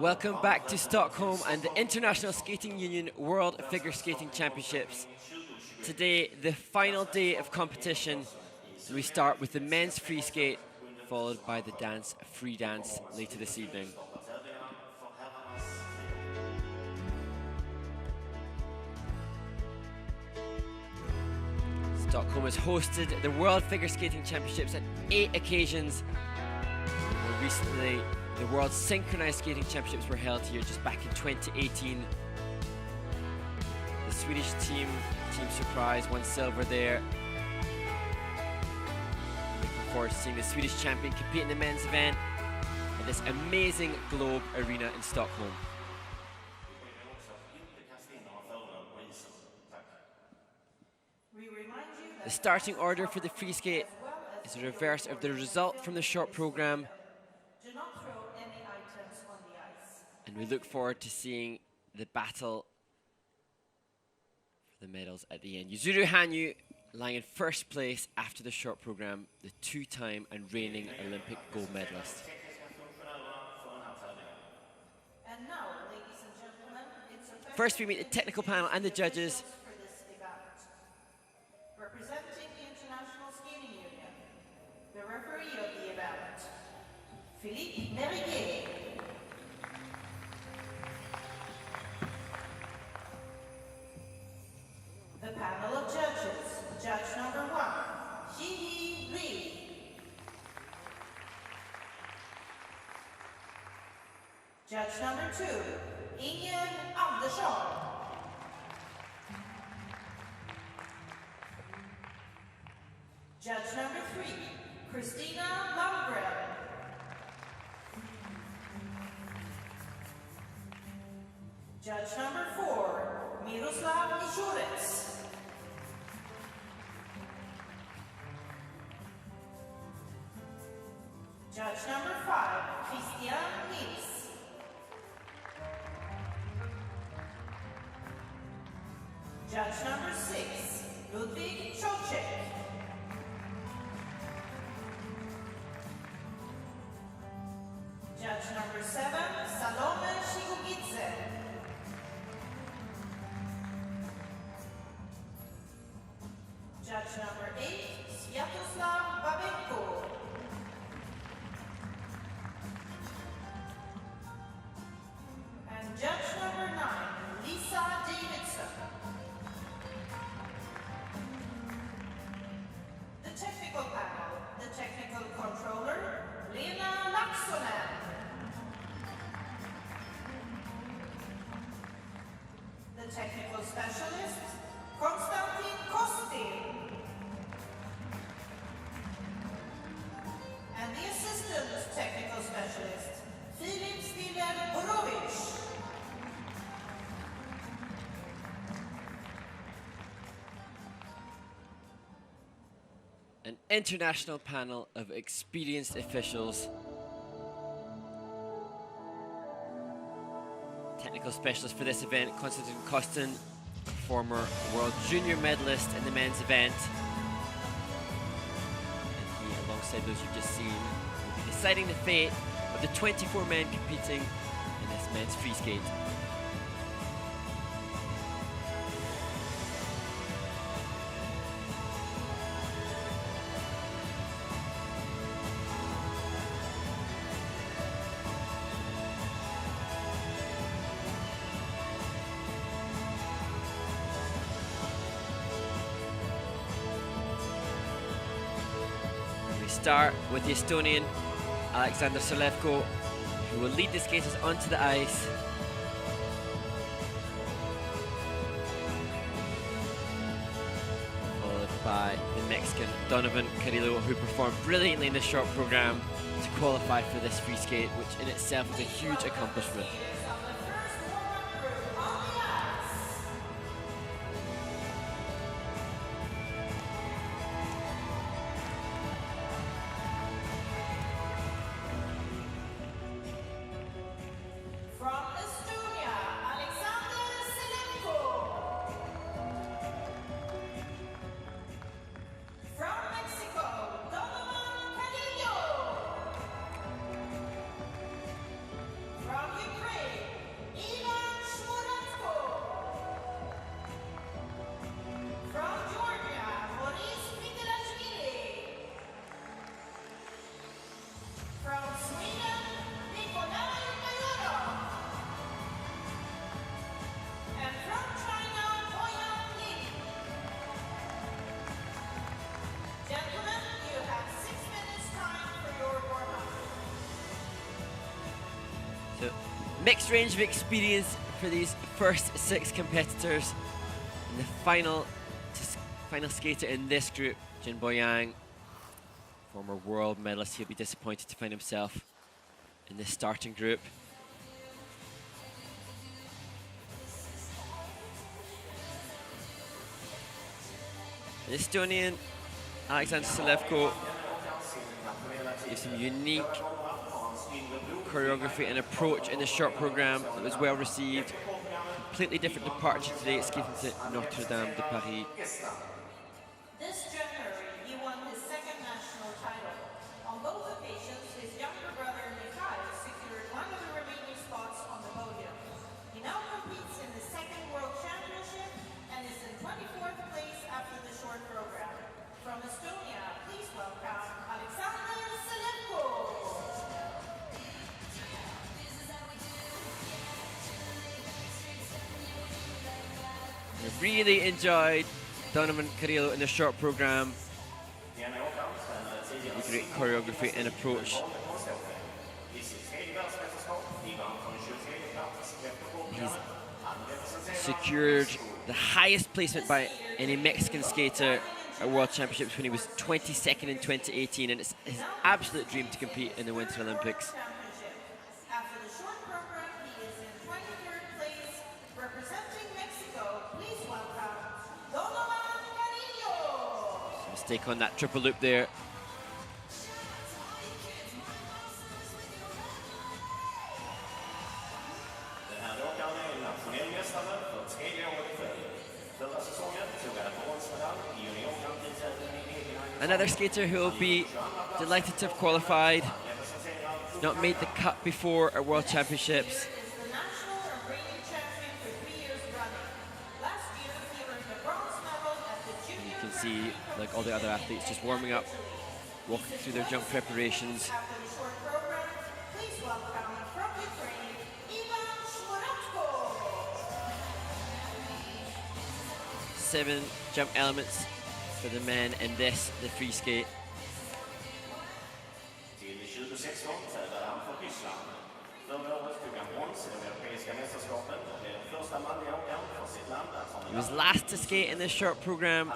Welcome back to Stockholm and the International Skating Union World Figure Skating Championships. Today, the final day of competition. We start with the men's free skate, followed by the free dance later this evening. Stockholm has hosted the World Figure Skating Championships at 8 occasions. More recently, the World Synchronized Skating Championships were held here just back in 2018. The Swedish Team Surprise, won silver there. Looking forward to seeing the Swedish champion compete in the men's event at this amazing Globe Arena in Stockholm. The starting order for the free skate is a reverse of the result from the short program. And we look forward to seeing the battle for the medals at the end. Yuzuru Hanyu lying in first place after the short program, the two-time and reigning Olympic gold medalist. And now, ladies and gentlemen, it's a First we meet the technical panel and the judges. Representing the International Skating Union, the referee of the event, Philippe Meriguet. The panel of judges, judge number 1, Hee Lee. Judge number 2, Ingen Andersson. Judge number 3, Christina Lundgren. Judge number 4, Miroslav Michurets. Judge number 5, Christian Nils. Judge number 6, Ludwig Czocek. Judge number 7, Salome Shigugidze. Judge number 8, Sviatoslav Babenko. And judge number 9, Lisa Davidson. The technical panel, the technical controller, Lena Laxonen. The technical specialist, Konstantin Kostin. And the assistant technical specialist, Filip Stilen-Borovic. An international panel of experienced officials. Technical specialist for this event, Konstantin Kostin, former world junior medalist in the men's event. And he, alongside those you've just seen, will be deciding the fate of the 24 men competing in this men's free skate. Start with the Estonian Alexander Selevko, who will lead the skaters onto the ice. Followed by the Mexican Donovan Carrillo, who performed brilliantly in the short program to qualify for this free skate, which in itself is a huge accomplishment. Ukraine. Mixed range of experience for these first 6 competitors. And the final skater in this group, Jin Boyang, former world medalist. He'll be disappointed to find himself in this starting group. The Estonian Alexander Selevko gives some unique choreography and approach in the short program that was well received. Completely different departure today, skiing to Notre Dame de Paris. This January, he won his 2nd national title. On both occasions, his younger brother Mikhail secured one of the remaining spots on the podium. He now competes in the 2nd World Championship and is in 24th place after the short program. From Estonia, please welcome Alexander Selevko. I really enjoyed Donovan Carrillo in the short program. Great choreography and approach. He's secured the highest placement by any Mexican skater at World Championships when he was 22nd in 2018, and it's his absolute dream to compete in the Winter Olympics. After the short program, he is in 23rd place, representing Mexico. Please welcome Donovan Carrillo. Mistake on that triple loop there. Another skater who will be delighted to have qualified, not made the cut before at World Championships. The national and reigning champion for 3 years running. Last year, he earned the bronze medal at the junior. You can see, like all the other athletes, just warming up, walking through their jump preparations. After the short program, please welcome from Ukraine, Shmuratko. 7 jump elements for the men in this, the free skate. He was last to skate in this short program.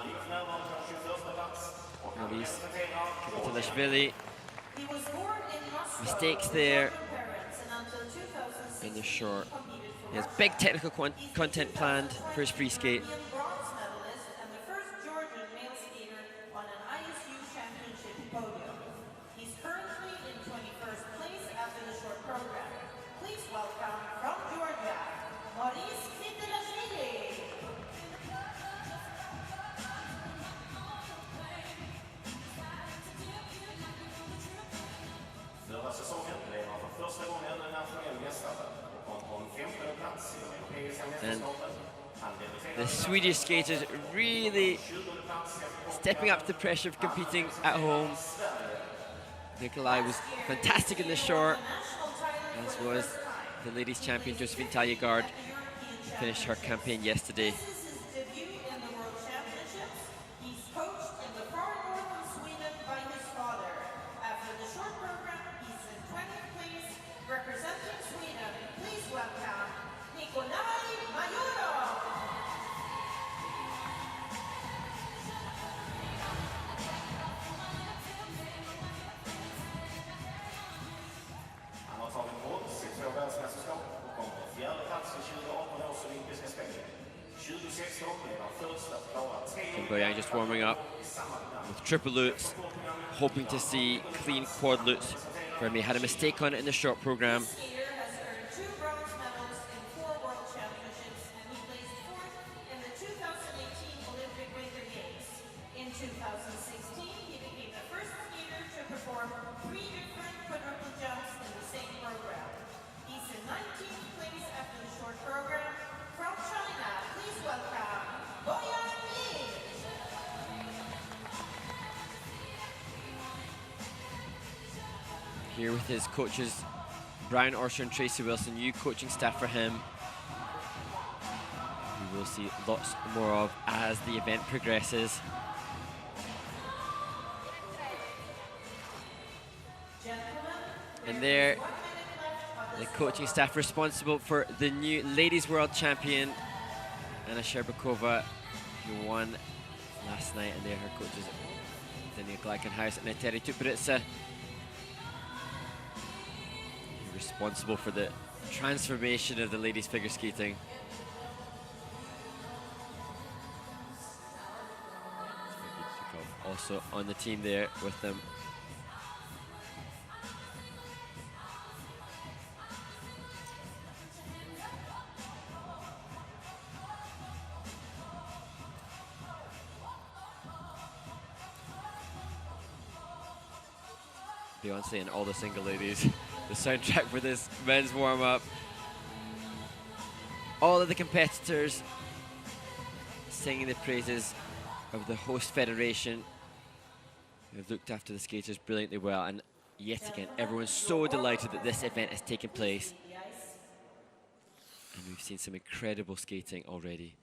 Morisi Kvitelashvili. Mistakes there in the short. He has big technical content planned for his free skate. Bronze medalist and the first Georgian male skater on an ISU championship podium. He's currently in 21st place after the short program. Please welcome from Georgia, Morisi Kvitelashvili. Förra säsongen blev han för första gången nationell mästare och kom på en 15:e plats i de europeiska mästerskapen. The Swedish skaters really stepping up to the pressure of competing at home. Nikolaj was fantastic in the short, as was the ladies champion Josephine Taljegard, who finished her campaign yesterday. This is his debut in the World Championships. He's coached in the far north of Sweden by his father. After the short program, he's in 20th place, representing Sweden. Please welcome Nikolaj Majorov. Han har tagit brons i 2 världsmästerskap och kom på 4:e plats i 2018 års olympiska spel. 2016 blev han först att klara 3 Boyang just warming up with triple loops, hoping to see clean quad loops for him. He had a mistake on it in the short program. Skater has earned 2 bronze medals in 4 World Championships, and he placed 4th in the 2018 Olympic Winter Games. In 2016, he became the first skater to perform 3 different quadruple jumps in the same program. He's in 19th place after the short program. From China, please welcome Boyang Jin. Here with his coaches, Brian Orsher and Tracy Wilson, new coaching staff for him. We will see lots more of as the event progresses. And there, the coaching staff responsible for the new ladies world champion, Anna Sherbakova, who won last night, and they're her coaches, Denia Gleikenhaus and Eteri Tuperitsa, responsible for the transformation of the ladies figure skating. Also on the team there with them. Beyonce and all the single ladies, the soundtrack for this men's warm-up. All of the competitors singing the praises of the host federation, who have looked after the skaters brilliantly well, and yet again, everyone's so delighted that this event has taken place. And we've seen some incredible skating already.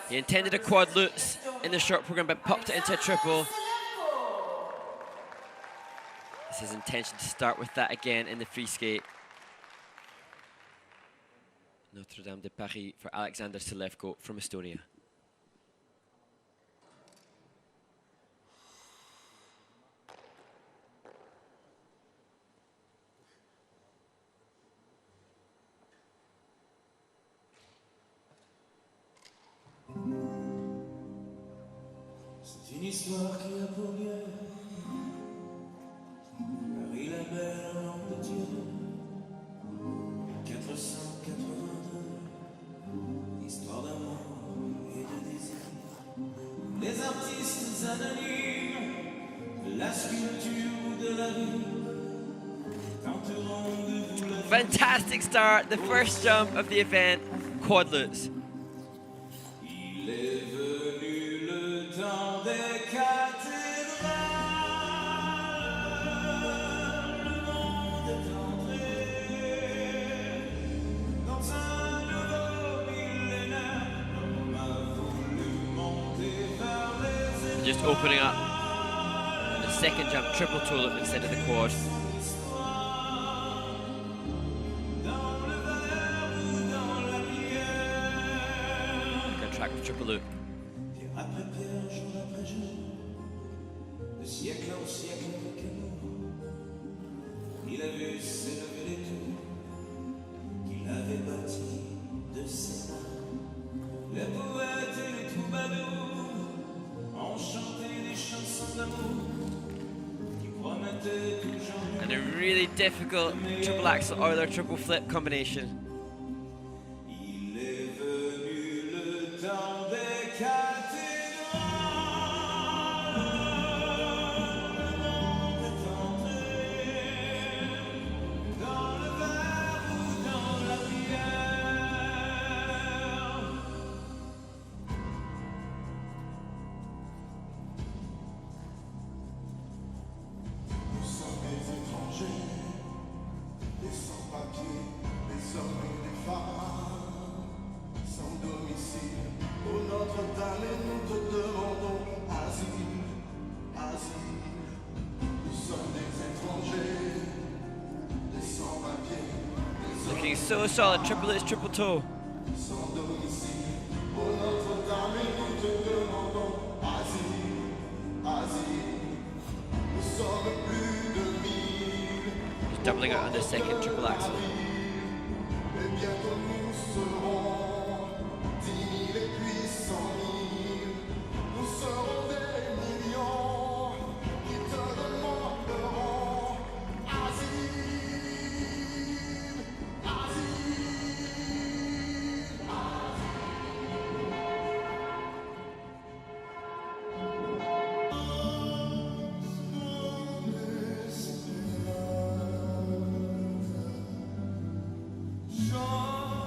He intended a quad lutz in the short program, but popped it into a triple. It's his intention to start with that again in the free skate. Notre Dame de Paris for Alexander Selevko from Estonia. C'est une histoire qui a pour lieu Paris la belle langue de Dieu 482 Histoire d'amour et de désir Les artistes anonymes De la sculpture de la vie Tenteront de vous la Fantastic start, the first jump of the event, quad lutz. Il est venu le temps des cathédrales, le monde est entré dans un nouveau millénaire. L'homme a voulu monter vers les Just opening up the second jump, triple toe loop instead of the quad. Track with triple loop. Pierre après pierre, jour après jour, de siècle en siècle avec amour, il a vu s'élever les tours qu'il avait bâties de ses mains. Les poètes et les troubadours ont chanté des chansons d'amour qui promettaient toujours. And a really difficult triple axel Euler triple flip combination. Il est venu le temps des cathédrales, le monde est entré dans le verre ou dans la prière. Nous sommes des étrangers, des sans-papiers, des hommes et des femmes, sans domicile. Ô Notre-Dame, et nous te demandons asile, asile. Nous sommes des étrangers, des sans-papiers, des hommes Looking so solid, triple lutz, triple toe. sans domicile. Ô Notre-Dame, et nous te demandons asile, asile. Nous sommes plus de 1000. Just doubling out on the second triple axel. Et bientôt nous serons 10 000 et puis 100 000. Nous serons des millions qui te demanderont asile, asile, Chante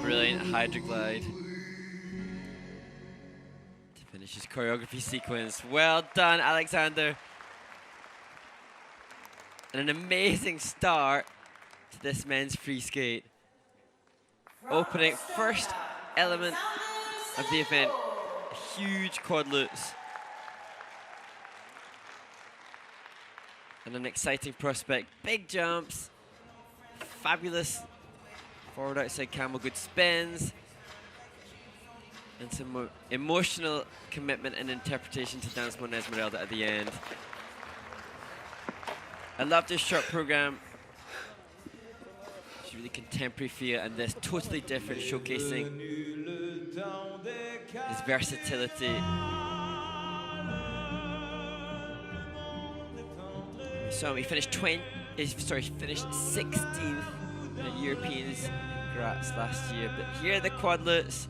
brilliant hydroglide to finish his choreography sequence. Well done, Alexander. And an amazing start to this men's free skate. Opening first element of the event, a huge quad lutz. And an exciting prospect, big jumps, fabulous forward outside camel, good spins, and some more emotional commitment and interpretation to Dance Mon Esmeralda at the end. I love this short program. It's really contemporary feel, and this totally different, showcasing his versatility. So he finished finished 16th at Europeans in Grassl last year. But here are the quad lutz.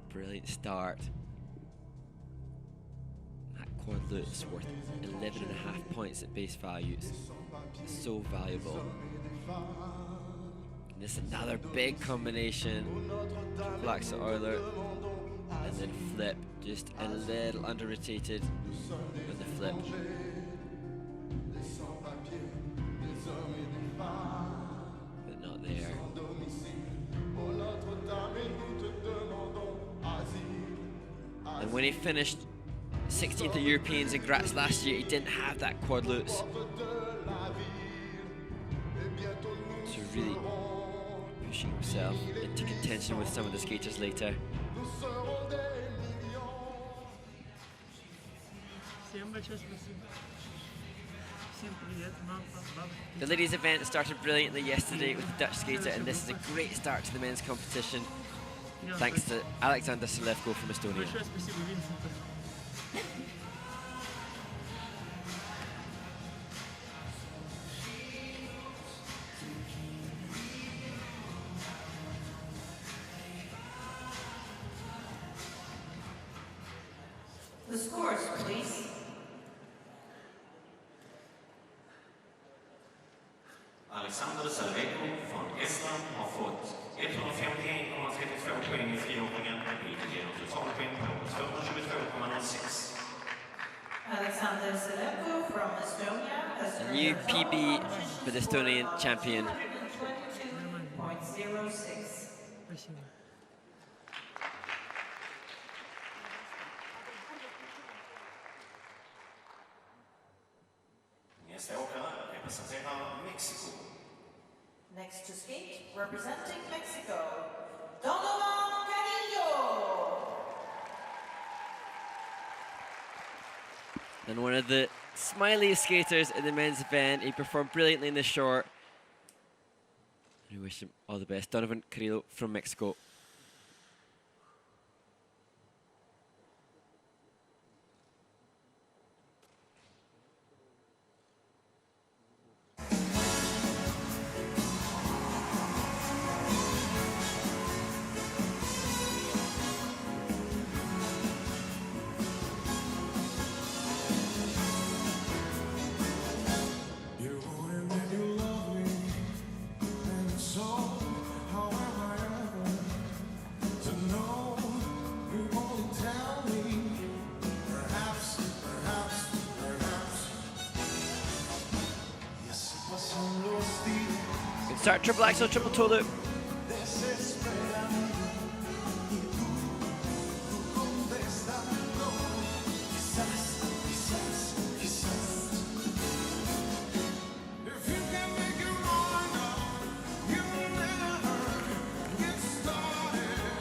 Brilliant start. That quad lutz worth 11.5 points at base values. So valuable. And this is another big combination. Black to Euler. And then flip, just a little under rotated with the flip. But not there. And when he finished 16th at Europeans in Grassl last year, he didn't have that quad lutz. So really pushing himself into contention with some of the skaters later. The ladies event started brilliantly yesterday with the Dutch skater, and this is a great start to the men's competition thanks to Alexander Selevko from Estonia. The scores, please. Alexander Selevko från Estland har fått 151,32 poäng i friåkningen, vilket ger en totalpoäng på 222,06. Alexander Selevko from Estonia has A new PB for the Estonian champion. 22.06. Nästa åkare representerar Mexiko. Next to skate, representing Mexico, Donovan Carrillo. And one of the smiliest skaters in the men's event. He performed brilliantly in the short. We wish him all the best. Donovan Carrillo from Mexico. Start triple axel, triple toe loop.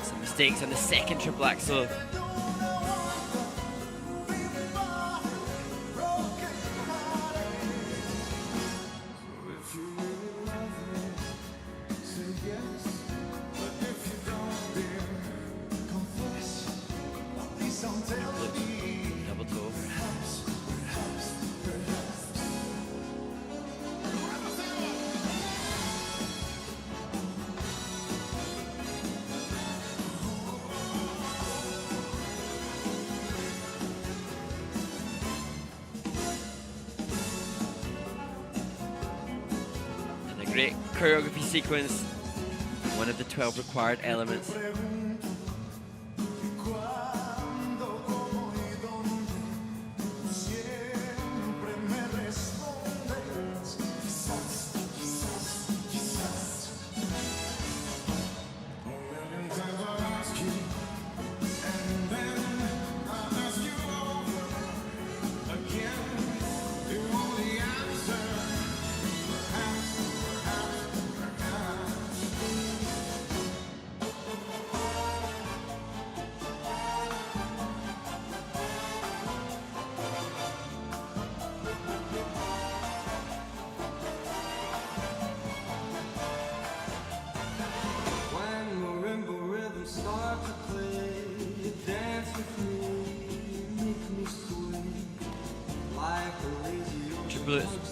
Some mistakes on the second triple axel. Double toe. And a great choreography sequence one of the 12 required elements.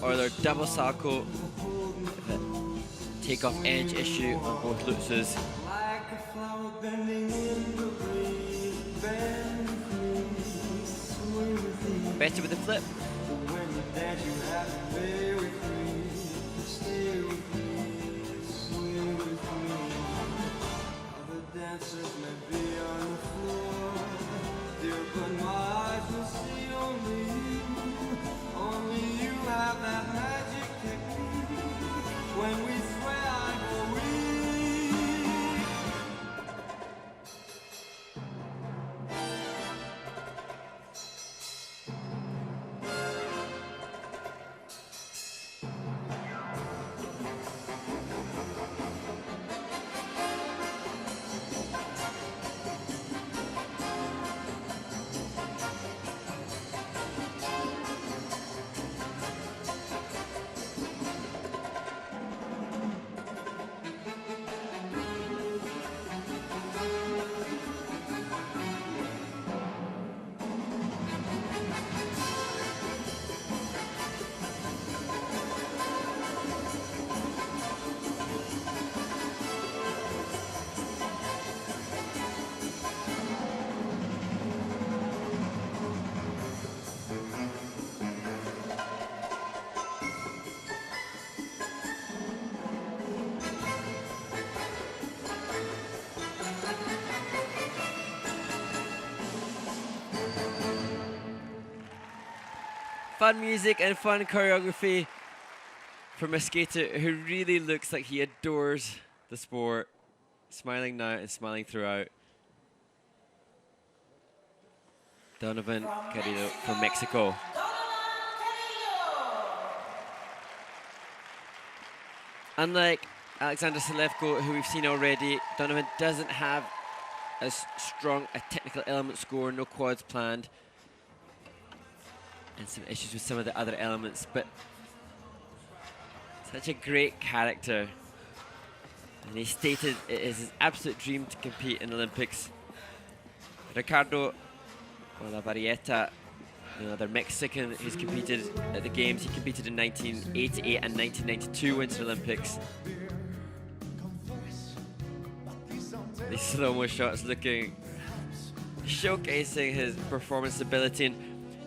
Or their double salto, take off edge issue on both Lutzes. Better with the flip. Fun music and fun choreography from a skater who really looks like he adores the sport, smiling now and smiling throughout. Donovan Carrillo from Mexico. Unlike Alexander Selevko, who we've seen already, Donovan doesn't have as strong a technical element score, no quads planned, and some issues with some of the other elements, but such a great character. And he stated it is his absolute dream to compete in Olympics. Ricardo Olavarrieta, another Mexican who's competed at the Games. He competed in 1988 and 1992 Winter Olympics. These slow-mo shots showcasing his performance ability. And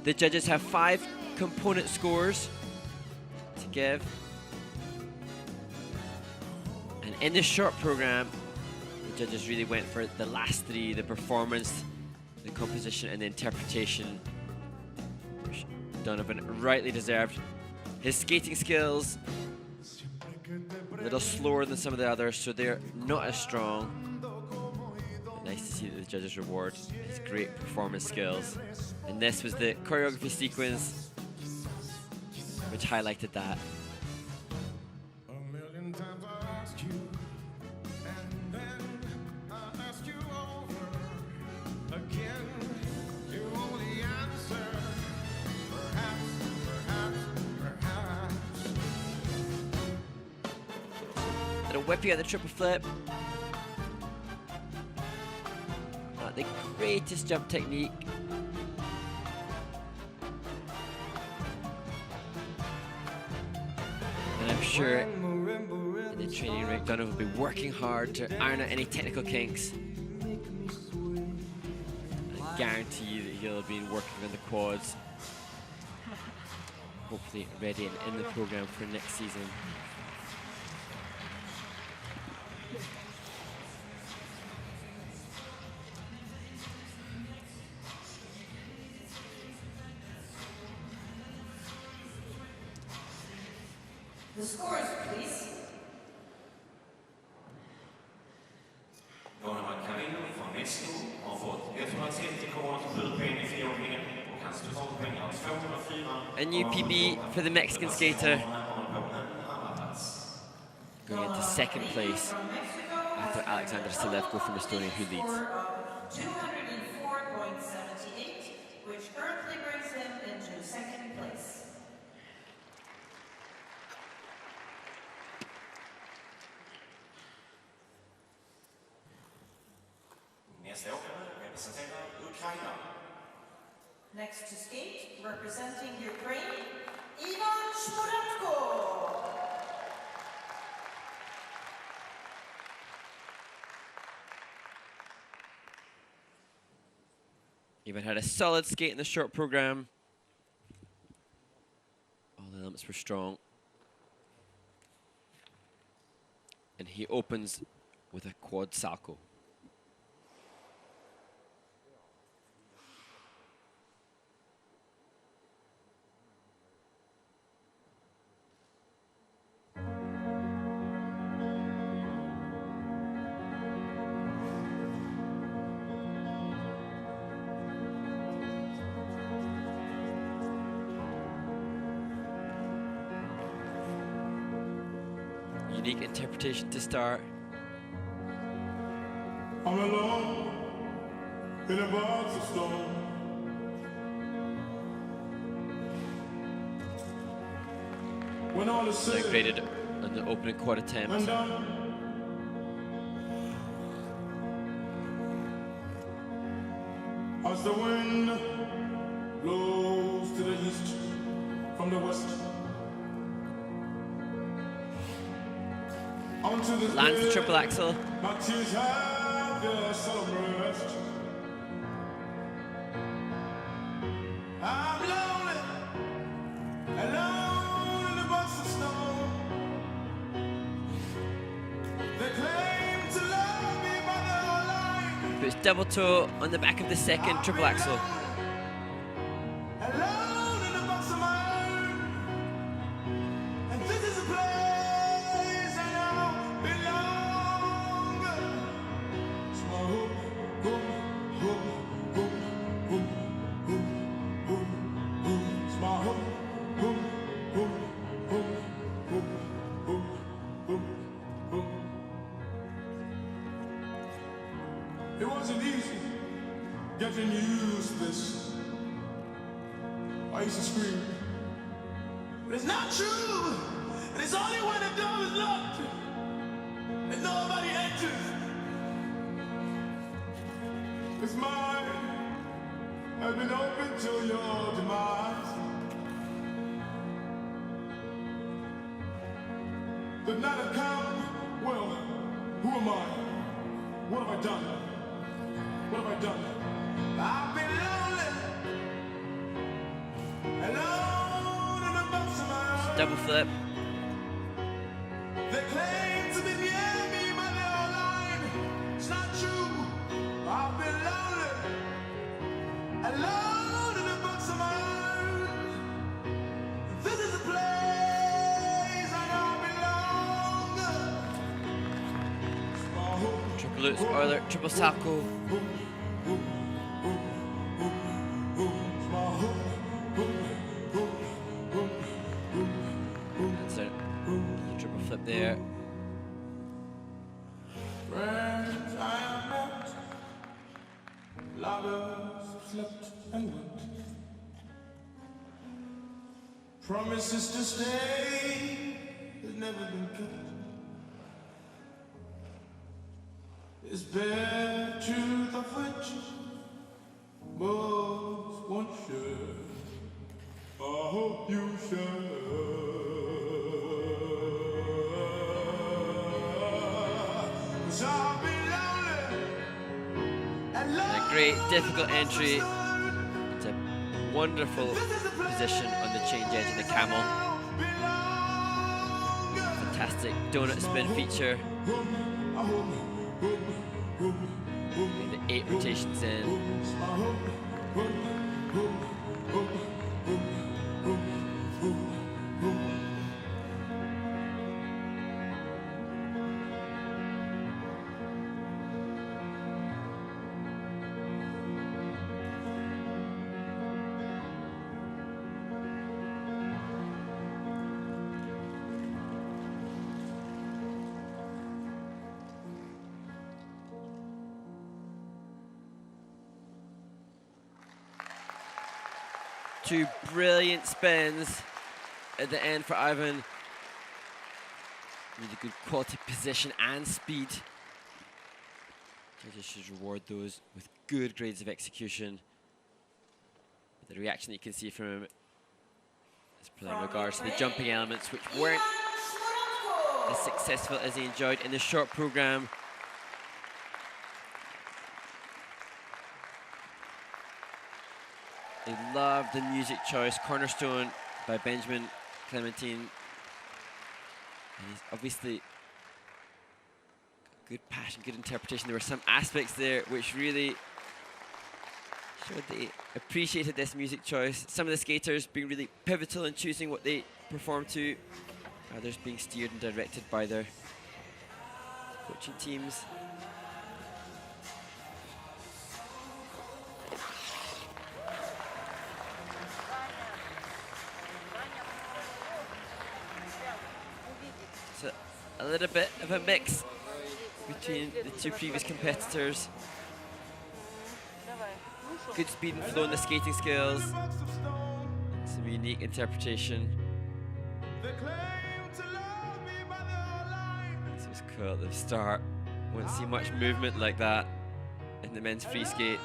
the judges have 5 component scores to give. And in the short program, the judges really went for the last 3, the performance, the composition, and the interpretation, which Donovan rightly deserved. His skating skills, a little slower than some of the others, so they're not as strong. Nice to see that the judges reward his great performance skills. And this was the choreography sequence which highlighted that. Little whippy on the triple flip. Not the greatest jump technique. And I'm sure in the training rig, Donovan will be working hard to iron out any technical kinks. I guarantee you that he'll be working on the quads. Hopefully ready and in the program for next season. The scores, please. Donovan Carrillo från Mexico har fått 130,87 poäng i friåkningen och hans totalpoäng är 204. A new PB for the Mexican skater, going into second place after Alexander Selevko from Estonia, who leads. 204.78, which currently brings him into second place. Nästa åkare representerar Ukraina. Next to skate, representing Ukraine, Shmuratko. Ivan had a solid skate in the short program. All the elements were strong. And he opens with a quad salto. Unique interpretation to start. I'm alone in a box of stone. When all is said Graded on the opening quad attempt. and done, as the wind blows to the east from the west, onto the Lands the triple axel. my tears have their solemn rest. I'm lonely, alone in the box of stone. They claim to love me by the whole line. Puts double toe on the back of the second triple axel. Alone in the box of my own. And this is a place I now belong. It's my home, home, home, home, home, home, home, home. It's my home, home, home, home, home, home, home, home. It wasn't easy getting used to this. I used to scream, but it's not true. And it's only when the door is locked and nobody enters. It's mine has been open till your demise. The night has come. Well, who am I? What have I done? What have I done? I've been lonely. Alone in the box of my own. Double flip. They claim to be near me, but they're all lying. It's not true. I've been lonely. Alone in the box of my own. This is a place I now belong. It's my home. Triple lutz, Euler, triple salto. That's it. Triple flip there. Friends I have met, lovers slept and went. Promises to stay has never been kept. It's bare truth of which most won't share. I hope you share. And a great, difficult entry. It's a wonderful position on the change edge in the camel. Fantastic donut spin feature. The 8 rotations in. 2 brilliant spins at the end for Ivan. Really good quality position and speed. Judges should reward those with good grades of execution. But the reaction that you can see from him is in regards to the jumping elements, which weren't as successful as he enjoyed in the short program. They love the music choice, Cornerstone by Benjamin Clementine. And he's obviously got good passion, good interpretation. There were some aspects there which really showed they appreciated this music choice. Some of the skaters being really pivotal in choosing what they perform to, others being steered and directed by their coaching teams. So a little bit of a mix between the 2 previous competitors. Good speed and flow in the skating skills. Some unique interpretation. This was cool at the start. Won't see much movement like that in the men's free skate.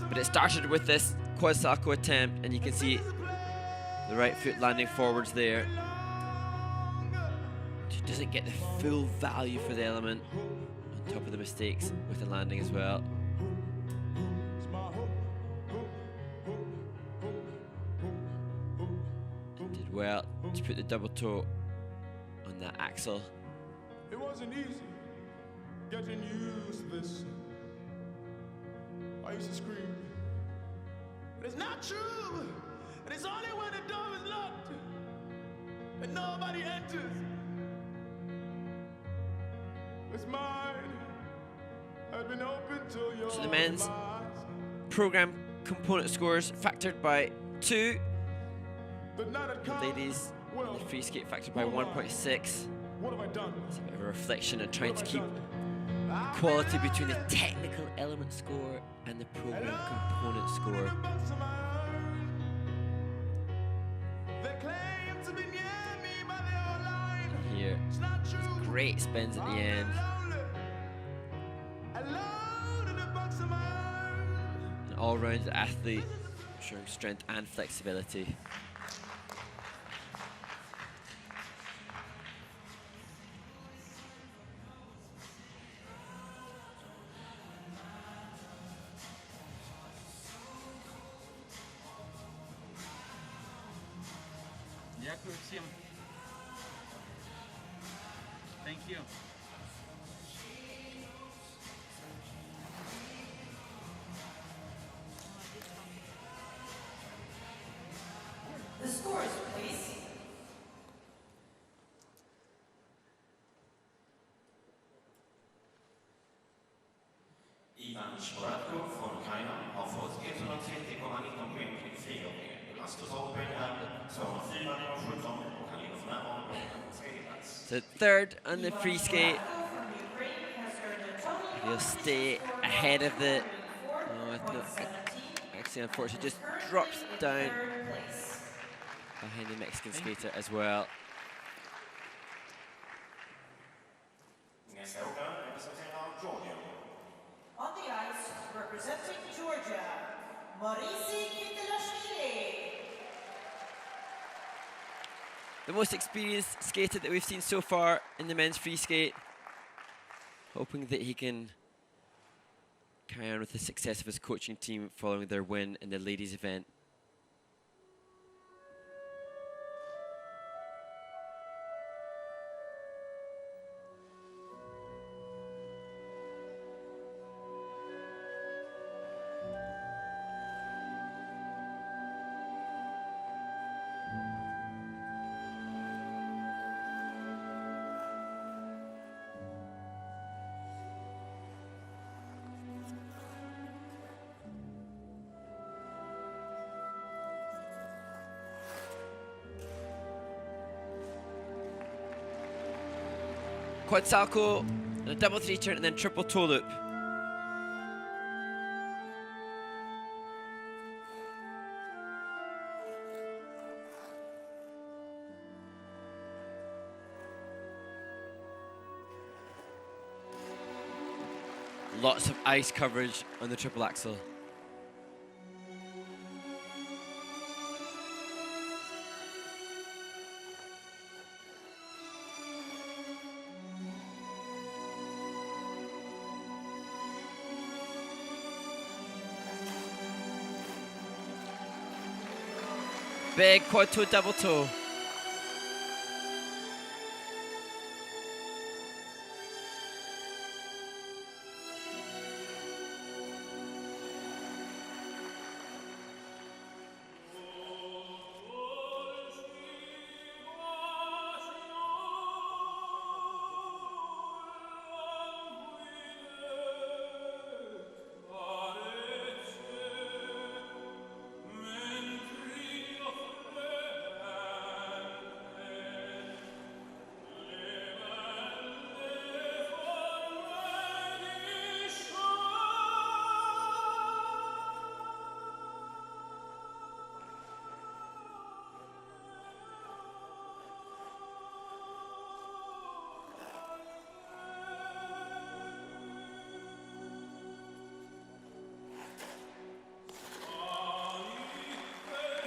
But it started with this quad salchow attempt, and you can see the right foot landing forwards there. Just doesn't get the full value for the element on top of the mistakes with the landing as well. Well, to put the double toe on that axle. It wasn't easy getting used to this. I used to scream, but it's not true. And it's only when the door is locked and nobody enters. It's mine. Has been open till your So the men's program component scores factored by 2. The ladies, the free skate factored by 1.6. What have I done? It's a bit of a reflection and trying to keep equality between the technical element score and the program component score. And here, great spins at the end. An all-round athlete showing strength and flexibility. Thank you. The scores, please. Shmuratko von Ukraina har fått 130,19 poäng i friåkningen. Rastus Holmberg 204,17 och han ligger för närvarande på tredje plats. So 3rd on the free skate. He'll stay ahead of the. Oh, no, actually, unfortunately, just drops down behind the Mexican skater as well. Nästa åkare representerar Georgia. On the ice, representing Georgia, Morisi Kvitelashvili. The most experienced skater that we've seen so far in the men's free skate. Hoping that he can carry on with the success of his coaching team following their win in the ladies' event. Quad salchow, and a double 3 turn, and then triple toe loop. Lots of ice coverage on the triple axel. Big quad toe, double toe.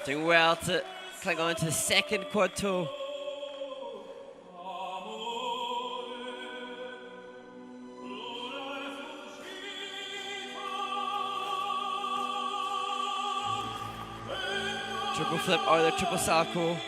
Doing well to cling on to the second quad toe. Triple flip or the triple salchow.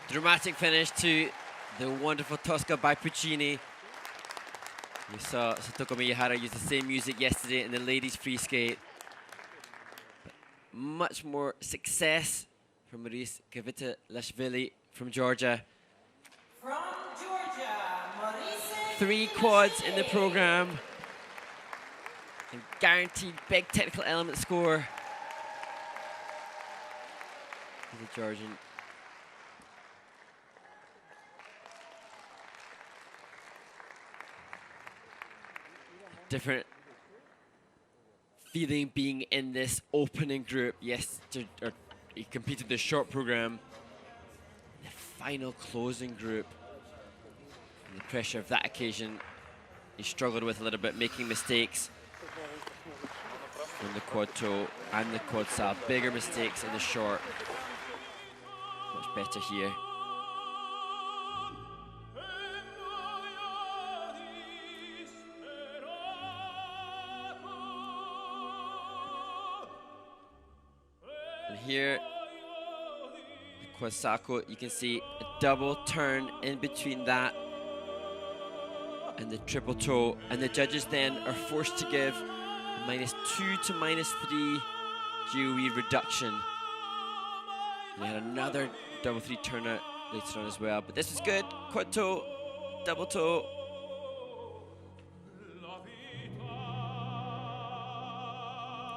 Dramatic finish to the wonderful Tosca by Puccini. We saw Satoko Miyahara use the same music yesterday in the ladies free skate. But much more success from Morisi Kvitelashvili from Georgia. From Georgia, Morisi. 3 quads in the program. And guaranteed big technical element score. The Georgian. Different feeling being in this opening group. Yes, he competed the short program. The final closing group. And the pressure of that occasion, he struggled with a little bit, making mistakes on the quad toe and the quad sal. Bigger mistakes in the short. Much better here. Here, the quad salchow, you can see a double turn in between that and the triple toe, and the judges then are forced to give a -2 to -3 GOE reduction. And they had another double 3 turnout later on as well, but this was good. Quad toe, double toe.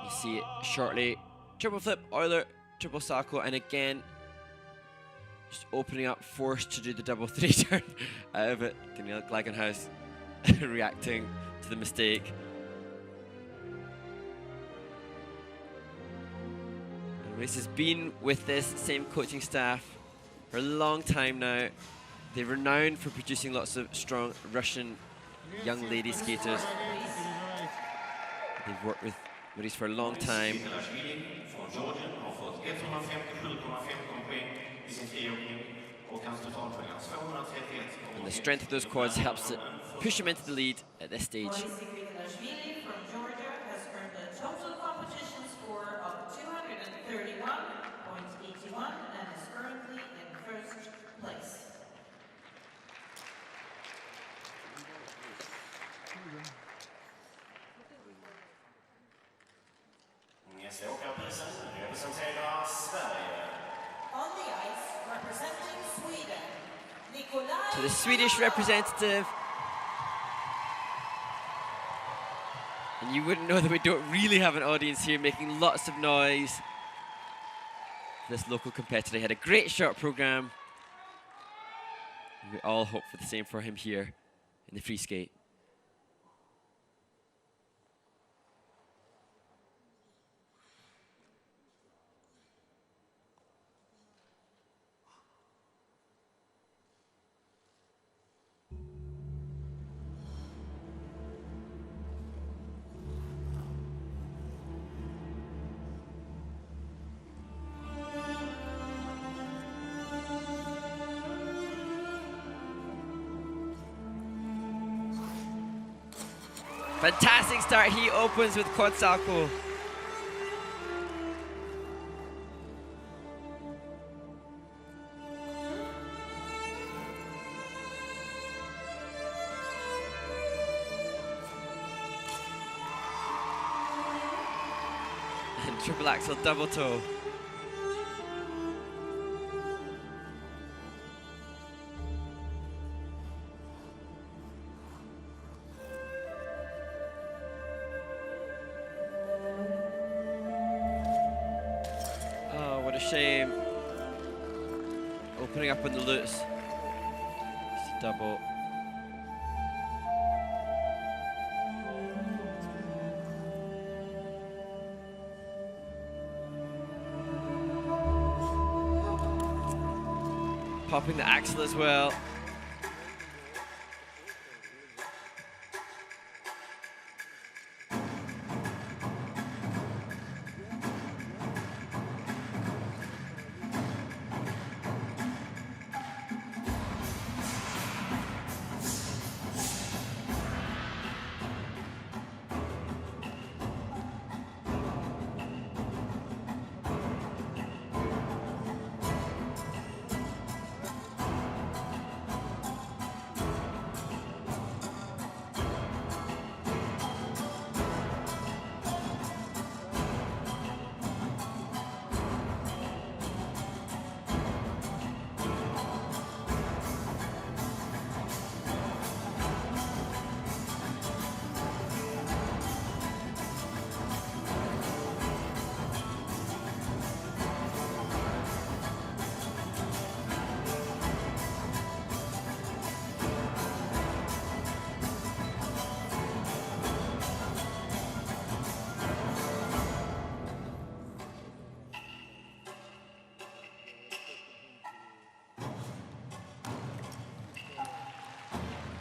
You see it shortly triple flip, Euler, triple salto, and again, just opening up, forced to do the double 3 turn out of it. Daniel Glagenhaus reacting to the mistake. And Race has been with this same coaching staff for a long time now. They're renowned for producing lots of strong Russian young lady skaters. They've worked with Morisi for a long time. And the strength of those quads helps it push him into the lead at this stage. Morisi Kvitelashvili from Georgia has earned a total competition score of 231.81 and is currently in first place. Nästa åkarprisen representerar Sverige. On the ice, representing Sweden, Nikolaj So the Swedish representative. And you wouldn't know that we don't really have an audience here making lots of noise. This local competitor had a great short program. And we all hope for the same for him here in the free skate. Fantastic start. He opens with quad salto. And triple axel double toe. Shame. Opening up on the loops. Just a double. Popping the axle as well.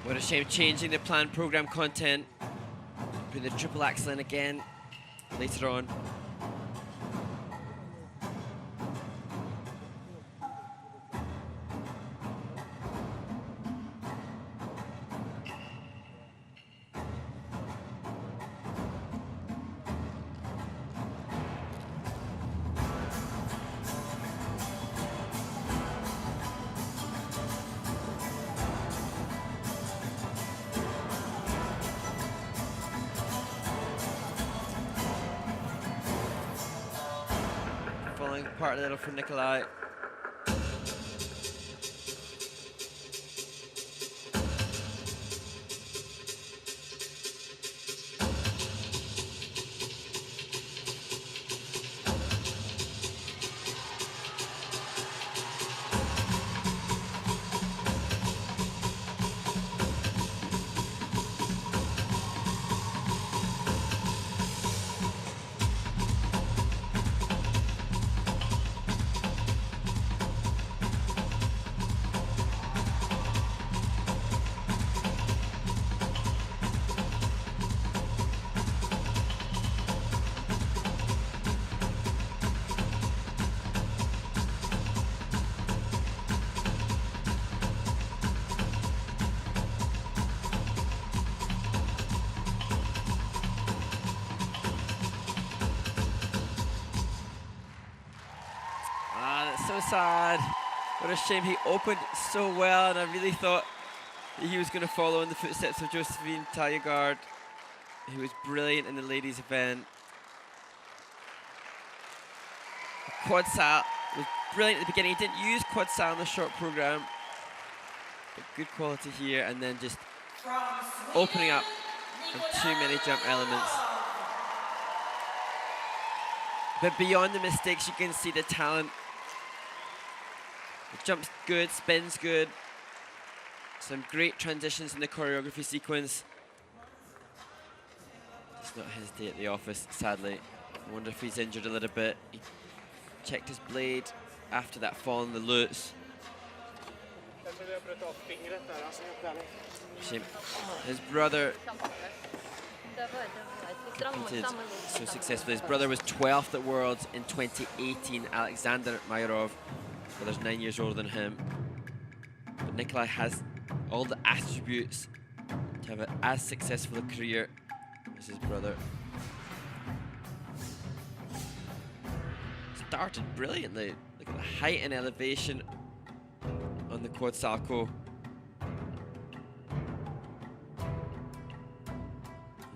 What a shame changing the planned program content. Putting the triple axel in again later on. Apart a little from Nikolaj. so sad. What a shame. He opened so well, and I really thought that he was going to follow in the footsteps of Josephine Taillagard, who was brilliant in the ladies' event. Quad sal was brilliant at the beginning. He didn't use quad sal in the short program, but good quality here, and then just opening up on too many jump elements. But beyond the mistakes, you can see the talent. The jump's good, spin's good. Some great transitions in the choreography sequence. It's not his day at the office, sadly. I wonder if he's injured a little bit. He checked his blade after that fall in the lutz. Shame. His brother competed so successfully. His brother was 12th at Worlds in 2018, Alexander Majorov. Brother's 9 years older than him. But Nikolaj has all the attributes to have as successful a career as his brother. Started brilliantly. Look at the height and elevation on the quad salco.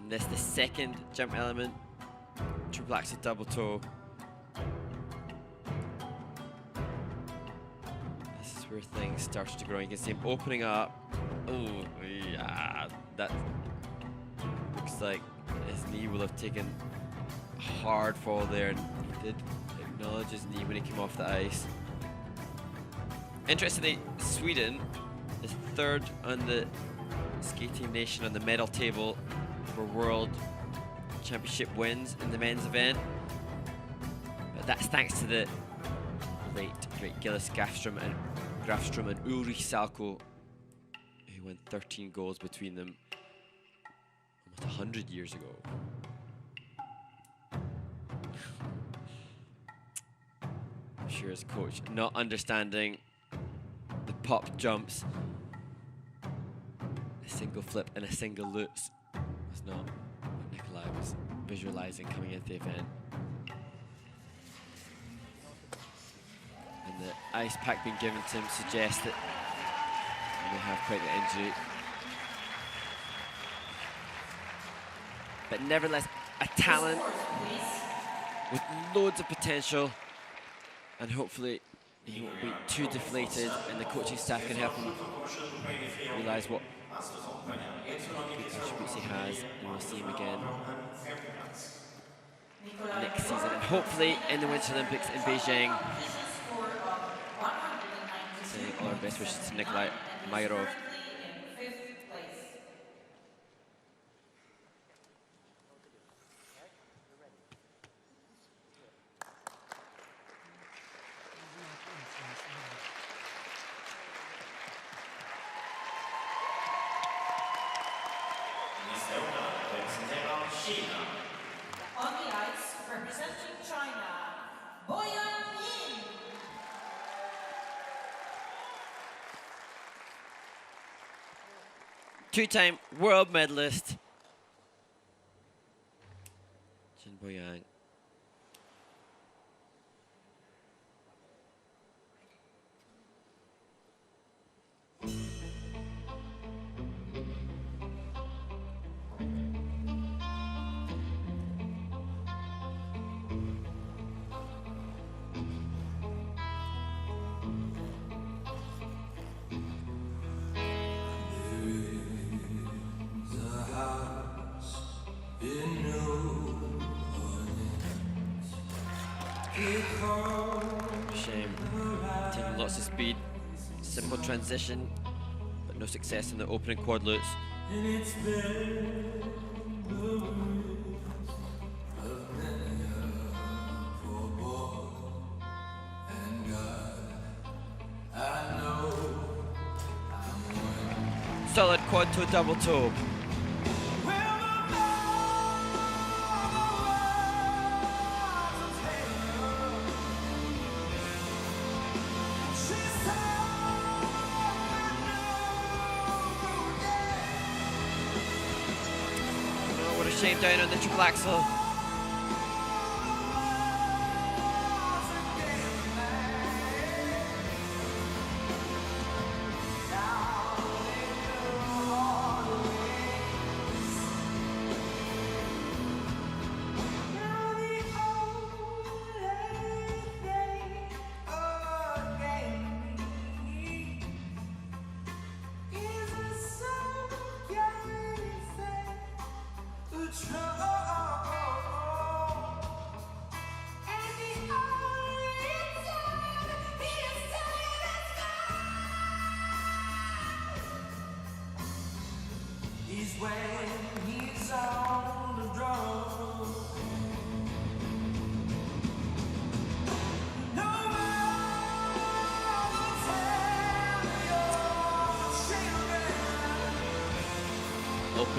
And this the second jump element, triple axel double toe. This is where things started to grow. You can see him opening up. Oh yeah, that looks like his knee will have taken a hard fall there, and he did acknowledge his knee when he came off the ice. Interestingly, Sweden is third on the skating nation on the medal table for World Championship wins in the men's event. But that's thanks to the late great Gillis Grafström and Ulrich Salko, who won 13 goals between them almost 100 years ago. I'm sure his coach not understanding the pop jumps, a single flip and a single lutz was not what Nikolaj was visualizing coming into the event. And the ice pack being given to him suggests that he may have quite the injury. But nevertheless, a talent with loads of potential, and hopefully he won't be too deflated, and the coaching staff can help him realise what good attributes he has, and we'll see him again next season, and hopefully in the Winter Olympics in Beijing. Sending all our best wishes to Nikolaj Majorov. On the ice, representing China, Boyang Jin. Two-time world medalist, Jin Boyang. Shame. Taking lots of speed, simple transition, but no success in the opening quad lutz. Solid quad toe double toe. Shame down on the triple axel.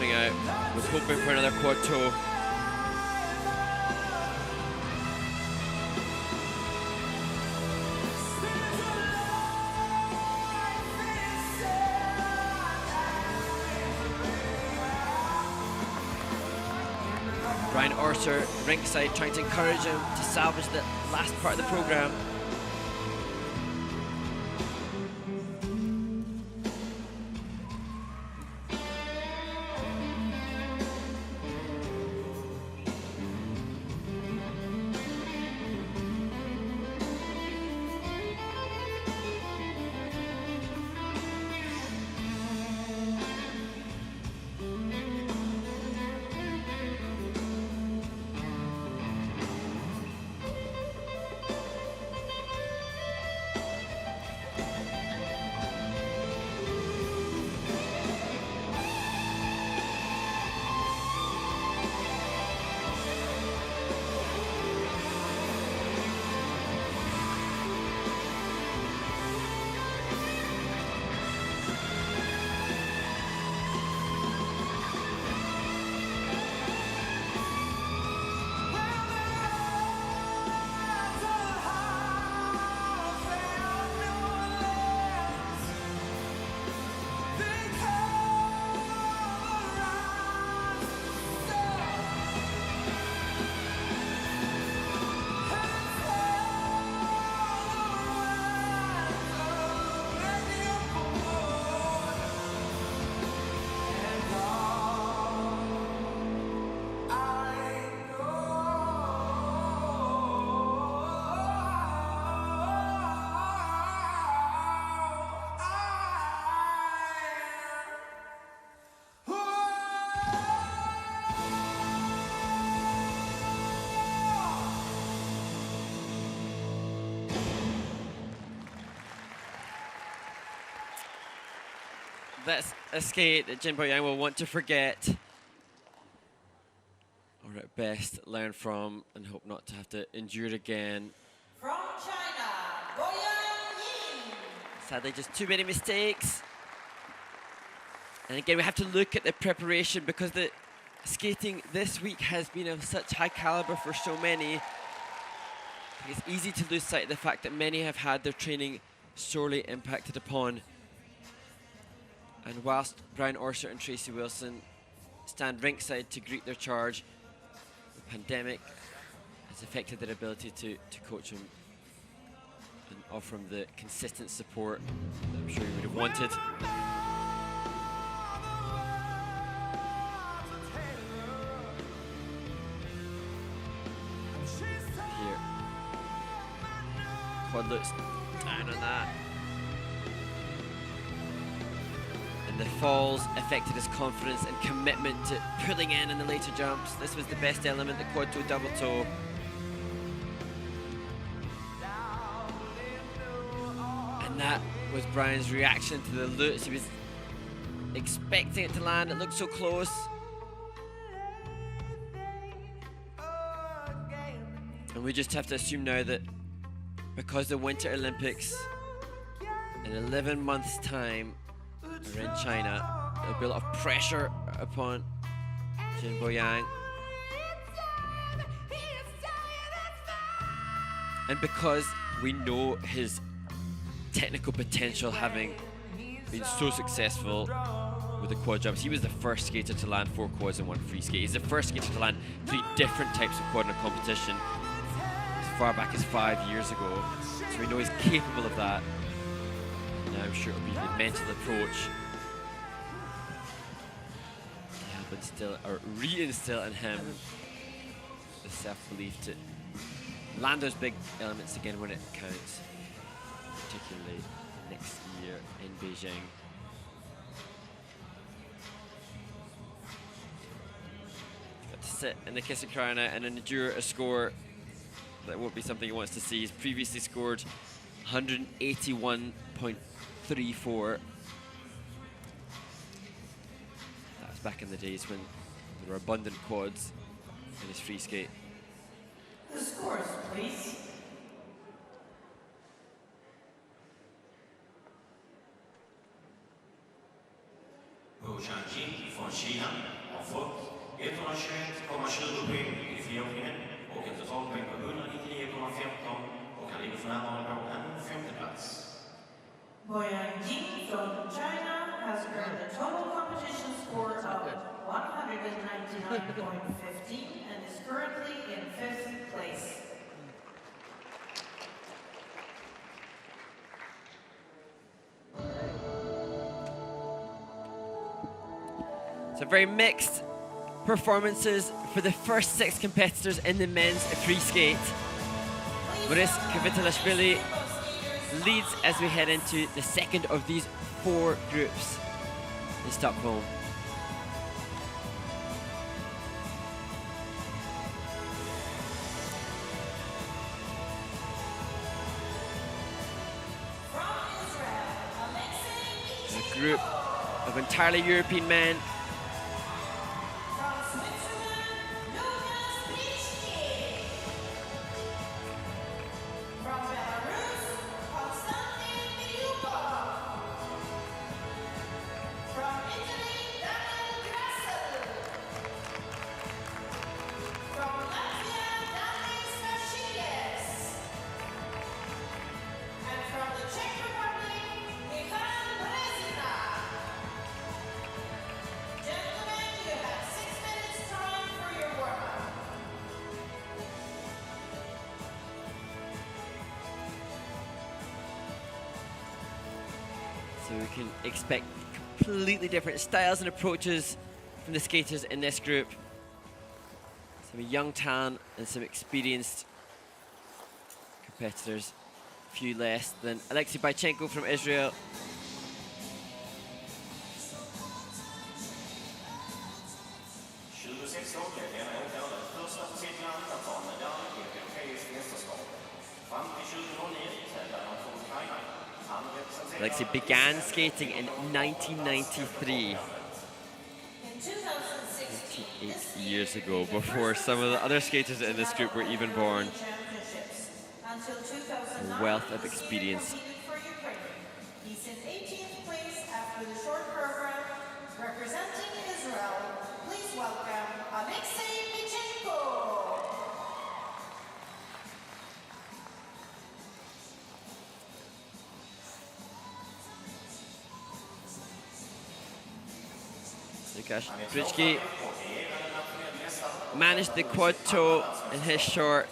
coming out, was hoping for another quad toe. Brian Orser ringside trying to encourage him to salvage the last part of the program. That's a skate that Jin Boyang will want to forget, or at best learn from, and hope not to have to endure again. From China, Boyang Jin. Sadly, just too many mistakes. And again, we have to look at the preparation, because the skating this week has been of such high caliber for so many. It's easy to lose sight of the fact that many have had their training sorely impacted upon. And whilst Brian Orser and Tracy Wilson stand ringside to greet their charge, the pandemic has affected their ability to coach them and offer them the consistent support that I'm sure you would have wanted. Here, quad looks down on that. And the falls affected his confidence and commitment to pulling in the later jumps. This was the best element, the quad toe double toe. And that was Brian's reaction to the loops. He was expecting it to land, it looked so close. And we just have to assume now that because the Winter Olympics in 11 months' time are in China, there'll be a lot of pressure upon Jin Boyang. And because we know his technical potential, having been so successful with the quad jumps, he was the first skater to land 4 quads in 1 free skate. He's the first skater to land 3 different types of quad in a competition as far back as 5 years ago. So we know he's capable of that. Now I'm sure it'll be the mental approach to instill or reinstill in him the self-belief to land those big elements again when it counts, particularly next year in Beijing. Got to sit in the kiss and cry now and endure a score that won't be something he wants to see. He's previously scored 181.34. That was back in the days when there were abundant quads in his free skate. The scores, please. Boyang Jin from China, friåkningen och en totalpoäng på 199,15 och han ligger för närvarande på en femte plats. Boyang Jin from China has earned a total competition score of 199.15 and is currently in 5th place. So very mixed performances for the first 6 competitors in the men's free skate. Morisi Kvitelashvili leads as we head into the second of these 4 groups in Stockholm. A group of entirely European men. From Belarus, Konstantin Milyukov. From Italy, Grassl. From Latvia, Deniss Vasiljevs. And from the Czech Republic, Michal Brezina. Gentlemen, you have 6 minutes time for your warm-up. So we can expect completely different styles and approaches from the skaters in this group. Some young talent and some experienced competitors. A few less than Alexei Bychenko from Israel. Alexei began skating in 1993. In 2016, 8 years ago, before some of the other skaters in this group were even born. Until A wealth of experience. for Ukraine. He's in 18th place after the short program. Representing Israel, please welcome Alexei Bychenko. Lukas Britschgi managed the quad toe in his short,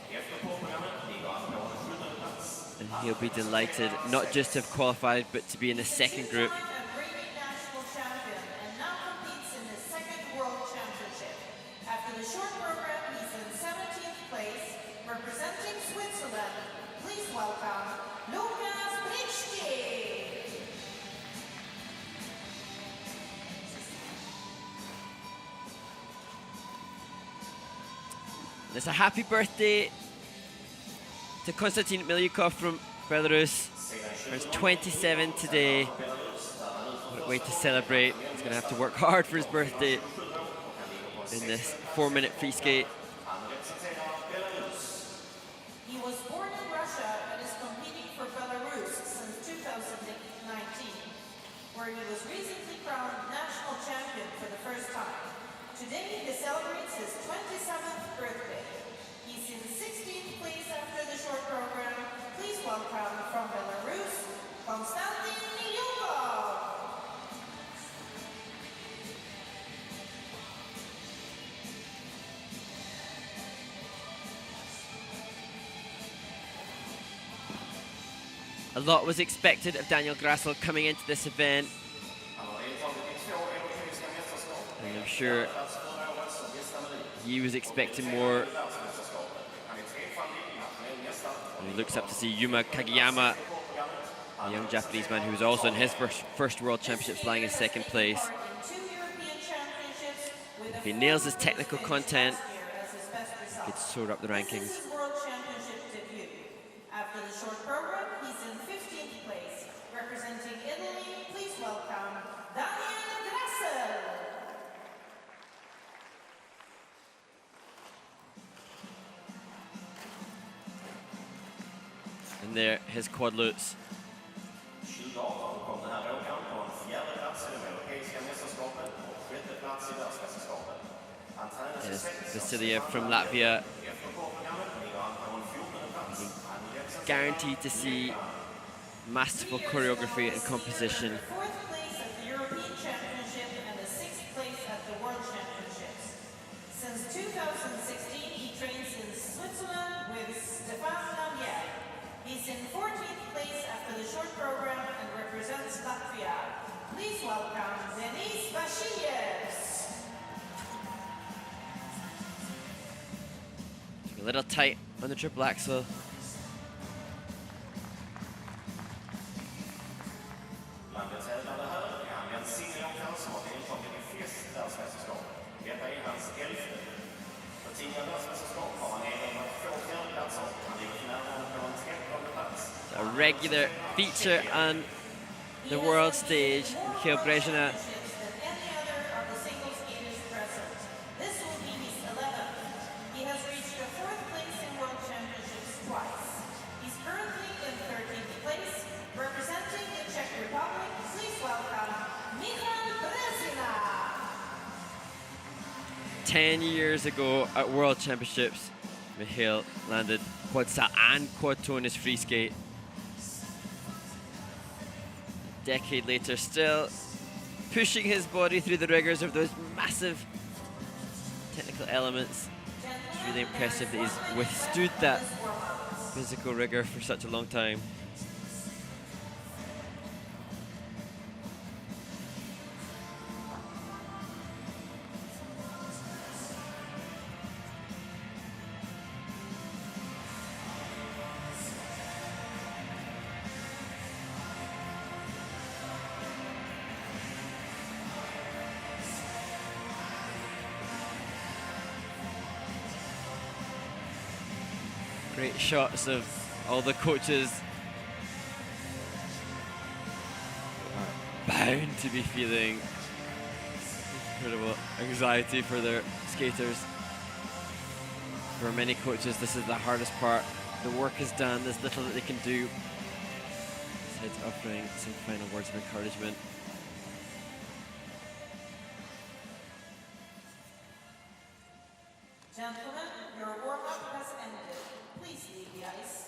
and he'll be delighted not just to have qualified but to be in the second group. A reigning national champion and now competes in the second world championship. After the short program, he's in 17th place. Representing Switzerland, please welcome Lukas Britschgi. There's a happy birthday to Konstantin Milyukov from Belarus. He's 27 today. What a way to celebrate. He's going to have to work hard for his birthday in this 4-minute free skate. He was born in Russia and is competing for Belarus since 2019, where he was recently crowned national champion for the first time. Today he celebrates his 27th birthday. He's in 16th place after the short program. Please welcome from Belarus, Konstantin Milyukov. A lot was expected of Daniel Grassl coming into this event. And I'm sure he was expecting more. And he looks up to see Yuma Kagiyama, a young Japanese man who was also in his first World Championships flying in second place. If he nails his technical content, he could soar up the rankings. World Championship debut. After the short program, he's in 15th place. Representing Italy, please welcome Grassl. And there, his quad loops. Deniss Vasiljevs from Latvia. Guaranteed to see masterful choreography and composition. Fourth place at the European Championship and the sixth place at the World Championships. Since 2016, he trains in Switzerland with Stefan Lamier. He's in 14th place after the short program and represents Latvia. Please welcome Deniss Vasiljevs. A little tight on the triple axel. A regular feature on the world stage, Mikhail Brezina. This will be his 11th. He has reached the 4th place in World Championships twice. He's currently in 13th place, representing the Czech Republic. Please welcome Michal Brezina. 10 years ago at World Championships, Mikhail landed quad sat and quad toe in his free skate. A decade later, still pushing his body through the rigors of those massive technical elements. It's really impressive that he's withstood that physical rigor for such a long time. Great shots of all the coaches are bound to be feeling incredible anxiety for their skaters. For many coaches, this is the hardest part. The work is done, there's little that they can do besides offering some final words of encouragement. Gentlemen, your warm-up has ended. Please leave the ice.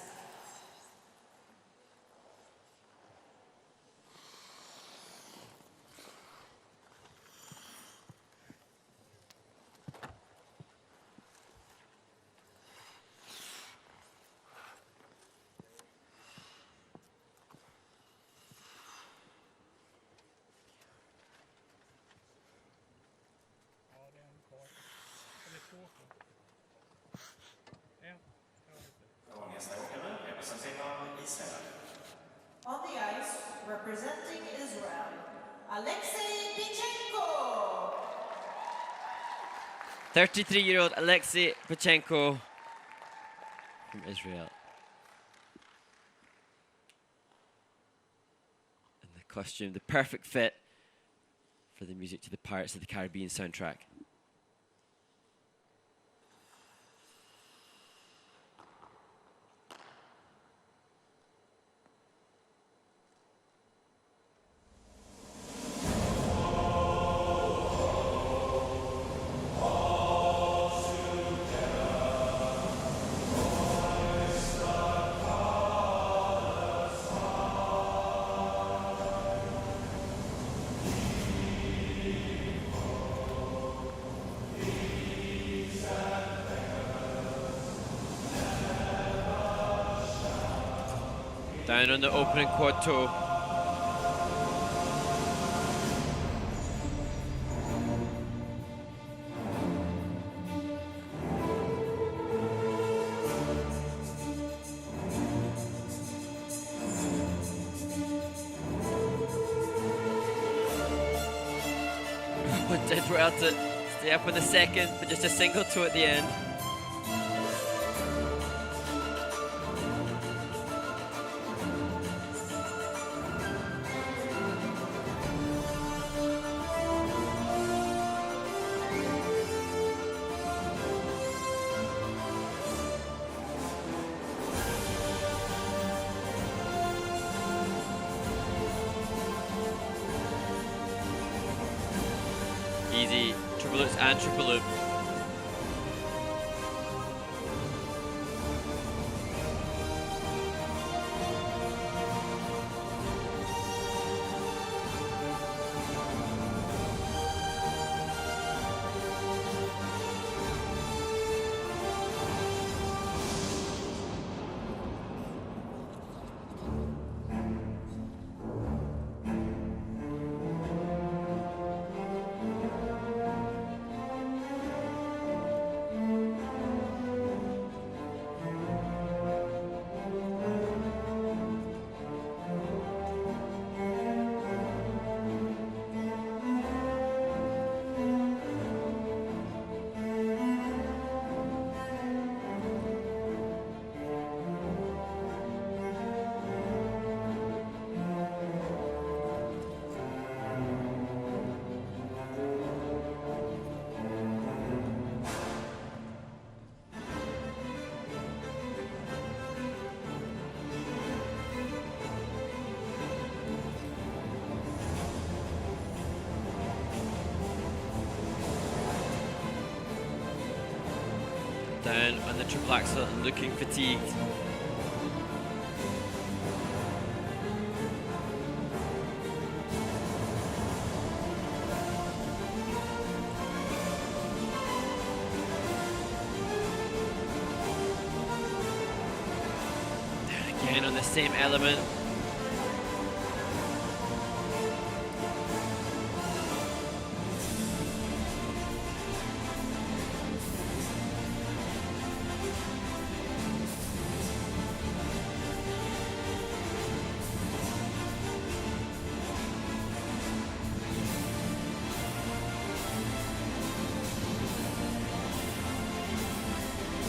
On the ice, representing Israel, Alexei Bychenko. 33-year-old Alexei Bychenko from Israel. And the costume, the perfect fit for the music to the Pirates of the Caribbean soundtrack. Down on the opening quad toe. Did well to stay up on the second, but just a single toe at the end. Easy triple loops and triple loop. and the triple axel looking fatigued. Again on the same element.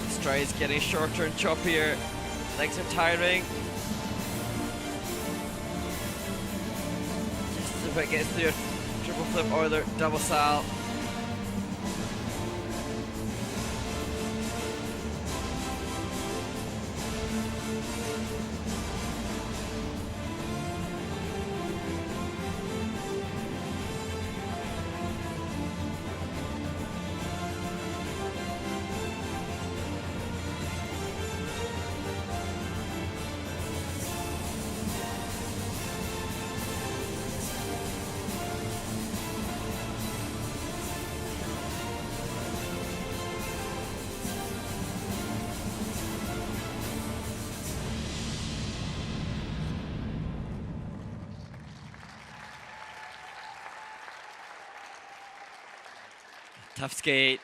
Strides getting shorter and choppier. Legs are tiring. Just as it gets through a triple flip or the double sal. Tough skate,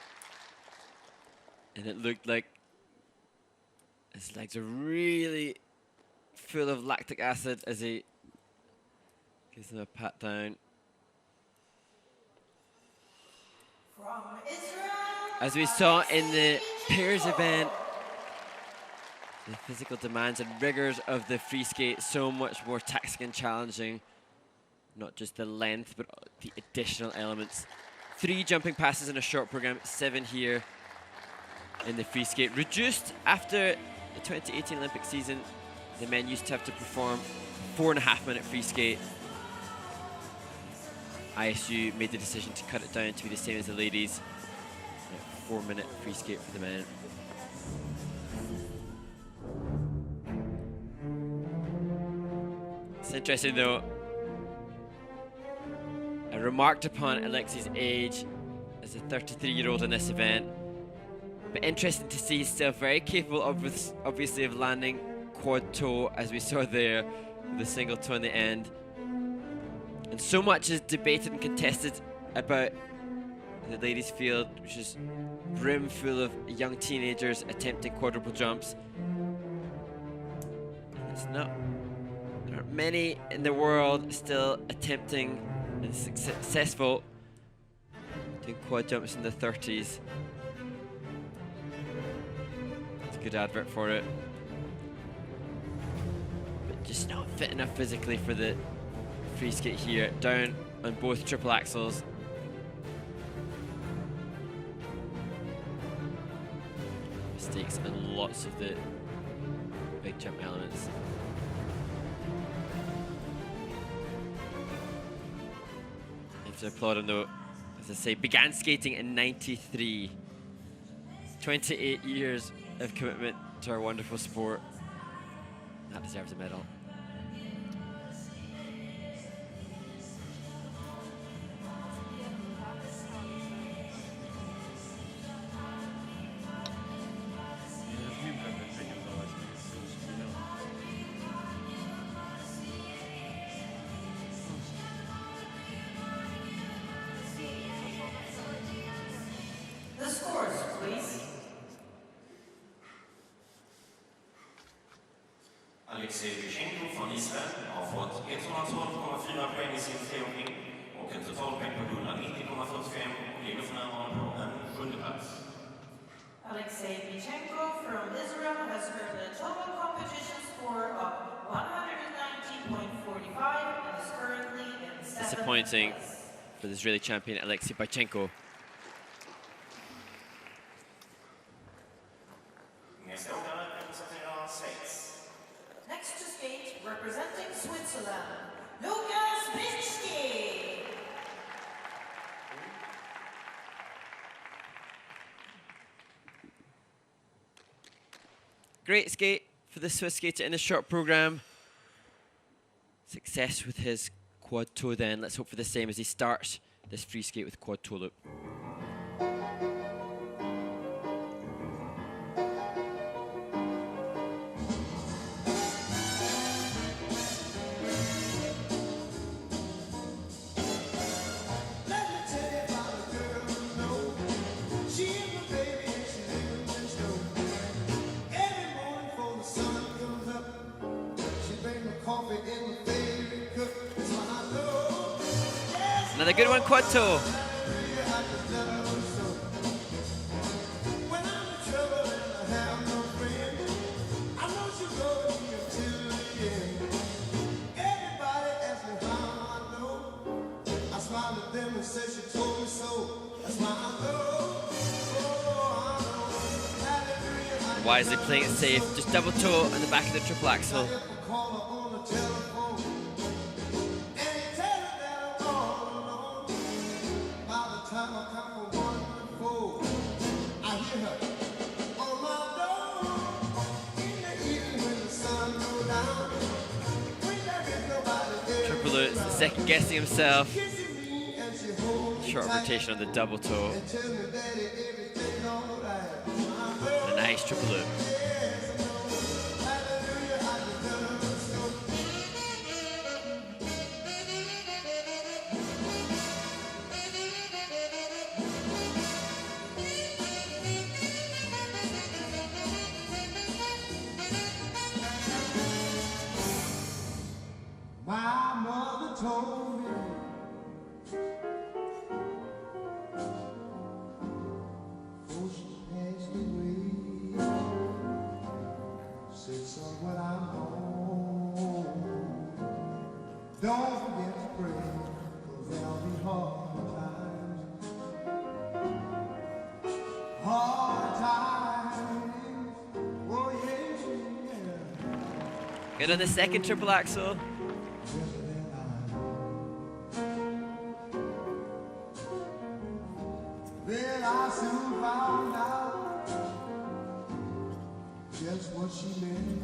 and it looked like his legs are really full of lactic acid as he gives them a pat down. From Israel, As we saw in the pairs event, the physical demands and rigors of the free skate so much more taxing and challenging. Not just the length, but the additional elements. 3 jumping passes in a short program, 7 here in the free skate. Reduced after the 2018 Olympic season, the men used to have to perform 4.5-minute free skate. ISU made the decision to cut it down to be the same as the ladies. 4-minute free skate for the men. It's interesting though, I remarked upon Alexei's age as a 33-year-old in this event, but interesting to see he's still very capable of, obviously, of landing quad toe, as we saw there, with a single toe in the end. And so much is debated and contested about the ladies' field, which is brim full of young teenagers attempting quadruple jumps. It's not, there aren't many in the world still attempting and successful doing quad jumps in the 30s. It's a good advert for it, but just not fit enough physically for the free skate here. Down on both triple axels. Mistakes and lots of the big jump elements. To applaud him though, as I say, began skating in '93. 28 years of commitment to our wonderful sport. That deserves a medal. Alexei Bychenko från Israel har fått 112,4 poäng i sin tävling och en totalpoäng på 190,45 och ligger för närvarande på en 7:e plats. Alexei Bychenko from Israel has earned a total competition score of 190.45 and is currently in 7th Disappointing place. for the Israeli champion Alexei Bychenko. Nästa åkare representerar Schweiz. Next to skate, representing Switzerland, Lukas Britschgi. great skate for the Swiss skater in the short program. Success with his quad toe then. Let's hope for the same as he starts this free skate with quad toe loop. Another good one, quad toe. Wisely playing it safe, just double toe on the back of the triple axel. Triple loop, second guessing himself. Short rotation on the double toe. And a nice triple loop. My mother told me before she passed away, said, son, when I'm home, don't forget to pray, 'cause there'll be hard times. Hard times, oh yes, yeah. Good on the second triple axel. Then I soon found out just what she meant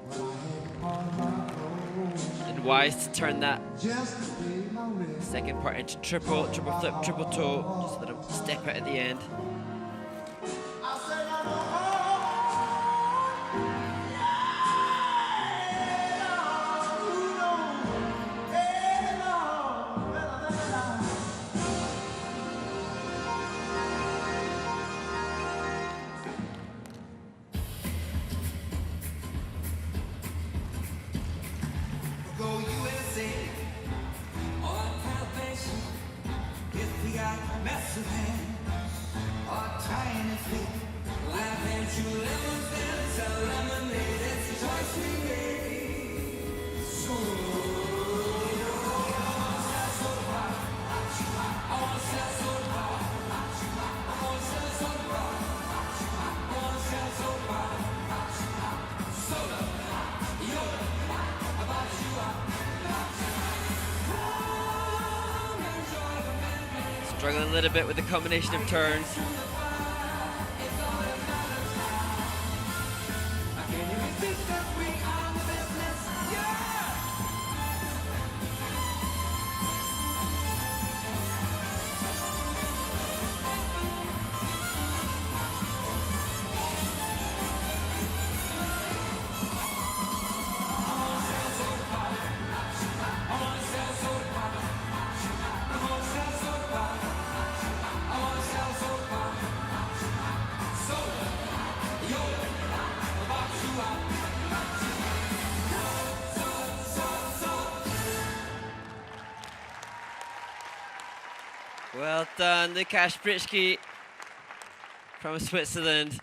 when I had part of my own. And wise to turn that Just to pay my rent. second part into triple flip, triple toe. Just let him step out at the end. I said, I'm home. Go USA, all kind of passion. If we got massive hands, or tiny feet, life and true lemons, then it's a lemonade. It's a choice we made. So, I wanna sell soda pop. I wanna sell soda pop. I wanna sell soda pop. I wanna sell soda pop. Soda, Yoda, about you. Struggling a little bit with the combination of turns. Well done, Lukas Britschgi from Switzerland.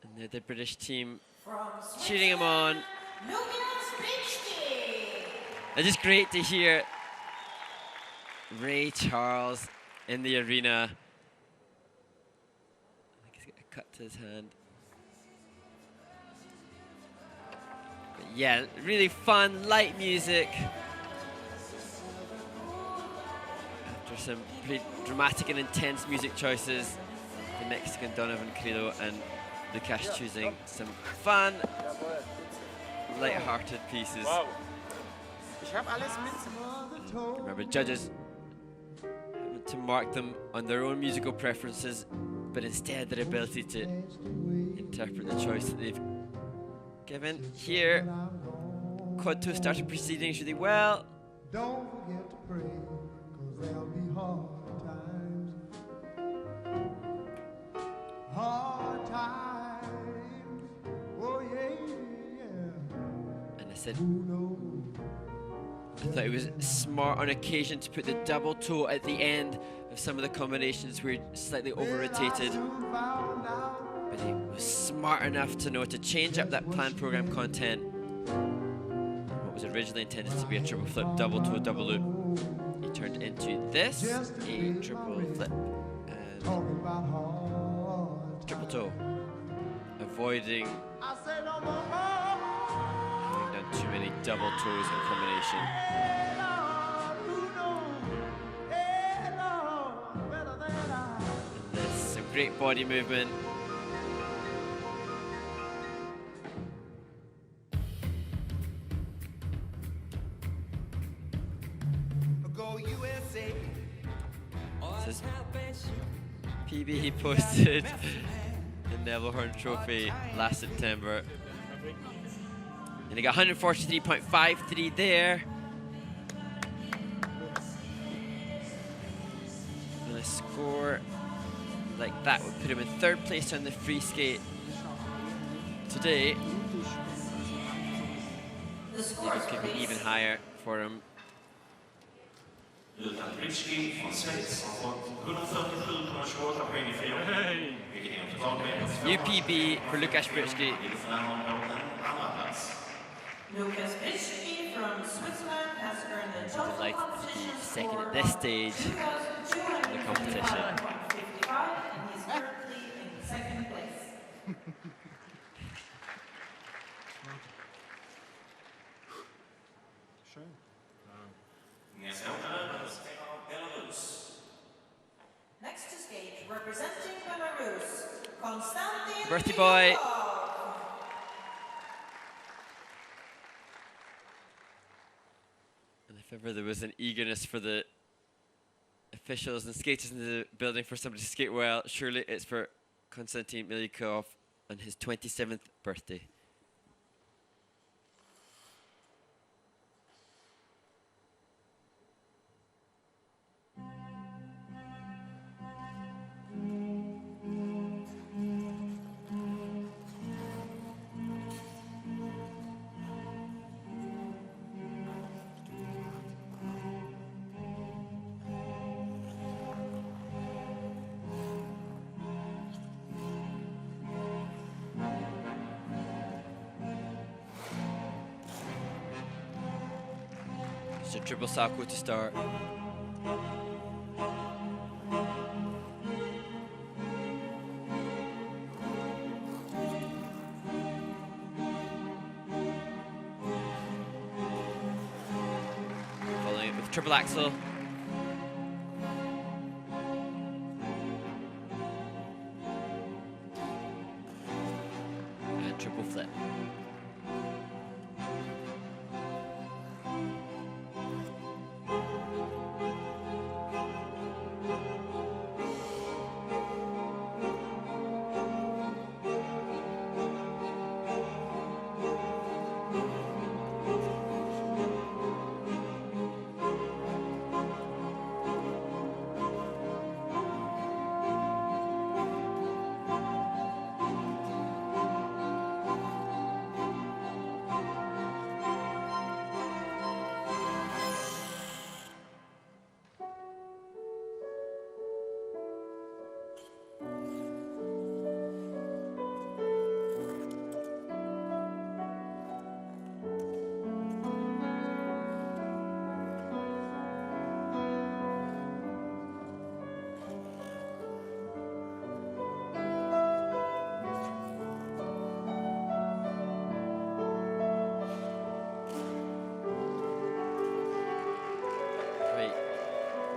And the British team From cheering him on. Lukas Britschgi. It's just great to hear Ray Charles in the arena. I think he's got a cut to his hand. But yeah, really fun, light music. After some pretty dramatic and intense music choices, the the Mexican Donovan Carrillo and Lukas choosing some fun, light-hearted pieces. Ich habe alles mit. Remember, judges having to mark them on their own musical preferences, but instead their ability to interpret the choice that they've given. Here, Quad 2 started proceedings really well. Don't forget to pray, 'cause there'll be hard times. Hard times. Oh yeah. And I said, Who knows? I thought it was smart on occasion to put the double toe at the end of some of the combinations where slightly over-rotated. But he was smart enough to know to change up that planned program content. What was originally intended to be a triple flip, double toe, double loop. He turned into this, a triple flip and triple toe. Avoiding having done too many double toes in combination. And there's some great body movement. This is PB he posted the Neville Horn Trophy last September. And he got 143.53 there. And a score like that would put him in third place on the free skate today. It could be even higher for him. Lukas Britschgi från Schweiz har fått 147,28 poäng i friåkning, vilket är en totalpoäng på UPB for Lukas Britschgi. för närvarande på en andra plats. Lucas Britschgi from Switzerland has earned the total Delighted to competition be second score at this stage of in the competition. 2,255, and he's currently in second place. Nästa åkare representerar Belarus. Next to skate, representing Belarus, Konstantin Birthday boy. Milyukov. And if ever there was an eagerness for the officials and skaters in the building for somebody to skate well, surely it's for Konstantin Milyukov on his 27th birthday. So triple Sako to start. Following it with triple axel. And triple flip.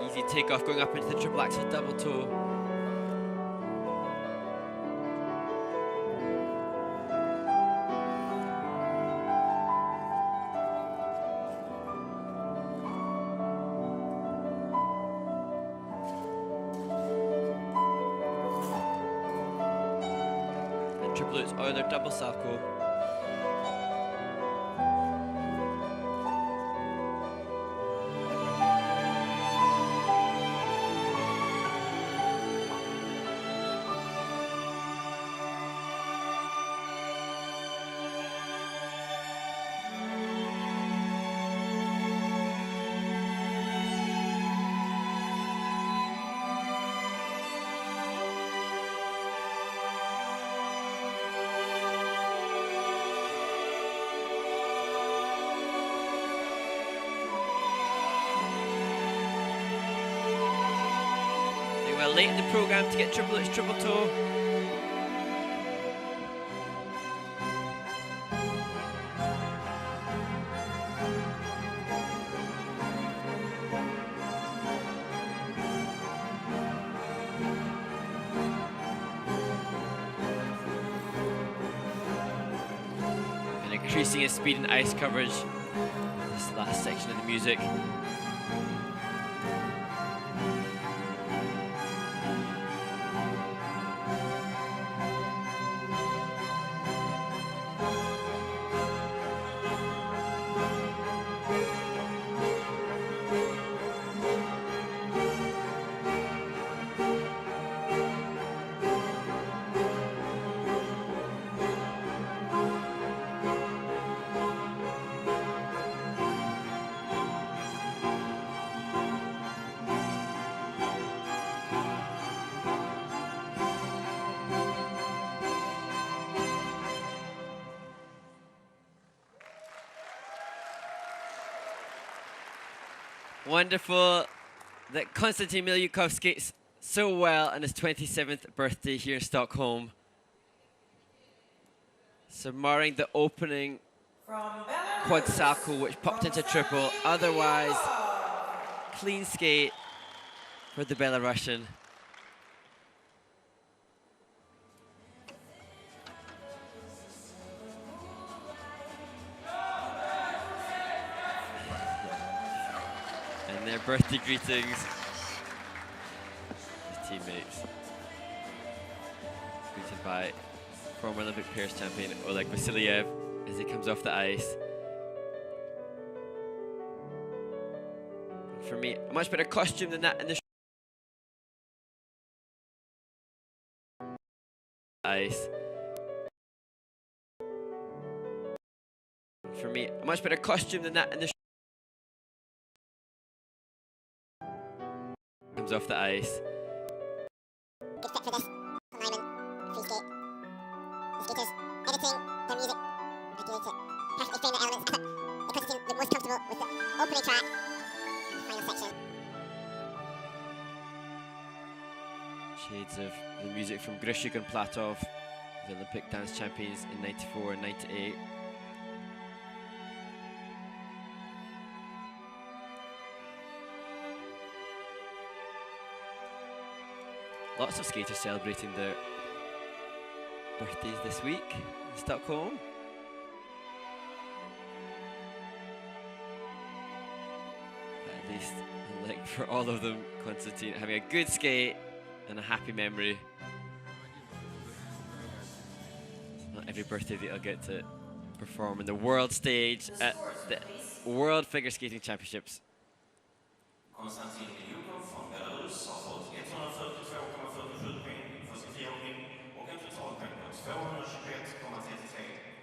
Easy takeoff going up into the triple axel double toe. triplets or their double Selevko. Well, late in the program to get triplets, triple toe. And increasing his speed and ice coverage. This last section of the music. Wonderful that Konstantin Milyukov skates so well on his 27th birthday here in Stockholm. So marring the opening quad Selevko, which popped into triple. Otherwise, clean skate for the Belarusian. And their birthday greetings, his teammates. Greeted by former Olympic pairs champion Alexei Bychenko as he comes off the ice. And for me, a much better costume than that in the ice. And for me, a much better costume than that in the comes off the ice. Good fit for this Nyman free skate. The skaters editing their music ideally to perfectly frame the elements. I thought the Konstantin looked most comfortable with the opening track, the final section. Shades of the music from Grishik and Platov, the Olympic dance champions in 94 and 98. Lots of skaters celebrating their birthdays this week in Stockholm. But at least, like for all of them, Konstantin having a good skate and a happy memory. Not every birthday that I'll get to perform in the world stage at the World Figure Skating Championships. Konstantin Milyukov från Belarus har fått 142,47 poäng för sin friåkning och en totalpoäng på 221,33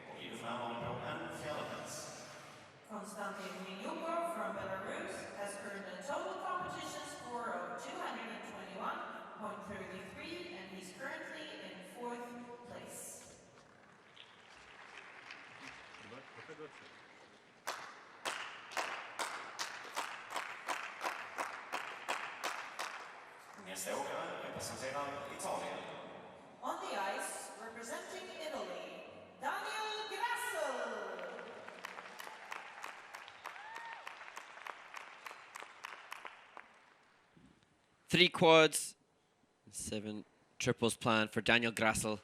och ligger för närvarande på en fjärdeplats. Konstantin Milyukov from Belarus has earned a total competition score of 221.33 and he's currently in 4th place. Nästa åkare representerar Italien. On the ice, representing Italy, Grassl. 3 quads, 7 triples planned for Daniel Grassl.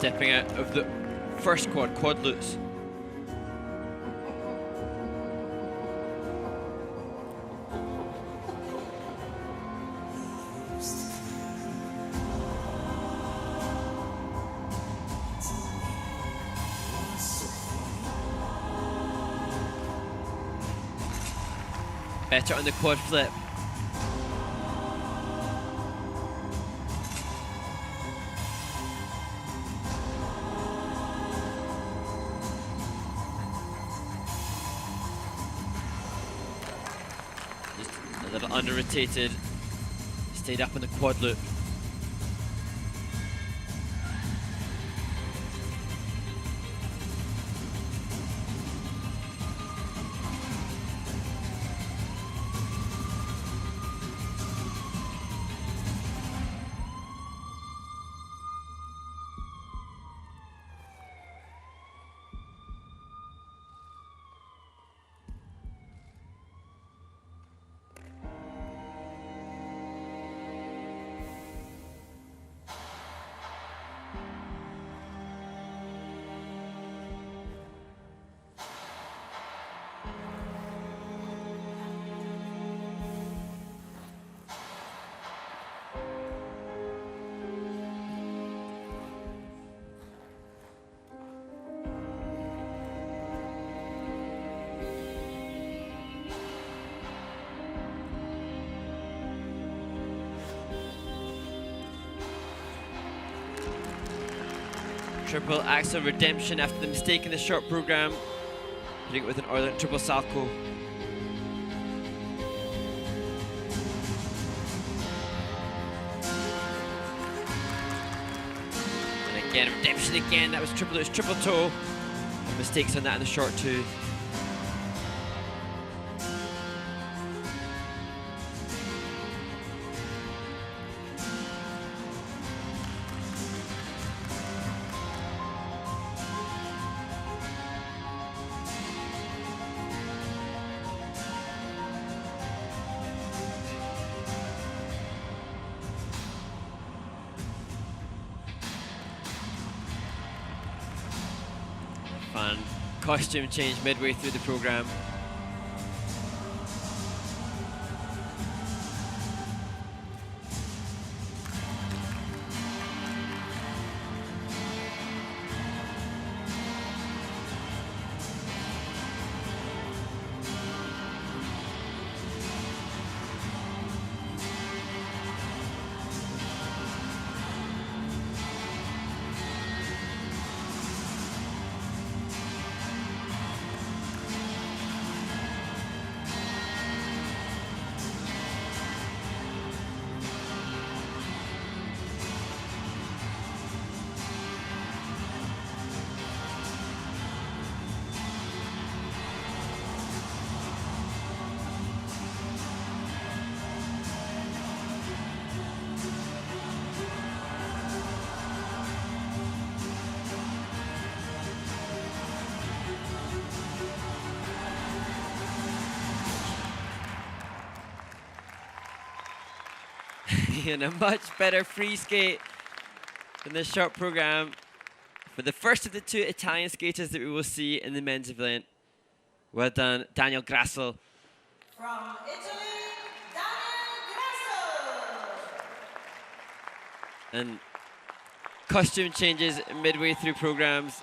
Stepping out of the first quad loops. Better on the quad flip. Just a little under rotated. Stayed up on the quad loop. Triple axel redemption after the mistake in the short program, hitting it with an Orient triple salto. And again, redemption again. That was triple toe. Mistakes on that in the short too. Fun costume change midway through the program. And a much better free skate in this short program for the first of the two Italian skaters that we will see in the men's event. Well done, Daniel Grassl. From Italy, Daniel Grassl. And costume changes midway through programs.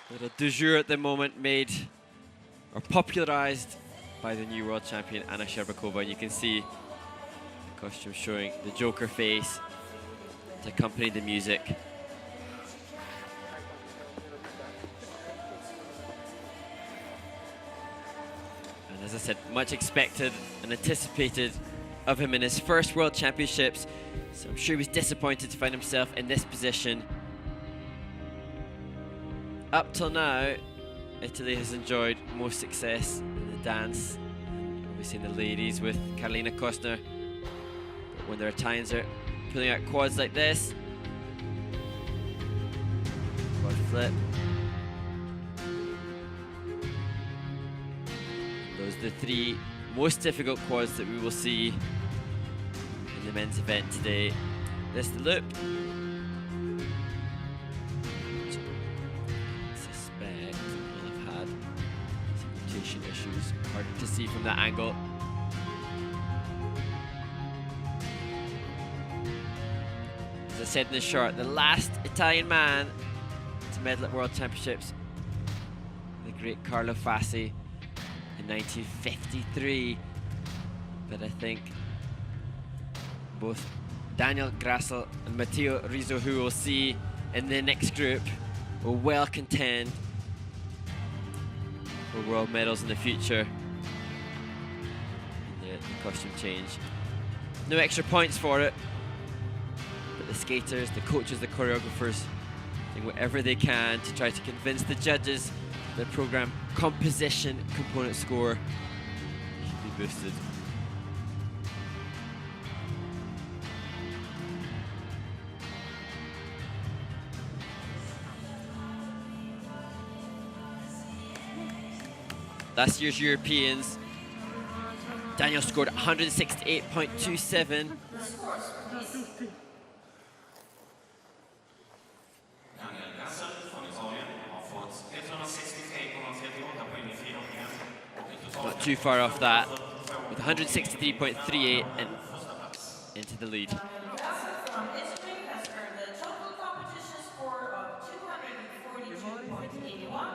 A little du jour at the moment made or popularized by the new world champion Anna Sherbakova. And you can see costume showing the Joker face to accompany the music. And as I said, much expected and anticipated of him in his first World Championships. So I'm sure he was disappointed to find himself in this position. Up till now, Italy has enjoyed most success in the dance. Obviously in the ladies with Karolina Kostner. When their Italians are pulling out quads like this. Quad flip. Those are the three most difficult quads that we will see in the men's event today. This the loop. stabilization issues. Hard to see from that angle. As I said in the short, the last Italian man to medal at World Championships, the great Carlo Fassi in 1953. But I think both Daniel Grassl and Matteo Rizzo, who we'll see in the next group, will well contend for world medals in the future. And the costume change. No extra points for it, but the skaters, the coaches, the choreographers doing whatever they can to try to convince the judges the program composition component score should be boosted. Last year's Europeans, Daniel scored 168.27. Not too far off that, with 163.38 and into the lead. From Italy has earned the total competition score of 242.81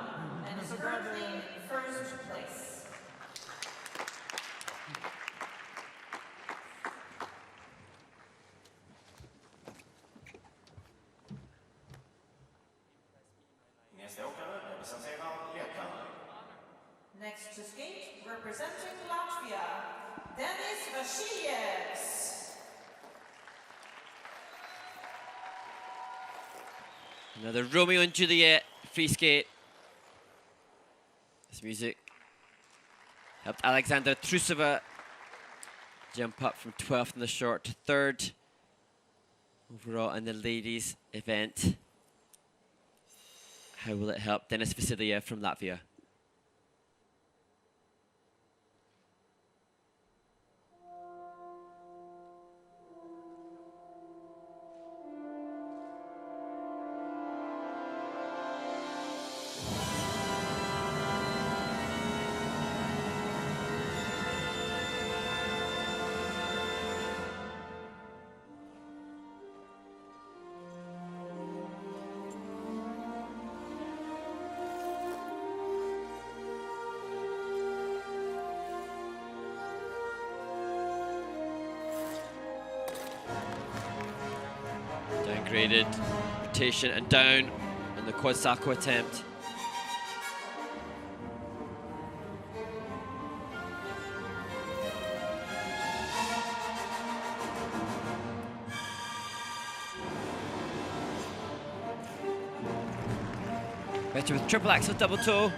and is currently in first place. Next to skate, representing Latvia, Deniss Vasiljevs. Another Romeo and Juliet free skate. This music helped Alexandra Trusova jump up from 12th in the short to 3rd overall in the ladies event. How will it help Deniss Vasiljevs from Latvia? Downgraded rotation and down on the quad salto attempt. Better with triple axel double toe.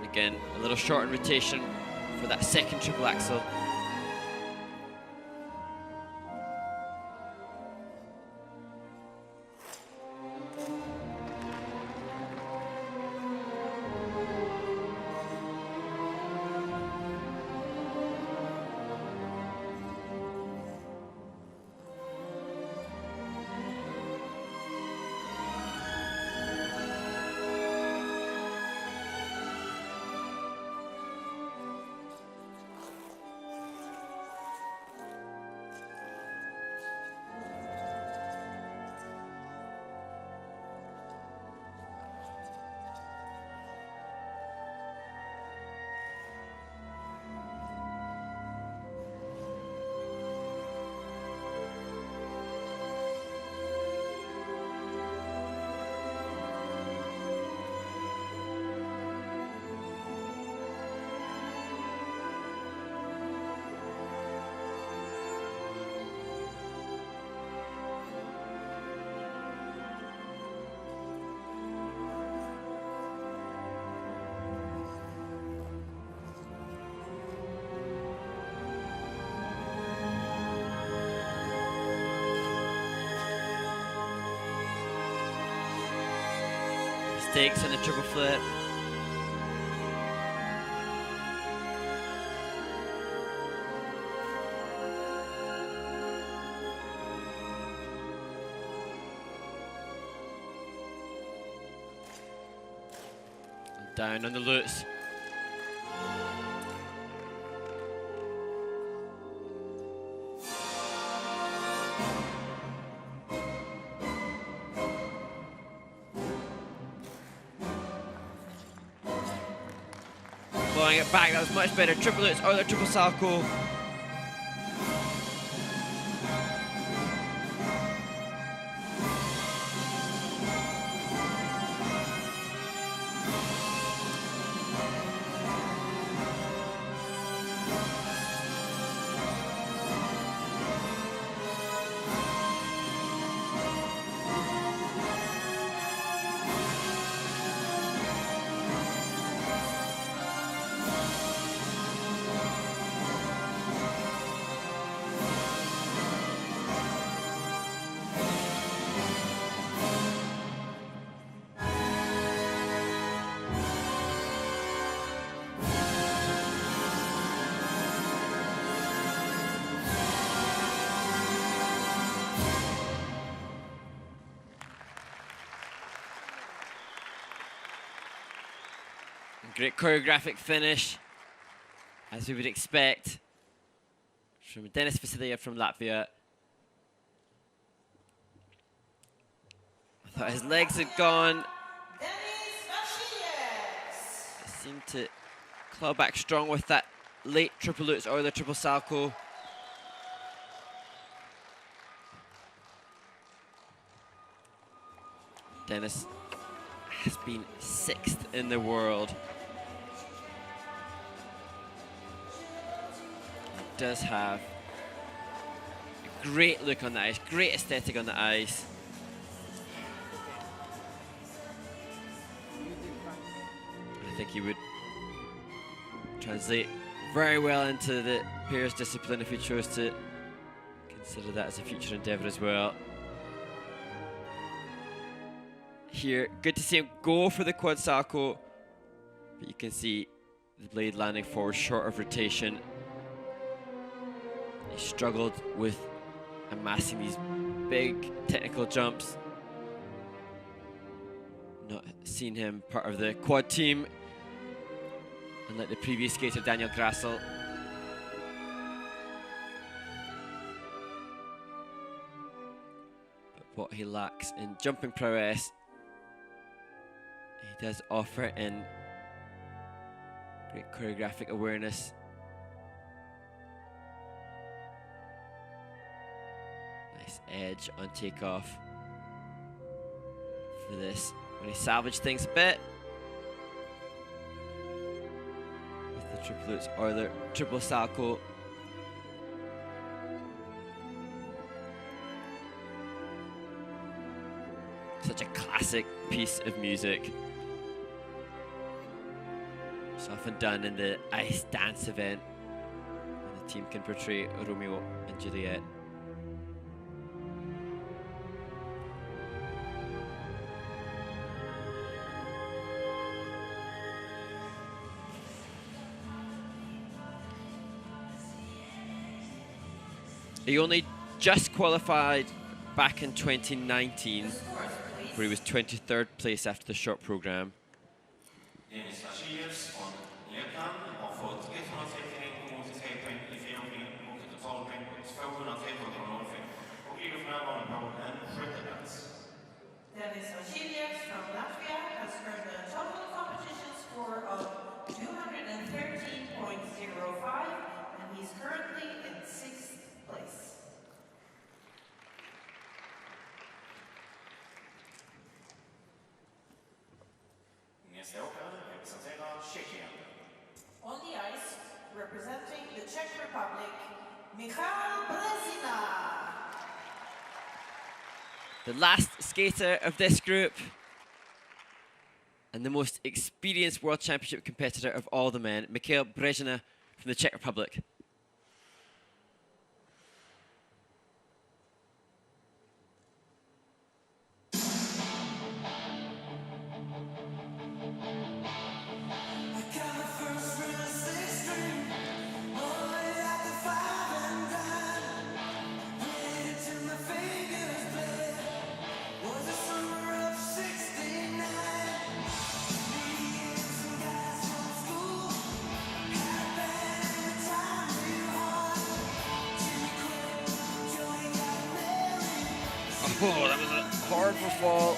Again, a little short in rotation for that second triple axel. mistakes on the triple flip. Down on the lutz. Blowing it back, that was much better. Triple lutz, or the triple salchow. Great choreographic finish, as we would expect from Deniss Vasiljevs from Latvia. I thought his legs had gone. Deniss Vasiljevs. He seemed to claw back strong with that late triple lutz or the triple salchow. Deniss has been 6th in the world. Does have a great look on the ice, great aesthetic on the ice. I think he would translate very well into the pairs discipline if he chose to consider that as a future endeavour as well. Here, good to see him go for the quad salchow, but you can see the blade landing forward short of rotation. He struggled with amassing these big technical jumps. Not seen him part of the quad team, unlike the previous skater Daniel Grassl. But what he lacks in jumping prowess, he does offer in great choreographic awareness. Nice edge on takeoff for this. When he salvaged things a bit with the triple lutz or the triple salchow. Such a classic piece of music. It's often done in the ice dance event when the team can portray Romeo and Juliet. He only just qualified back in 2019, where he was 23rd place after the short program. Deniss Vasiljevs från Lettland har fått 131,83 poäng i friåkning och ett totalpoäng på 203,05 och ligger för närvarande på en sjätte plats. Deniss Vasiljevs from Latvia has earned a total competition score of 213.05, and he's currently in 6th place. Nästa åkare representerar Tjeckien. On the ice, representing the Czech Republic, Michal Brezina. The last skater of this group and the most experienced World Championship competitor of all the men, Mikhail Brezina from the Czech Republic. Oh, that was a horrible fall.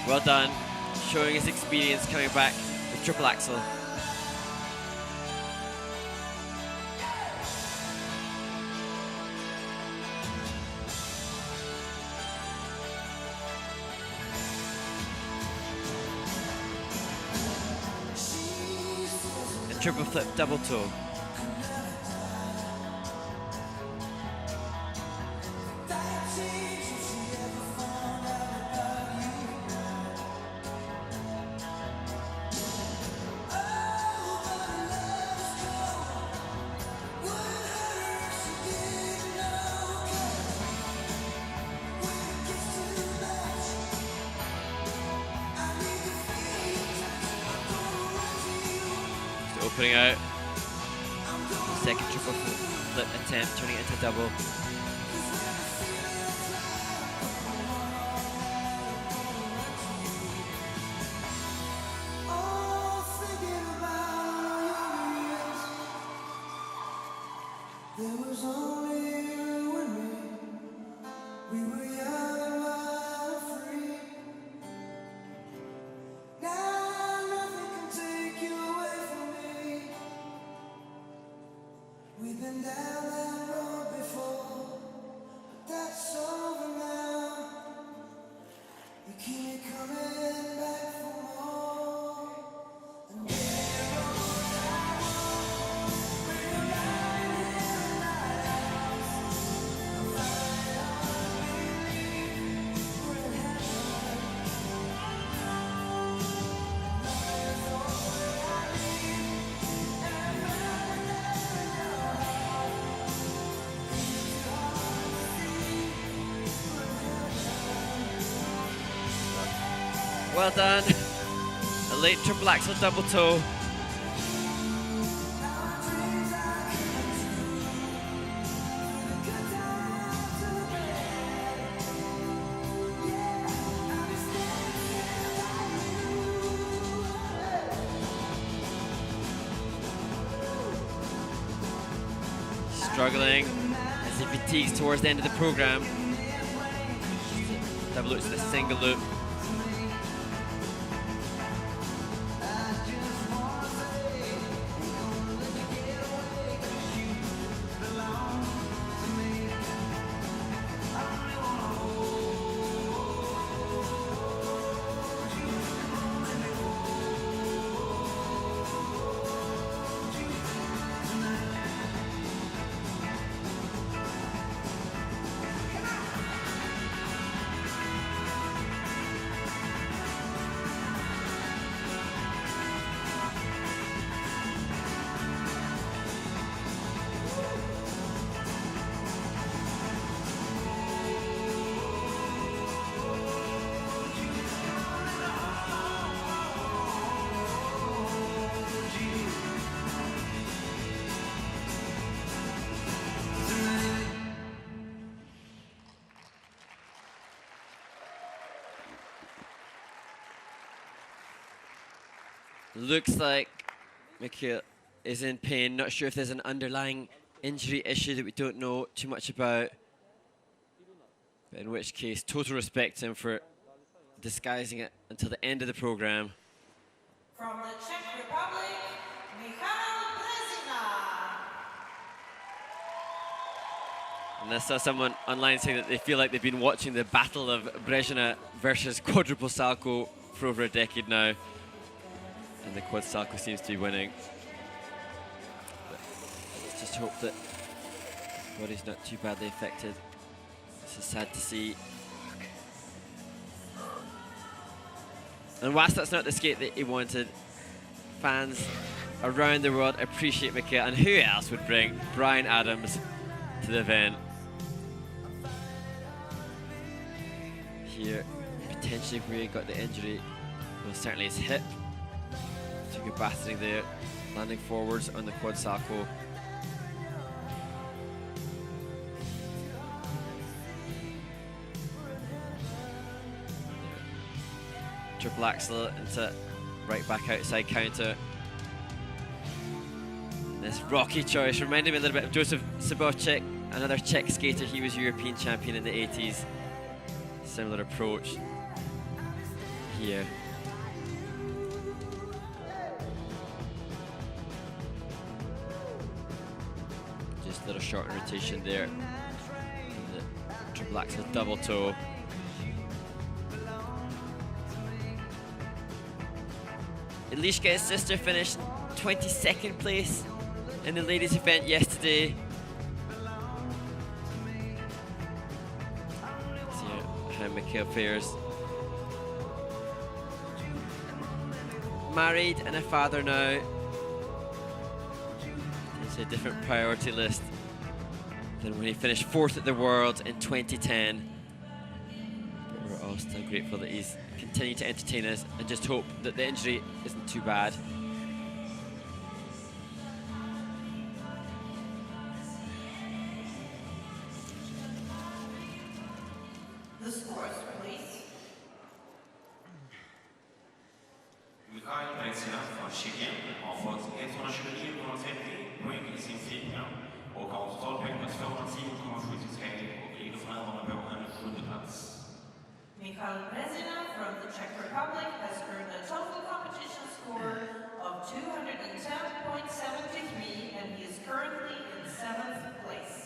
Well done, showing his experience coming back with triple axel. A triple flip double toe. Opening out, second triple flip attempt, turning it into double. Well done. A late triple axel double toe. Struggling as he fatigues towards the end of the program. Double loop to the single loop. Looks like Mikhail is in pain. Not sure if there's an underlying injury issue that we don't know too much about. But in which case, total respect to him for disguising it until the end of the program. From the Czech Republic, Michal Brezina. And I saw someone online saying that they feel like they've been watching the battle of Brezina versus quadruple salcho for over a decade now. And the quad salcho seems to be winning. But let's just hope that his body's not too badly affected. This is sad to see. And whilst that's not the skate that he wanted, fans around the world appreciate Mikhail. And who else would bring Brian Adams to the event? Here, potentially where he got the injury, well, certainly his hip. Took a battering there, landing forwards on the quad salcho. triple axel into right back outside counter. This rocky choice reminded me a little bit of Josef Sobotczyk, another Czech skater. He was European champion in the 80s. Similar approach here. Just a little short in rotation there. And the triple axel double toe. Ilishka's sister finished 22nd place in the ladies' event yesterday. See how Mikhail fares. Married and a father now. It's a different priority list than when he finished 4th at the World in 2010. But we're all still grateful that he's continued to entertain us, and just hope that the injury isn't too bad. The scores, please. Mikhail Brezina från Tjeckien har fått 129,30 poäng i sin friprogram och har totalpoäng på 210,73 och ligger för närvarande på en 7:e plats. Michal Brezina from the Czech Republic has earned a total competition score of 210.73, and he is currently in 7th place.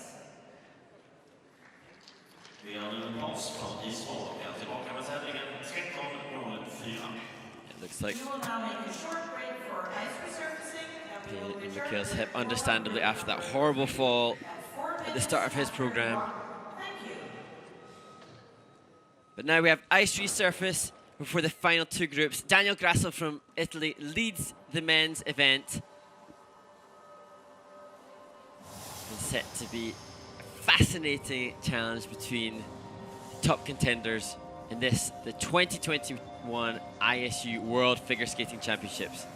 Vi gör nu en paus för ishockey. Vi är tillbaka med tävlingen 13:04. It looks like We will now make a short break for ice resurfacing, and we will pain in return Mikhail's hip, at understandably, after that horrible fall at the start of his program. Thank you. But now we have ice resurface before the final two groups. Daniel Grassl from Italy leads the men's event. It's set to be a fascinating challenge between the top contenders in this, the 2021 ISU World Figure Skating Championships.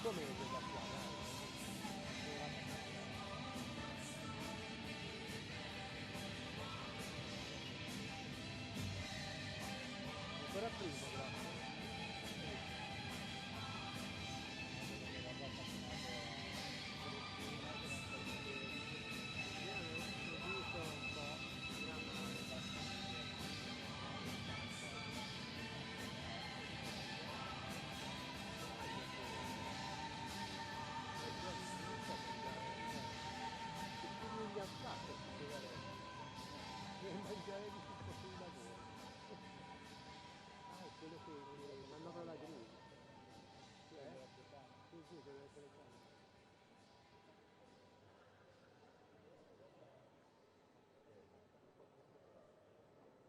8 mesi da qua. Ancora prima, grazie. Mangiare di tutto sul lavoro. Ah, è quello che vanno per la griglia. Sì, sì, deve essere qua.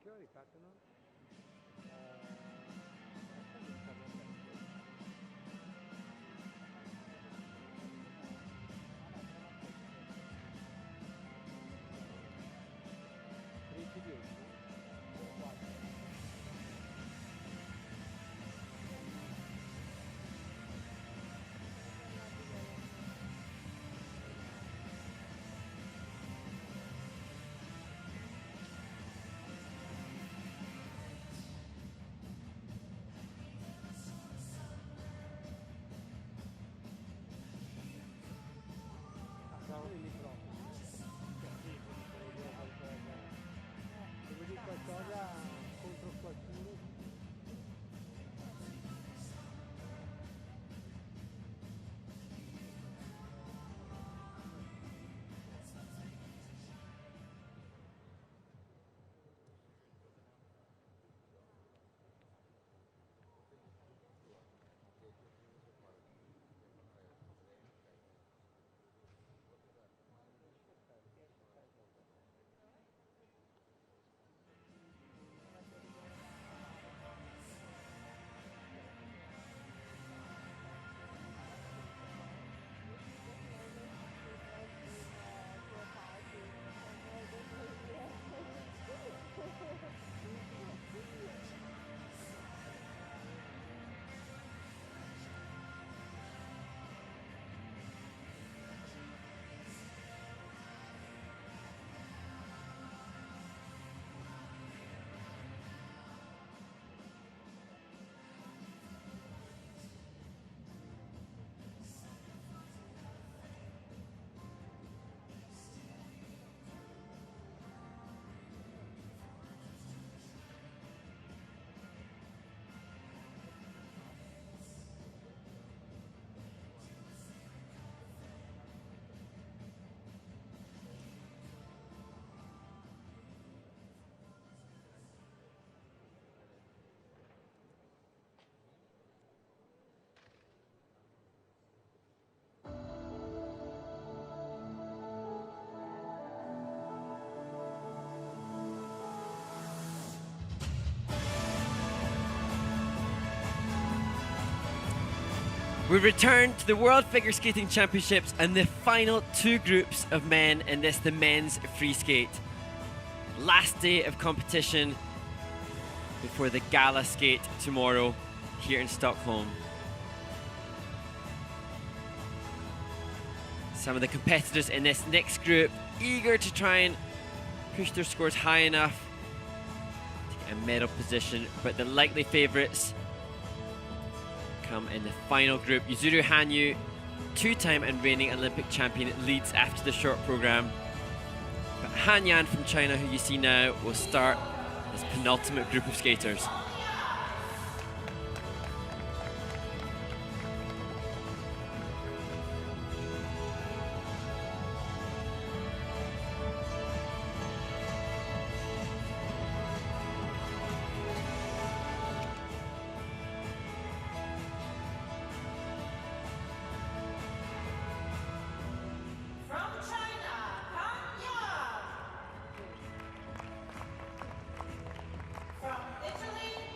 Che ora ripartono? Il microfono. Devo dire qualcosa contro qualcuno. We return to the World Figure Skating Championships and the final two groups of men in this, the men's free skate. Last day of competition before the gala skate tomorrow here in Stockholm. Some of the competitors in this next group eager to try and push their scores high enough to get a medal position, but the likely favourites come in the final group. Yuzuru Hanyu, two-time and reigning Olympic champion, leads after the short program. But Han Yan from China, who you see now, will start this penultimate group of skaters. From Italy,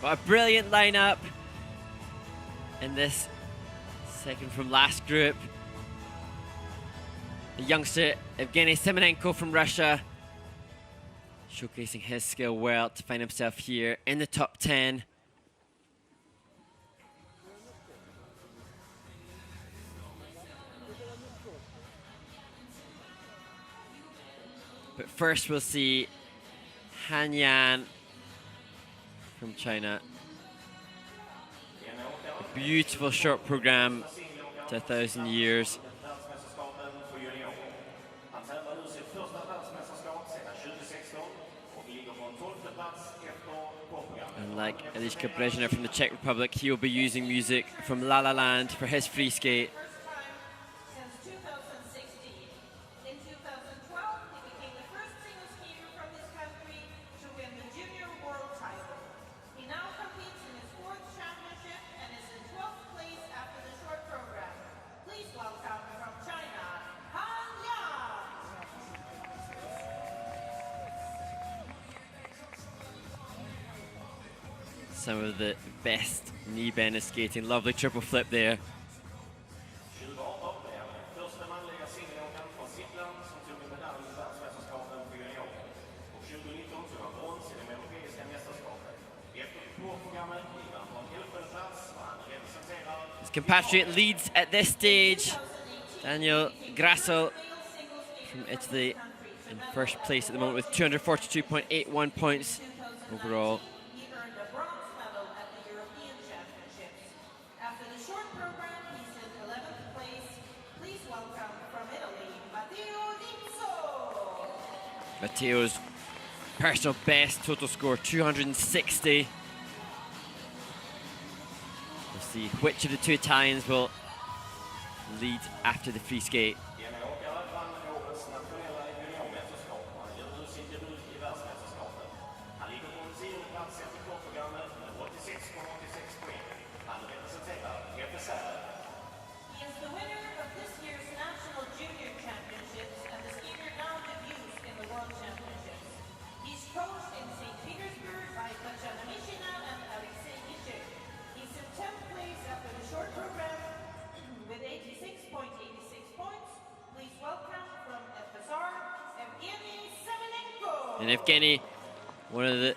What a brilliant lineup in this second from last group. The youngster Evgeni Semenenko from Russia, showcasing his skill well to find himself here in the top 10. But first we'll see Hanyan from China. A beautiful short program to 1,000 years. And like Alexei Bychenko from the Czech Republic, he will be using music from La La Land for his free skate. Some of the best knee bend of skating. Lovely triple flip there. His compatriot leads at this stage. Daniel Grassl from Italy in first place at the moment with 242.81 points overall. Matteo's personal best total score, 260. We'll see which of the two Italians will lead after the free skate. And Evgeni, one of the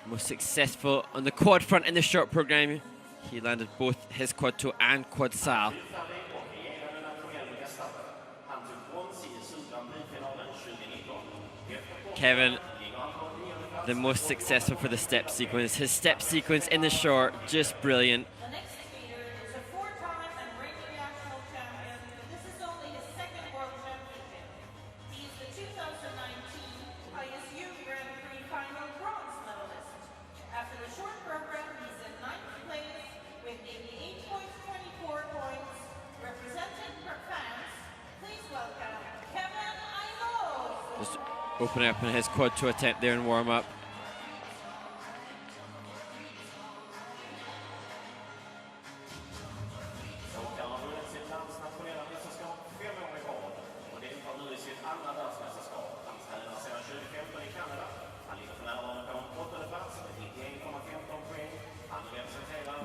most successful on the quad front in the short program. He landed both his quad toe and quad sal. Kevin, the most successful for the step sequence. His step sequence in the short, just brilliant. Opening up on his quad toe attempt there in warm-up.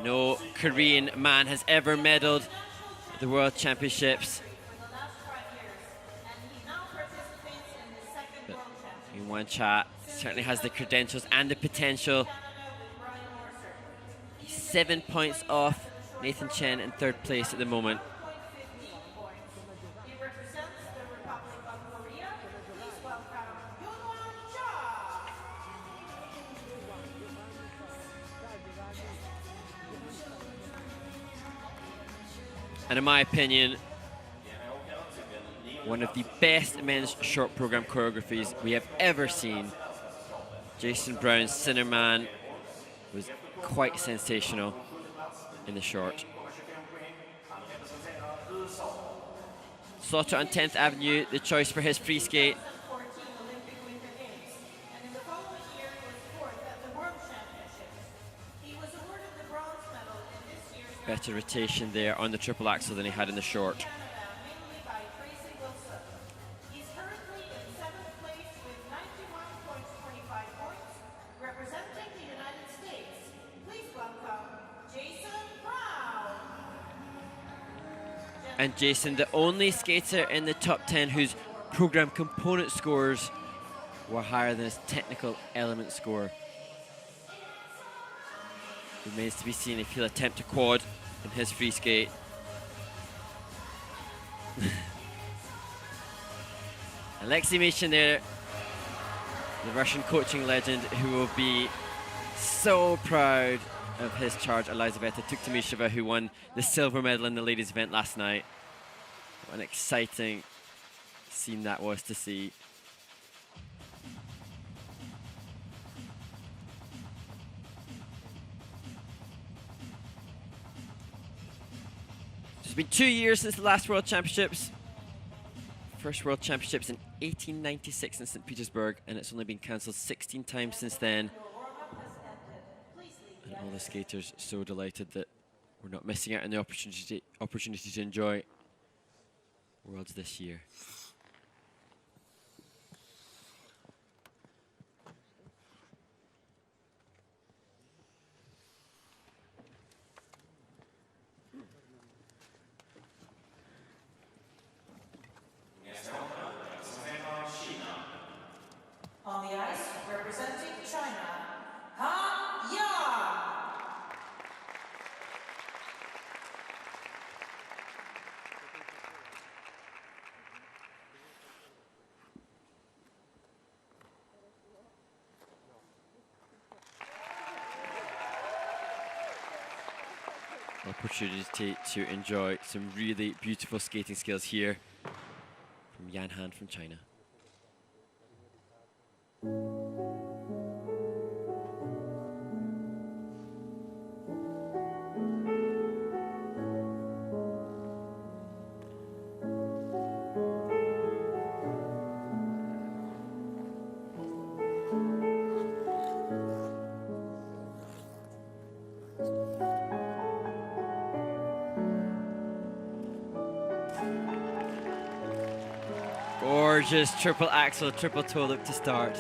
No Korean man has ever medaled at the World Championships. Yun-hwan Cha certainly has the credentials and the potential. 7 points off Nathan Chen in third place at the moment. And in my opinion, one of the best men's short program choreographies we have ever seen. Jason Brown's Sinnerman was quite sensational in the short. Slaughter on 10th Avenue, the choice for his free skate. Better rotation there on the triple axel than he had in the short. And Jason, the only skater in the top 10 whose program component scores were higher than his technical element score. Remains to be seen if he'll attempt a quad in his free skate. Alexei Bychenko there, the Russian coaching legend, who will be so proud of his charge. Elizaveta Tuktamisheva, who won the silver medal in the ladies event last night. What an exciting scene that was to see. It's been 2 years since the last World Championships. First World Championships in 1896 in St. Petersburg, and it's only been cancelled 16 times since then. And all the skaters so delighted that we're not missing out on the opportunity to enjoy Worlds this year. On the ice, representing China, Hanyu. Opportunity to enjoy some really beautiful skating skills here from Yan-Han from China. Gorgeous triple axel, triple toe look to start.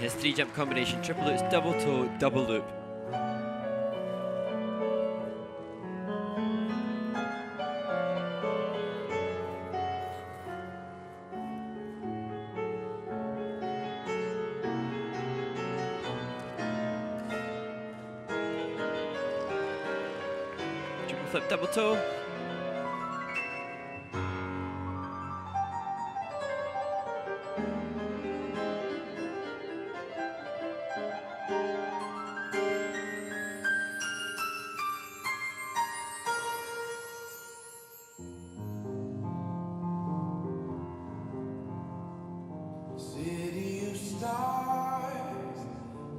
His 3-jump combination, triple loops, double toe, double loop. Triple flip, double toe. City of stars,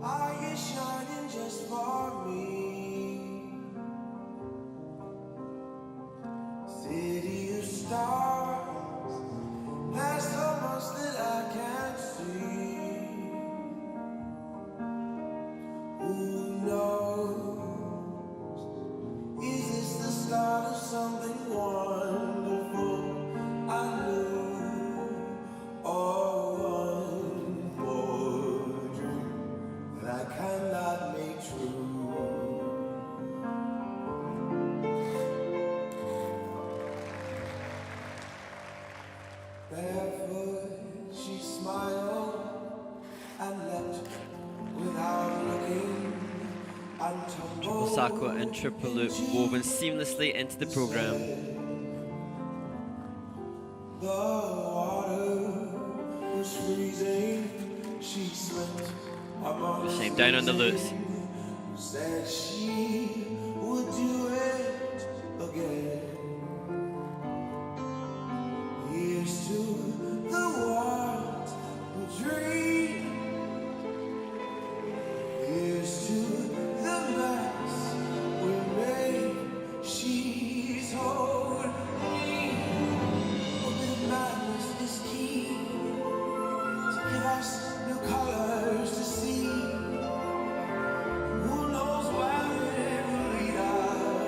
are you shining just for me? City of stars, there's so much that I can't see. Who knows? Is this the start of something wonderful? I knew, oh, one more dream that I cannot make true. Barefoot, she smiled and leapt without looking and Triple tumbled. sacco and triple loop woven seamlessly into the program. The water was freezing. She slipped among Shame down on the loops. said she would do it again. Here's to the ones who dream. Here's to the mess we made. She's holding me. The madness is key to give us new colors to see. Who knows where it will lead us?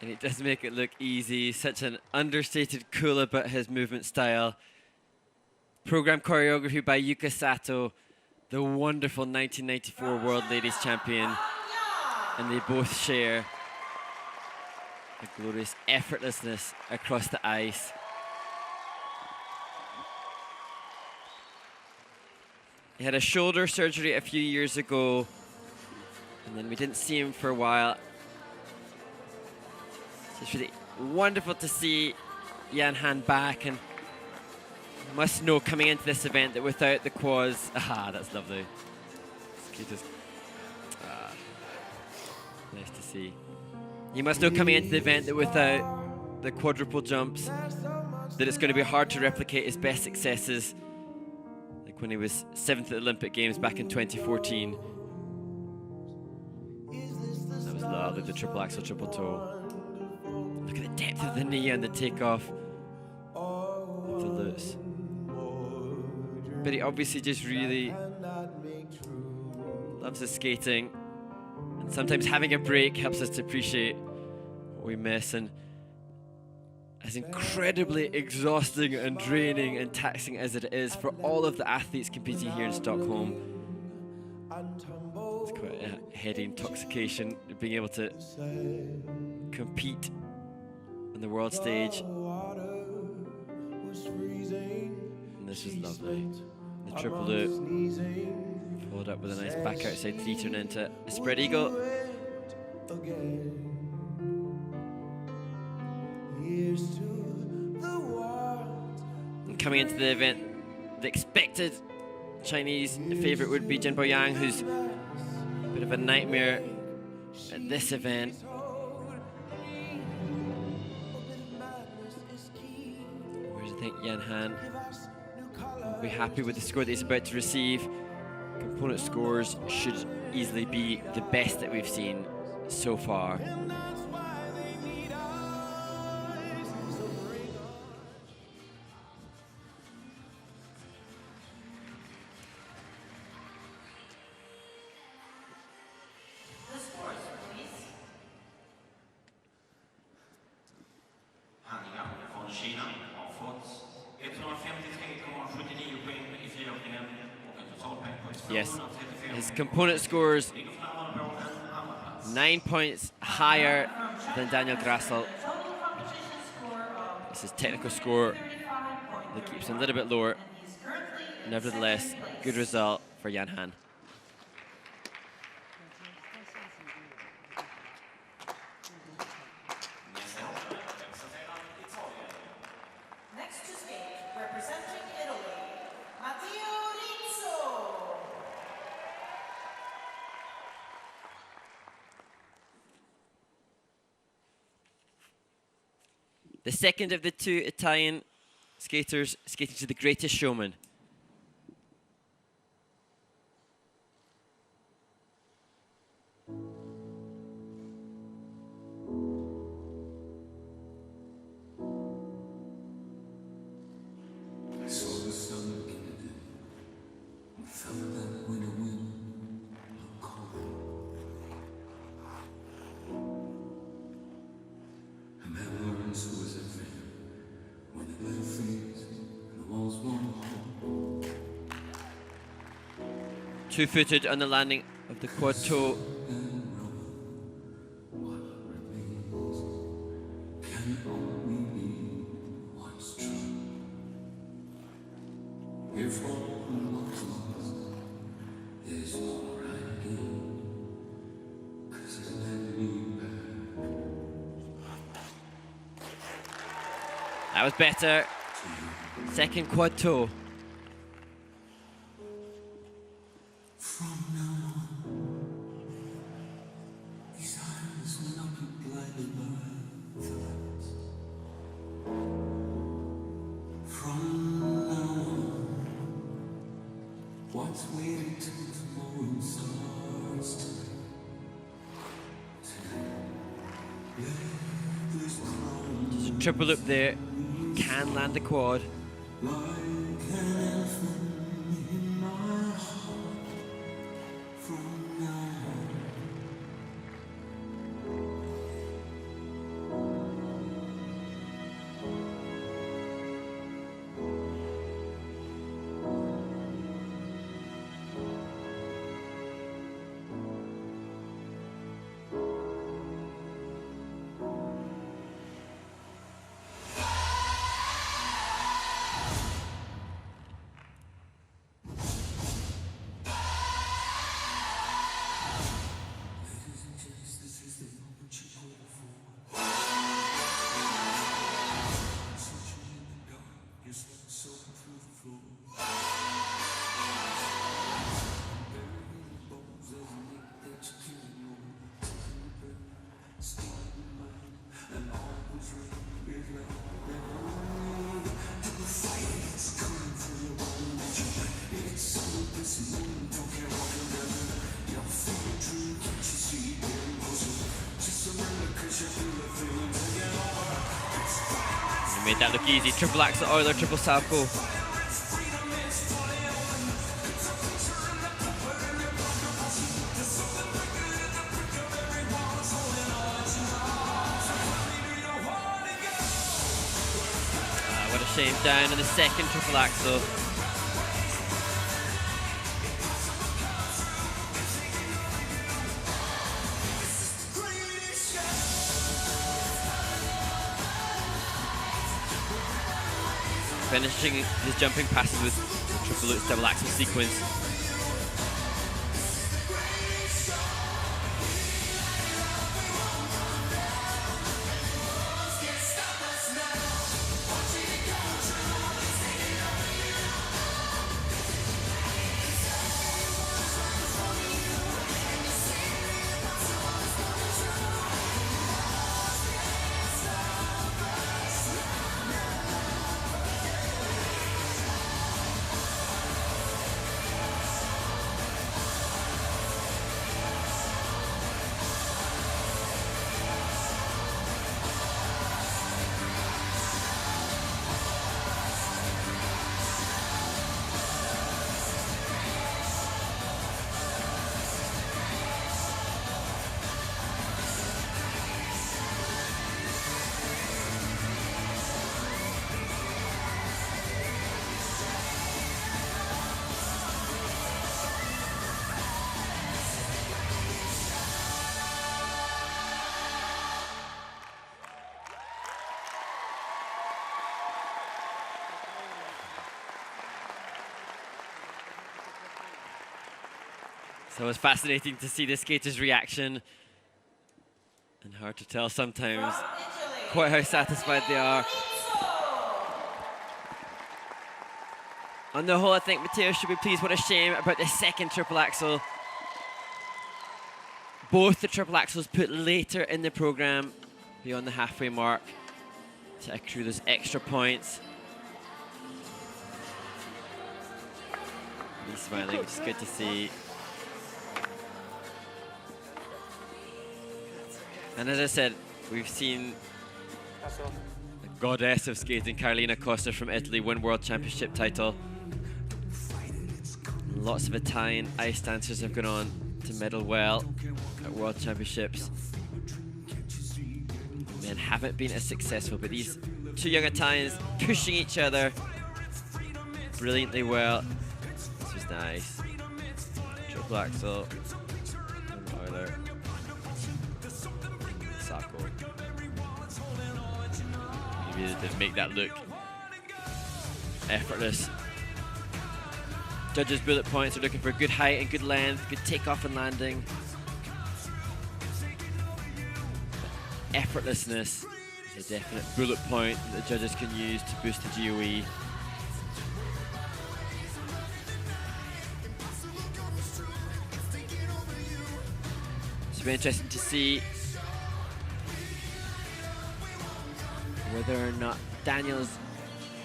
And it does make it look easy. Such an understated, cool about his movement style. Program choreography by Yuka Sato, the wonderful 1994 World Ladies Champion. And they both share a glorious effortlessness across the ice. He had a shoulder surgery a few years ago, and then we didn't see him for a while. So it's really wonderful to see Jun-hwan back, and you must know coming into this event that without the quads, that's lovely. Nice to see. You must know coming into the event that without the quadruple jumps, that it's going to be hard to replicate his best successes, like when he was 7th at the Olympic Games back in 2014. That was lovely, the triple axel, triple toe. Look at the depth of the knee and the takeoff of the loose. But he obviously just really loves his skating. And sometimes having a break helps us to appreciate what we miss. And as incredibly exhausting and draining and taxing as it is for all of the athletes competing here in Stockholm, it's quite a heady intoxication being able to compete on the world stage. And this was lovely. The triple loop, followed up with a nice back outside three turn into a spread eagle. And coming into the event, the expected Chinese favourite would be Jin Boyang, who's a bit of a nightmare at this event. Whereas I think Jun-hwan will be happy with the score that he's about to receive. Component scores should easily be the best that we've seen so far. Yes, his component scores 9 points higher than Daniel Grassl. This is technical score that keeps him a little bit lower. Nevertheless, good result for Jun-hwan. Next to skate, representing Italy, Matteo Rizzo. The second of the two Italian skaters skating to the Greatest Showman. I saw the sun begin to dim. I felt that winter wind look cold. And that Lawrence who was a friend when the glitter fades and the walls won't hold. Two-footed on the landing of the quad toe. What remains can only be what's true. If all was lost, there's more I gain, 'cause it led me back. That was better. Second quad toe. From now on, these eyes will not be blinded by thoughts. From now on, what's waiting till tomorrow starts tonight. Let this crown Just a triple loop there. Can land the quad. like an elephant in my heart. From now on, He made that look easy. Triple axel Euler, triple Selevko. What a shame, down on the second triple axel. Finishing his jumping passes with the triple lutz double axel sequence. So it was fascinating to see the skaters' reaction, and hard to tell sometimes quite how satisfied they are. On the whole, I think Matteo should be pleased. What a shame about the second triple axel. Both the triple axels put later in the program, beyond the halfway mark, to accrue those extra points. He's smiling, which is good to see. And as I said, we've seen the goddess of skating, Carolina Costa from Italy, win World Championship title. Lots of Italian ice dancers have gone on to medal well at World Championships. Men haven't been as successful, but these two young Italians pushing each other brilliantly well. This was nice. Triple axel. Euler. Maybe they make that look effortless. Judges' bullet points are looking for good height and good length, good takeoff and landing. Effortlessness is a definite bullet point that the judges can use to boost the GOE. It's very interesting to see whether or not Daniel's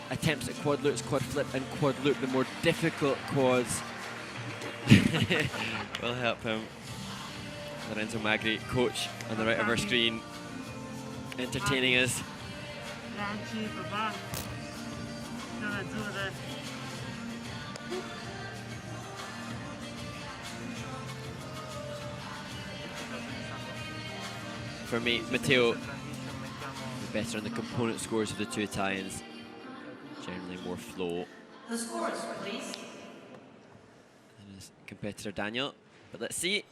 attempts at quad loops, quad flip and quad loop, the more difficult quads, will help him. Lorenzo Magri, coach on the right of our screen, entertaining us. For me, Matteo, better on the component scores of the two Italians. Generally more flow. The scores, please. And his competitor Daniel. But let's see.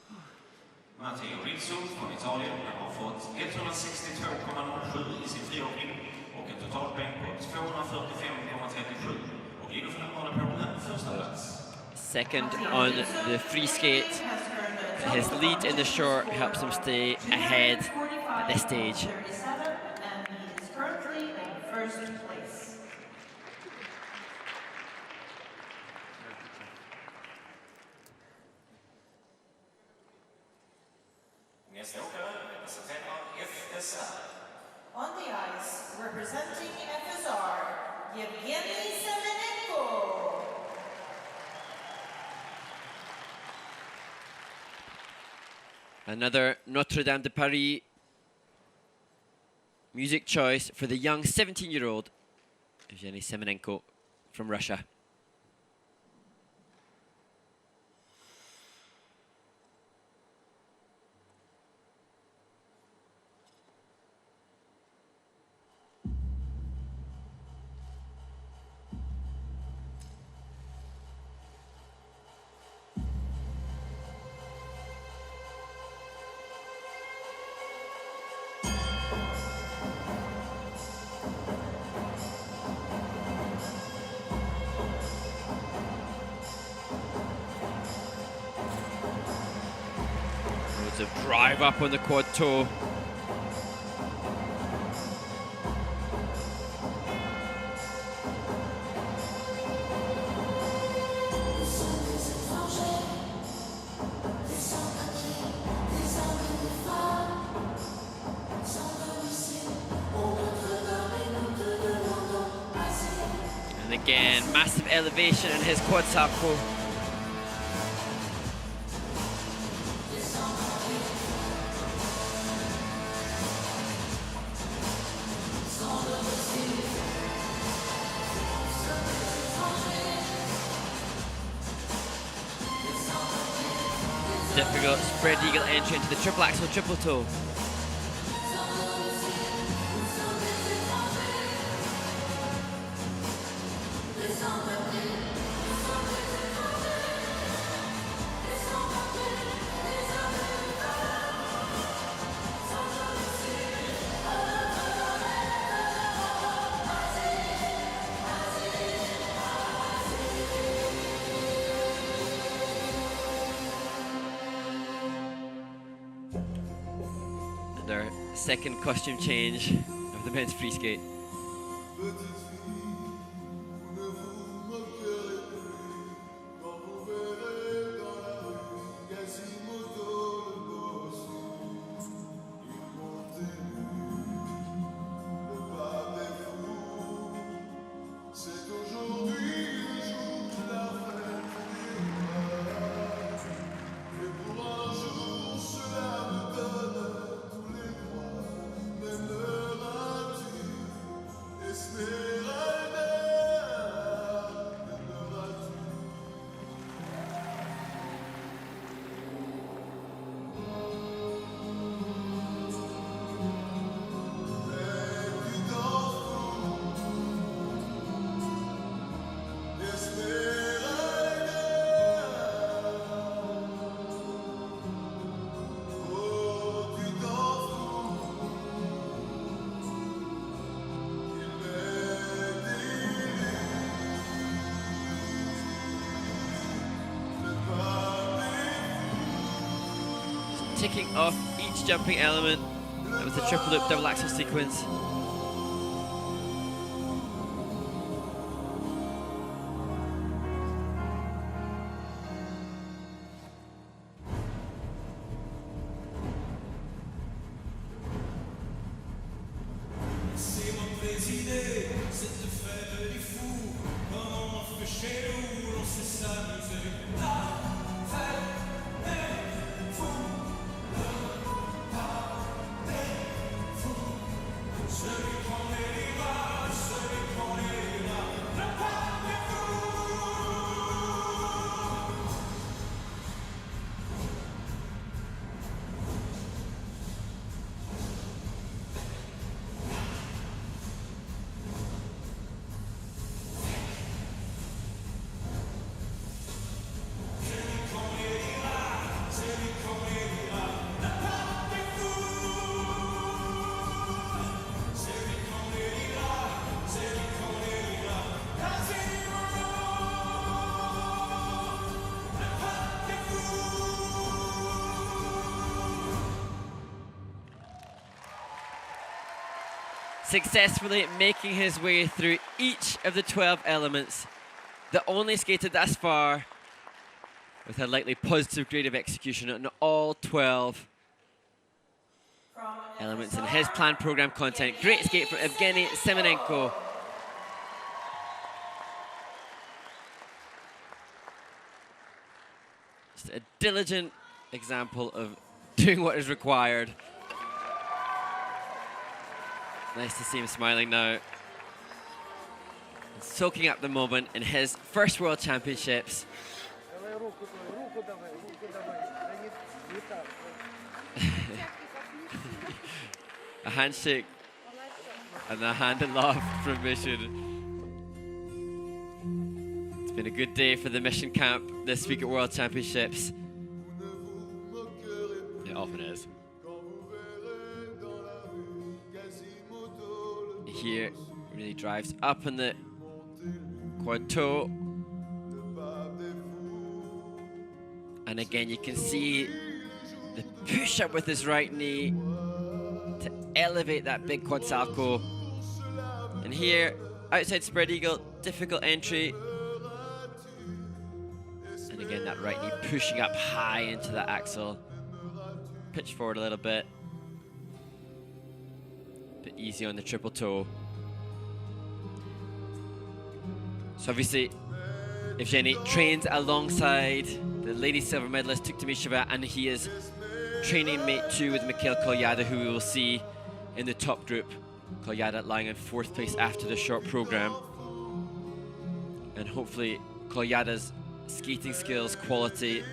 Matteo Rizzo från Italien har fått 162,07 i sin friåkning och en totalpoäng på 245,37 och ligger för närvarande på en första plats. Second on the free skate. His lead in the short helps him stay ahead at this stage. On the ice, representing FSR, Evgeni Semenenko. Another Notre Dame de Paris music choice for the young 17-year-old Evgeni Semenenko from Russia. Loads of drive up on the quad toe. And again, massive elevation in his quad sappo. Difficult spread eagle entry into the triple axel triple toe. Our second costume change of the men's free skate. Ticking off each jumping element. That was the triple loop double axel sequence. Successfully making his way through each of the 12 elements. The only skater thus far with a likely positive grade of execution on all 12 elements in his planned program content. Great skate from Evgeni Semenenko. Just a diligent example of doing what is required. Nice to see him smiling now. Soaking up the moment in his first World Championships. Давай руку давай, Да не так. A handshake and a hand in love from Mission. It's been a good day for the Mission camp this week at World Championships. It often is. Here, really drives up on the quad toe. And again, you can see the push up with his right knee to elevate that big quad salco. And here, outside spread eagle, difficult entry. And again, that right knee pushing up high into the axle. Pitch forward a little bit. Bit easy on the triple toe. So obviously, Evgeni trains alongside the ladies silver medalist Tuktamisheva, and he is training mate 2 with Mikhail Kolyada, who we will see in the top group. Kolyada lying in 4th place after the short program. And hopefully Kolyada's skating skills, quality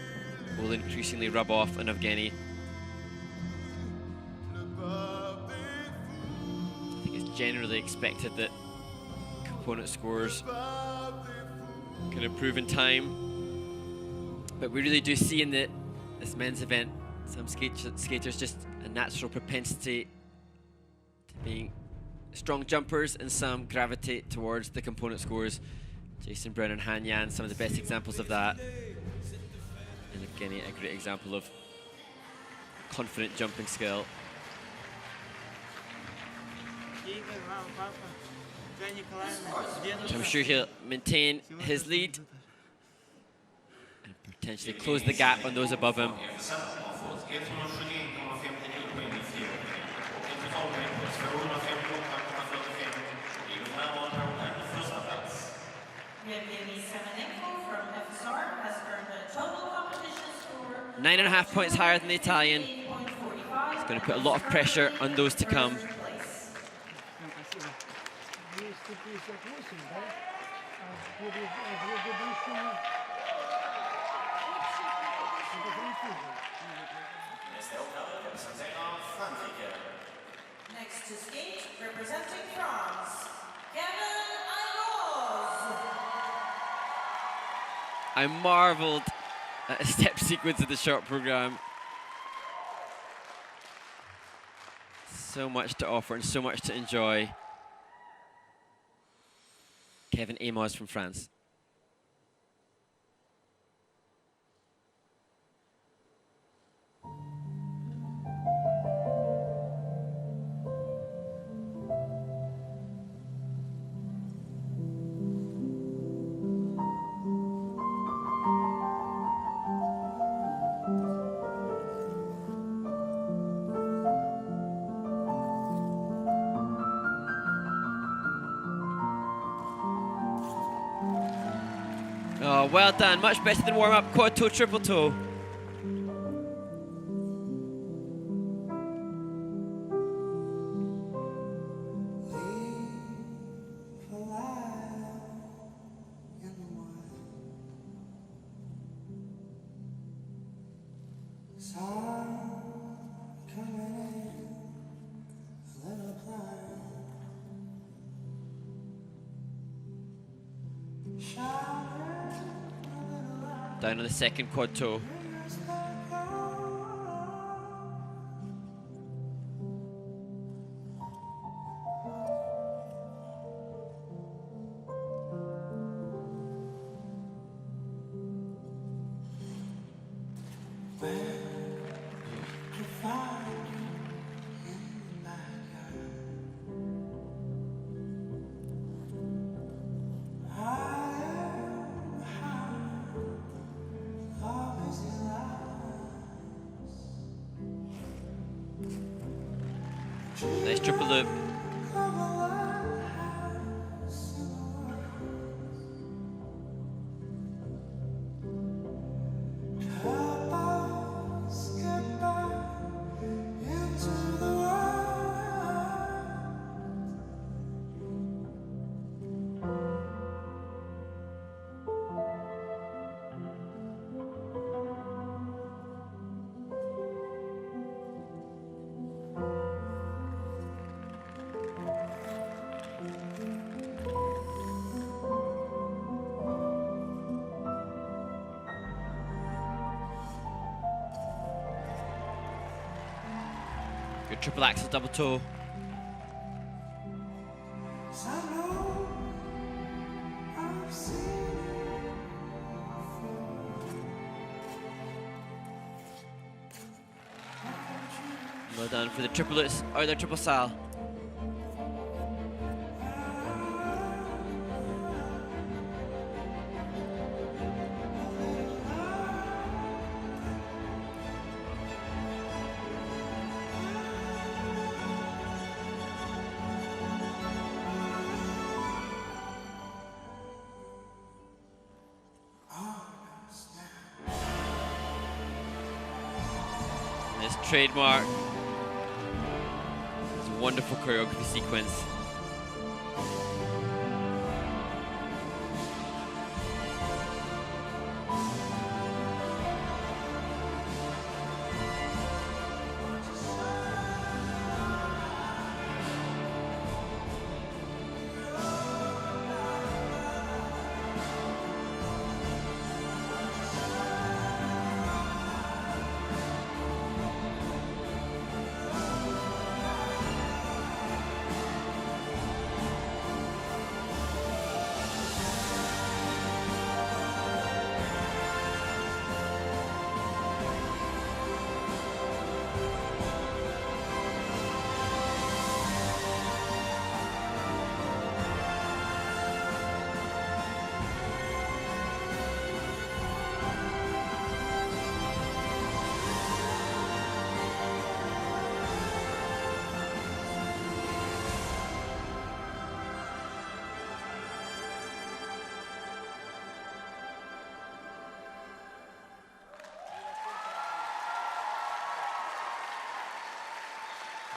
will increasingly rub off on Evgeni. I think it's generally expected that component scores can improve in time, but we really do see in this men's event some skaters just a natural propensity to being strong jumpers, and some gravitate towards the component scores. Jason Brown and Han Yan, some of the best examples of that, and again a great example of confident jumping skill. So I'm sure he'll maintain his lead and potentially close the gap on those above him. Evgeni Semenenko from FSR has earned a total competition score 9.5 points higher than the Italian. 8.45. It's going to put a lot of pressure on those to come. 258, да? А в предыдущем... Это французы. Next to skate, representing France, Aymoz. I marveled at a step sequence of the short program. So much to offer and so much to enjoy. Aymoz from France. Oh, well done. Much better than warm-up. Quad toe, triple toe. Down on the second quad toe. Nice triple loop. Good triple axel double toe. Well done for the triplets, or the triple sal. This trademark. Wonderful choreography sequence.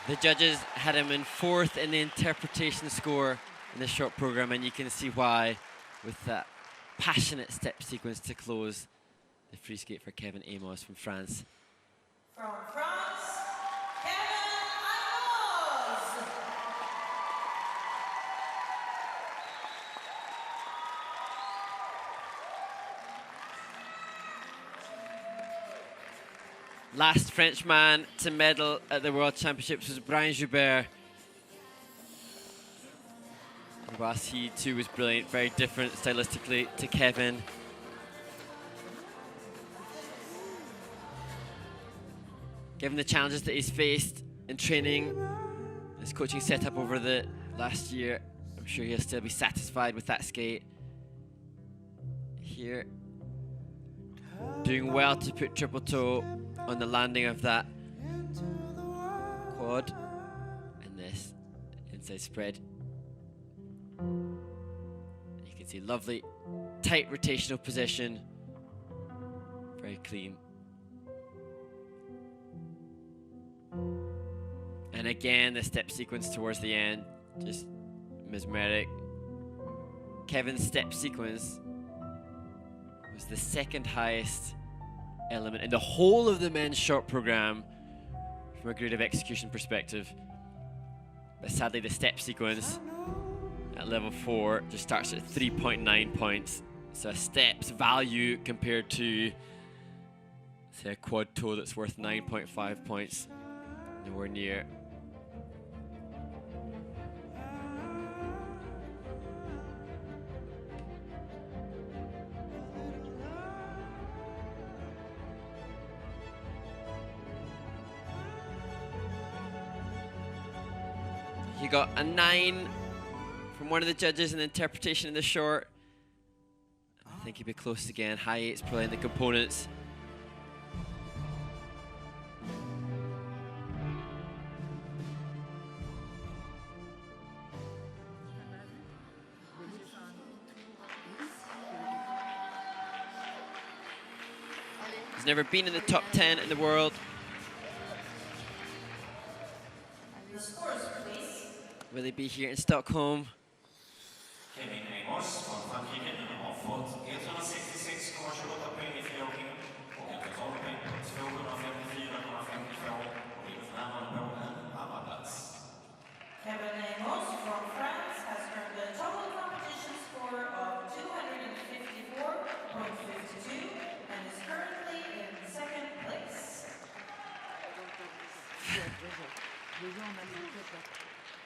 The judges had him in 4th in the interpretation score in the short program, and you can see why with that passionate step sequence to close the free skate for Kevin Aymoz from France. From France, Kevin Aymoz. Last Frenchman to medal at the World Championships was Brian Joubert. And whilst he too was brilliant, very different stylistically to Kevin. Given the challenges that he's faced in training, his coaching setup over the last year, I'm sure he'll still be satisfied with that skate. Here, doing well to put triple toe on the landing of that quad and this inside spread. You can see lovely tight rotational position, very clean. And again, the step sequence towards the end, just mesmeric. Kevin's step sequence was the second highest element in the whole of the men's short program from a grade of execution perspective. But sadly, the step sequence at level 4 just starts at 3.9 points. So a step's value compared to, say, a quad toe that's worth 9.5 points, nowhere near. You got a 9 from one of the judges in the interpretation in the short. I think he'd be close again. High 8s probably in the components. He's never been in the top 10 in the world. Will he be here in Stockholm? Kevin Aymoz från Frankrike har fått 166,28 poäng i friåkningen och en totalpoäng på 254,52 och ligger för närvarande på en andra plats. Kevin Aymoz from France has earned a total competition score of 254.52 and is currently in 2nd place. Déjà, on a mis le top, là.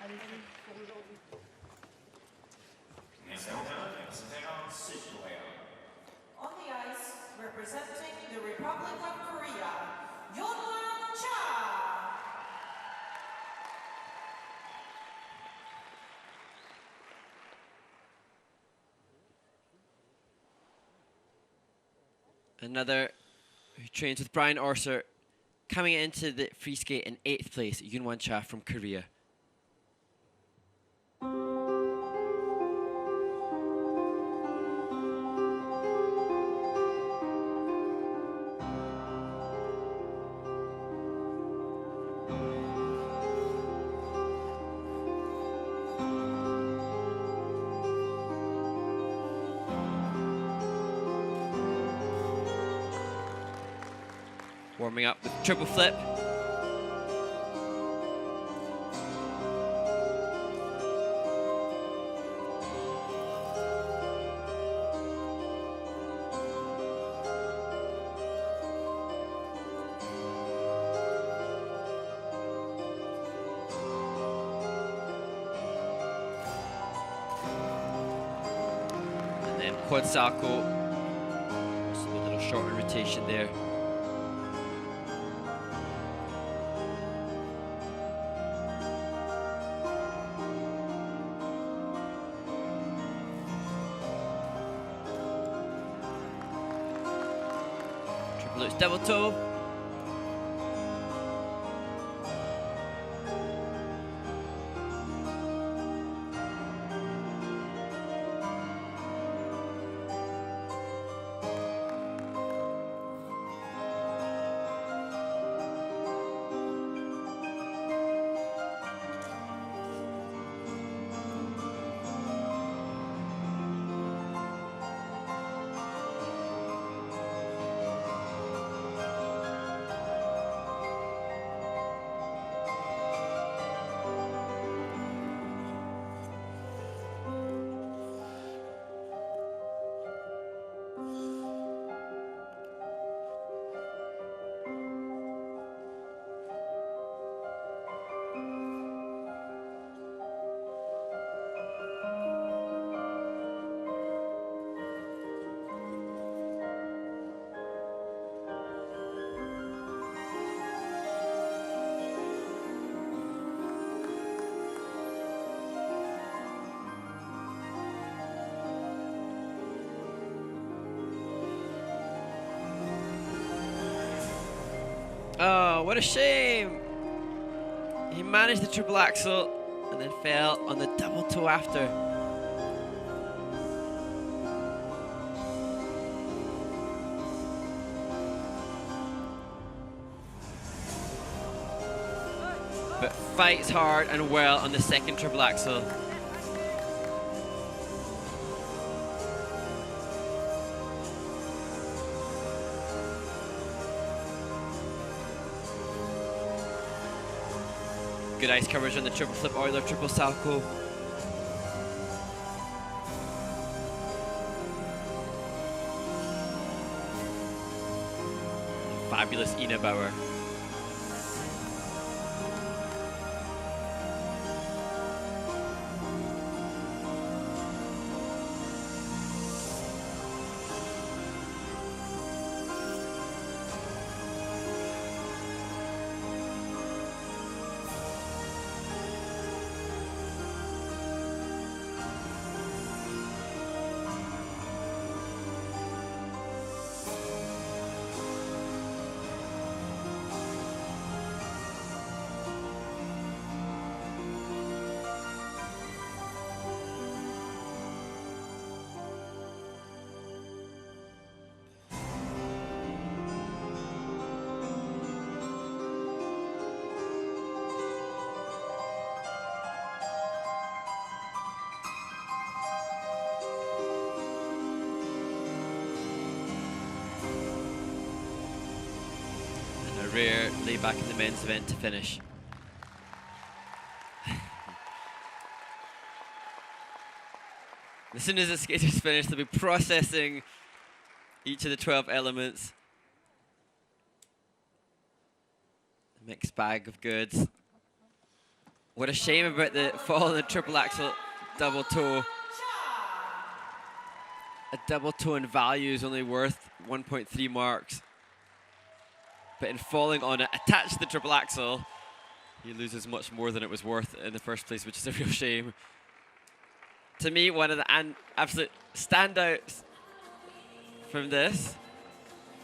Allez, pour aujourd'hui. Nästa åkare representerar Sydkorea. On the ice, representing the Republic of Korea, Yun-hwan. Another who trains with Brian Orser, coming into the free skate in 8th place, Yun-hwan from Korea. Warming up with triple flip. And then quad salto. Just a little shorter rotation there. Double toe. Oh, what a shame. He managed the triple axel and then fell on the double toe after. But fights hard and well on the second triple axel. Good ice coverage on the triple flip Euler, triple salto. Fabulous Ina Bauer. Rare layback in the men's event to finish. As soon as the skaters finish, they'll be processing each of the 12 elements. A mixed bag of goods. What a shame about the fall in the triple axel double toe. A double toe in value is only worth 1.3 marks. But in falling on it, attached to the triple axel, he loses much more than it was worth in the first place, which is a real shame. To me, one of the absolute standouts from this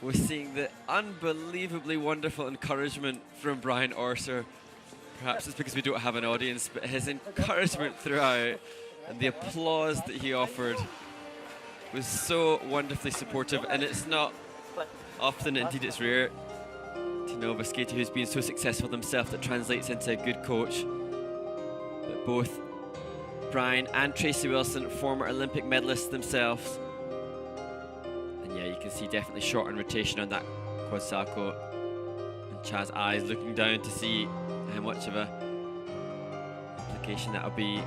was seeing the unbelievably wonderful encouragement from Brian Orser. Perhaps it's because we don't have an audience, but his encouragement throughout and the applause that he offered was so wonderfully supportive. And it's not often, indeed it's rare, to know of a skater who's been so successful himself that translates into a good coach. But both Brian and Tracy Wilson, former Olympic medalists themselves. And yeah, you can see definitely short on rotation on that quad salcho. And Chad's eyes looking down to see how much of a implication that'll be.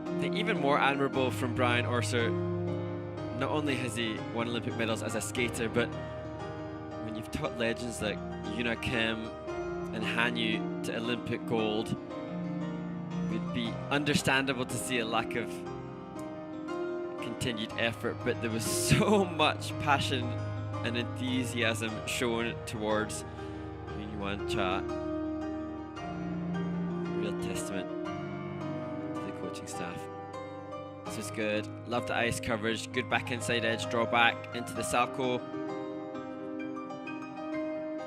I think even more admirable from Brian Orser, not only has he won Olympic medals as a skater, but when you've taught legends like Yuna Kim and Hanyu to Olympic gold, it would be understandable to see a lack of continued effort, but there was so much passion and enthusiasm shown towards Jun-hwan Cha. Real testament to the coaching staff. This was good. Love the ice coverage. Good back inside edge draw back into the salcho.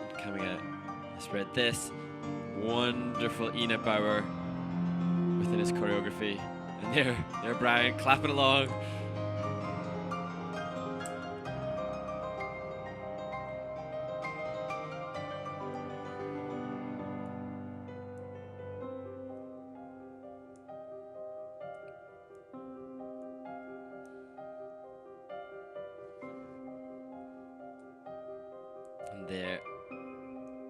And coming out, spread this. Wonderful Ina Bauer within his choreography. And there Brian clapping along. And there,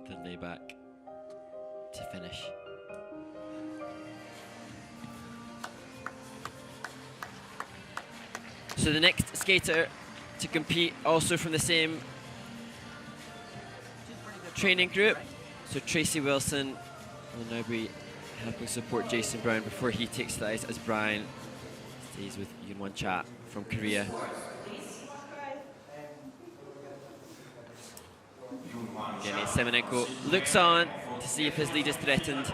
the layback to finish. So the next skater to compete, also from the same training group. So Tracy Wilson will now be helping support Jason Brown before he takes the ice, as Brian stays with Jun-hwan Cha from Korea. Evgeni Semenenko looks on to see if his lead is threatened.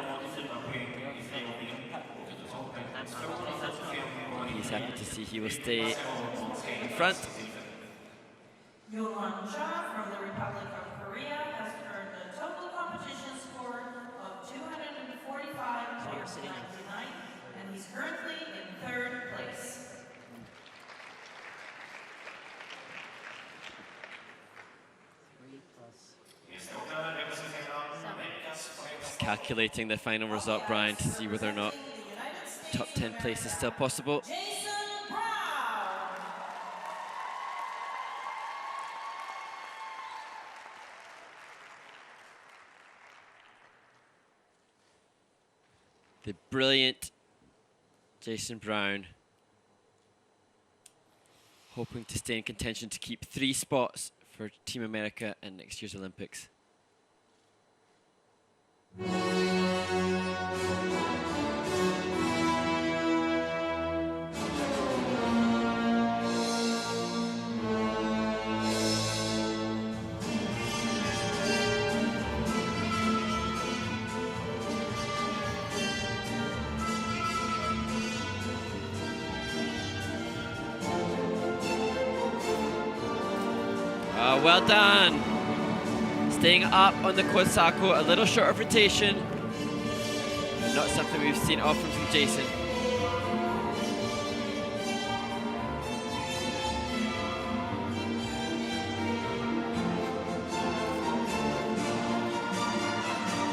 He's happy to see he will stay in front. Jun-hwan Cha from the Republic of Korea has earned a total competition score of 245.99, and he's currently in 3rd place. Calculating the final result, Brian, to see whether or not top 10 place is still possible. The brilliant Jason Brown, hoping to stay in contention to keep 3 spots for Team America in next year's Olympics. Well done. Staying up on the quad salcho, a little short of rotation. Not something we've seen often from Jason.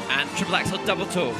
And triple axel double toe.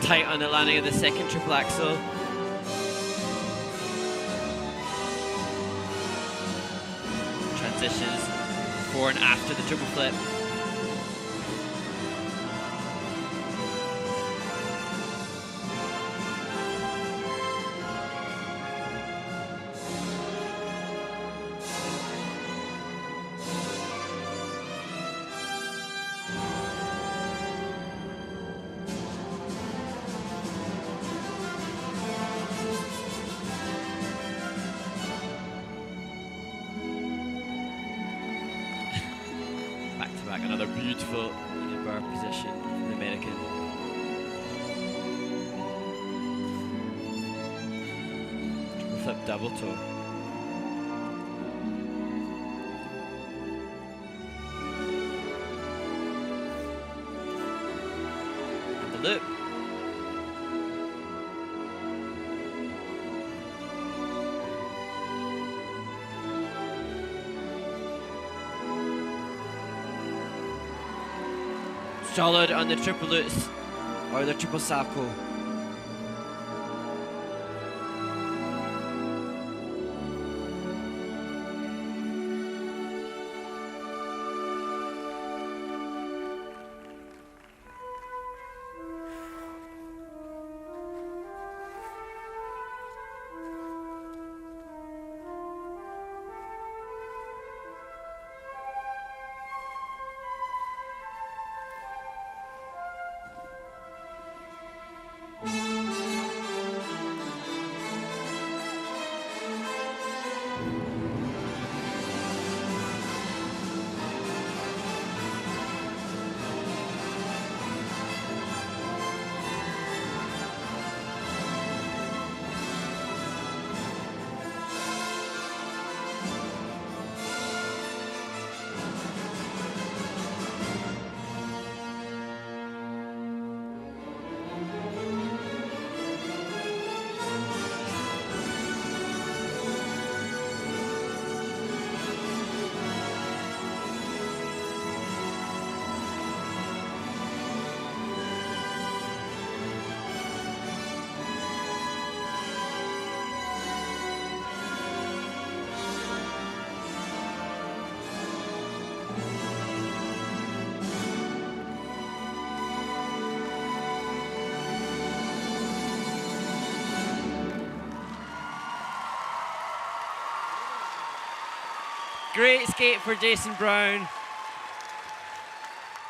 tight on the landing of the second triple axel. Transitions before and after the triple flip. Another beautiful bar position from the American. Triple flip double toe. And the loop. Solid on the triple lutz or the triple salchow. Great skate for Jason Brown,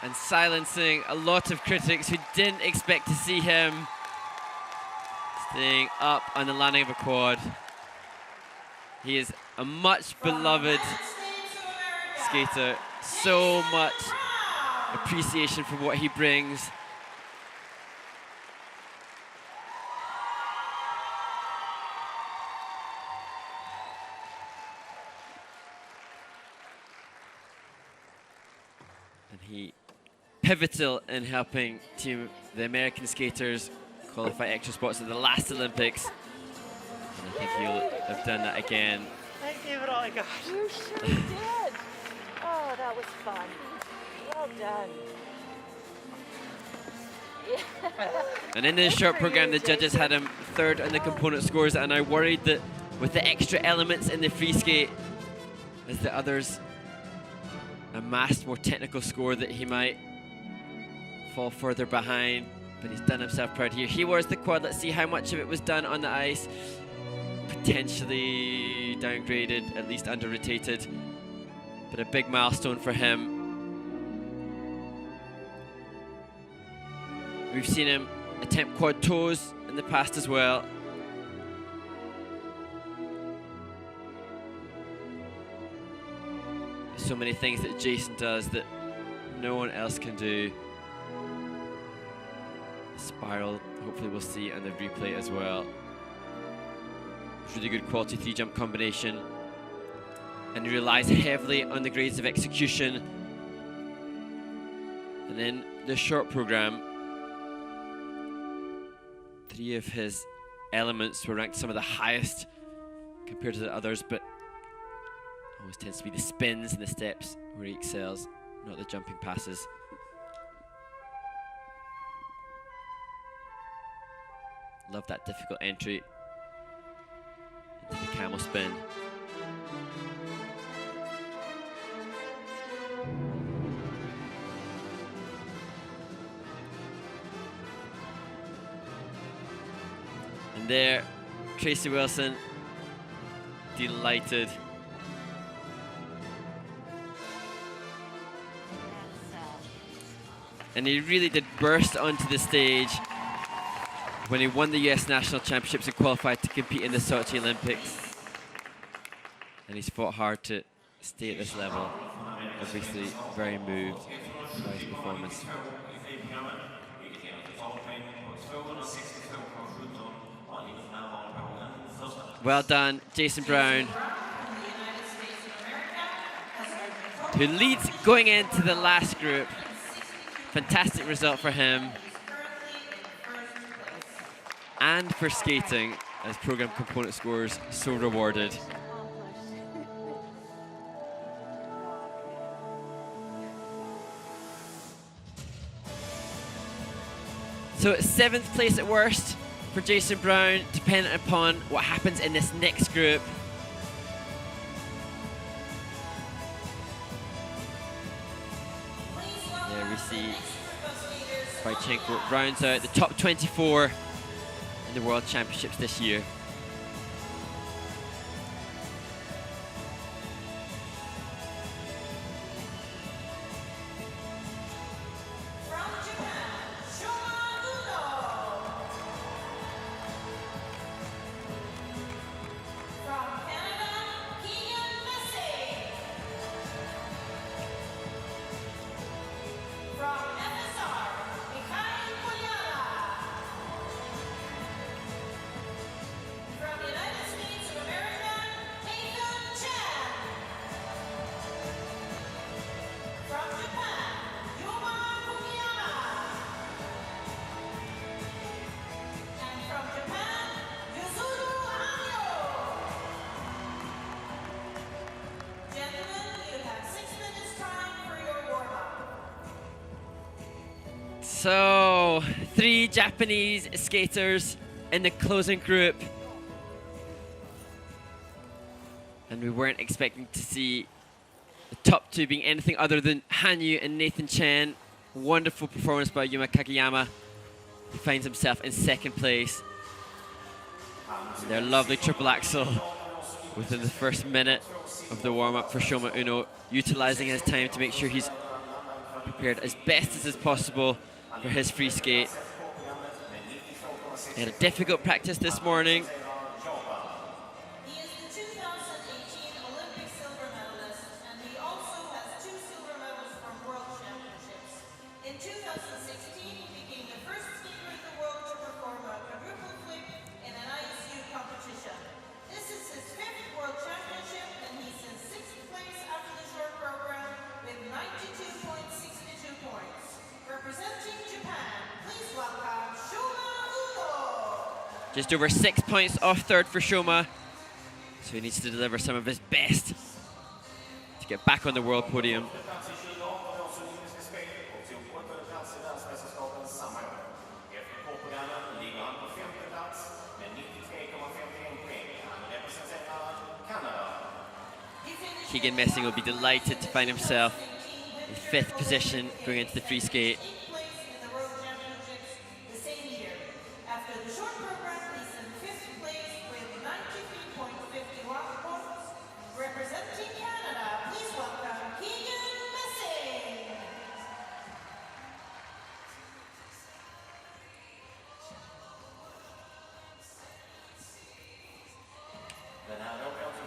and silencing a lot of critics who didn't expect to see him staying up on the landing of a quad. He is a much beloved skater, so much appreciation for what he brings. He pivotal in helping the American skaters qualify extra spots at the last Olympics. And I think he'll have done that again. I gave it all I got. You sure did. Oh, that was fun. Well done. Yeah. And in this short program, the judges had him third on the component scores, and I worried that with the extra elements in the free skate, as the others amassed more technical score, that he might fall further behind, but he's done himself proud here. He wears the quad. Let's see how much of it was done on the ice. Potentially downgraded, at least under-rotated, but a big milestone for him. We've seen him attempt quad toes in the past as well. So many things that Jason does that no one else can do. Spiral, hopefully we'll see on the replay as well. Really good quality 3-jump combination. And he relies heavily on the grades of execution. And in the short program, 3 of his elements were ranked some of the highest compared to the others, but always tends to be the spins and the steps where he excels, not the jumping passes. Love that difficult entry into the camel spin. And there, Tracy Wilson, delighted. And he really did burst onto the stage when he won the US National Championships and qualified to compete in the Sochi Olympics. And he's fought hard to stay at this level. Obviously very moved by his performance. Well done, Jason Brown, who leads going into the last group. Fantastic result for him and for skating, as program component scores so rewarded. So it's 7th place at worst for Jason Brown, dependent upon what happens in this next group. There we see Bychenko rounds out the top 24 in the World Championships this year. From Japan, Shoma Uno. From Canada, Keegan Messing. From FSR, Mikhail Kolyada. From the United States of America, Chen. From Japan, Yuma Kagiyama. And from Japan, Yuzuru Hanyu. Gentlemen, you have 6 minutes time for your warm-up. So, 3 Japanese skaters in the closing group. And we weren't expecting to see the top 2 being anything other than Hanyu and Nathan Chen. Wonderful performance by Yuma Kagiyama. He finds himself in 2nd place. And their lovely triple axel within the first minute of the warm-up for Shoma Uno, utilizing his time to make sure he's prepared as best as possible for his free skate. He had a difficult practice this morning. He is the 2018 Olympic silver medalist, and he also has 2 silver medals from World Championships. In 2016, he became the first skater in the world to perform a quadruple flip in an ISU competition. This is his 5th World Championship, and he's in 6th place after the short program with 92.62 points. Representing Japan, please welcome Shoma Uno. Just over 6 points off 3rd for Shoma. So he needs to deliver some of his best to get back on the world podium. Keegan Messing will be delighted to find himself in 5th position going into the free skate. 8th place in the World Championships the same year. After the short program, he's in 5th place with 93.51 points. Representing Canada, please welcome Keegan Messing.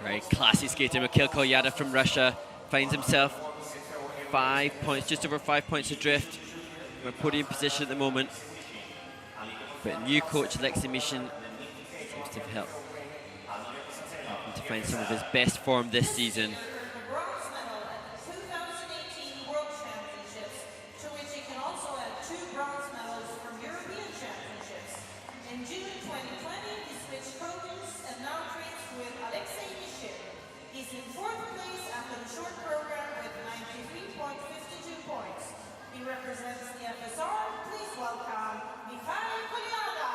Very classy skater, Mikhail Kolyada from Russia finds himself 5 points, just over 5 points adrift from a podium position at the moment. But new coach Alexei Bychenko seems to have helped him to find some of his best form this season. The bronze medal at the 2018 World Championships, to which he can also add 2 bronze medals from European Championships. In June 2020, he switched coaches and now trains with Alexei Bychenko. He's in 4th place after the short program with 93.52 points. He represents the FSR. Please welcome Mikhail Kolyada.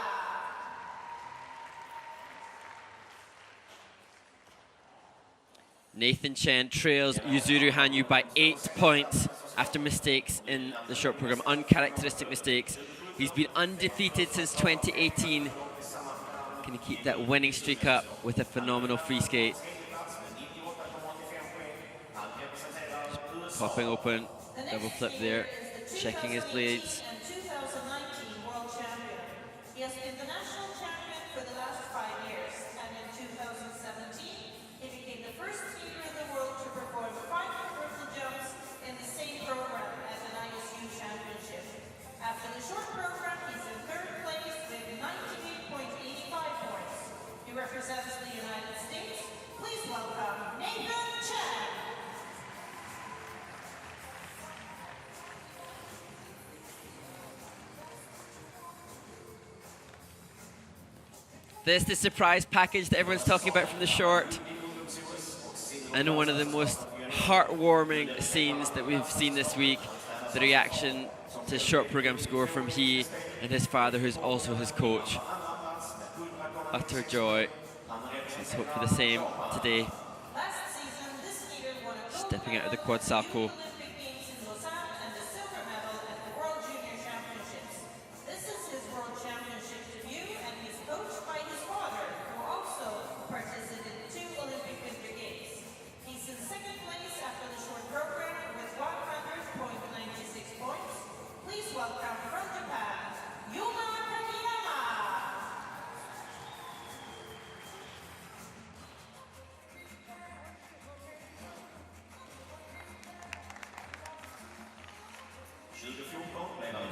Nathan Chen trails Yuzuru Hanyu by 8 points after mistakes in the short program, uncharacteristic mistakes. He's been undefeated since 2018. Can he keep that winning streak up with a phenomenal free skate? Just popping open, double flip there, checking his blades. He has been the national champion for the last 5 years, and in 2017, he became the first skater in the world to perform 5 vertical jumps in the same program as an ISU championship. After the short program, he's in 3rd place with 98.85 points. He represents the United States. Please welcome Nathan Chen. This is the surprise package that everyone's talking about from the short. And one of the most heartwarming scenes that we've seen this week, the reaction to short program score from he and his father, who's also his coach. Utter joy. Let's hope for the same today. Stepping out of the quad salco.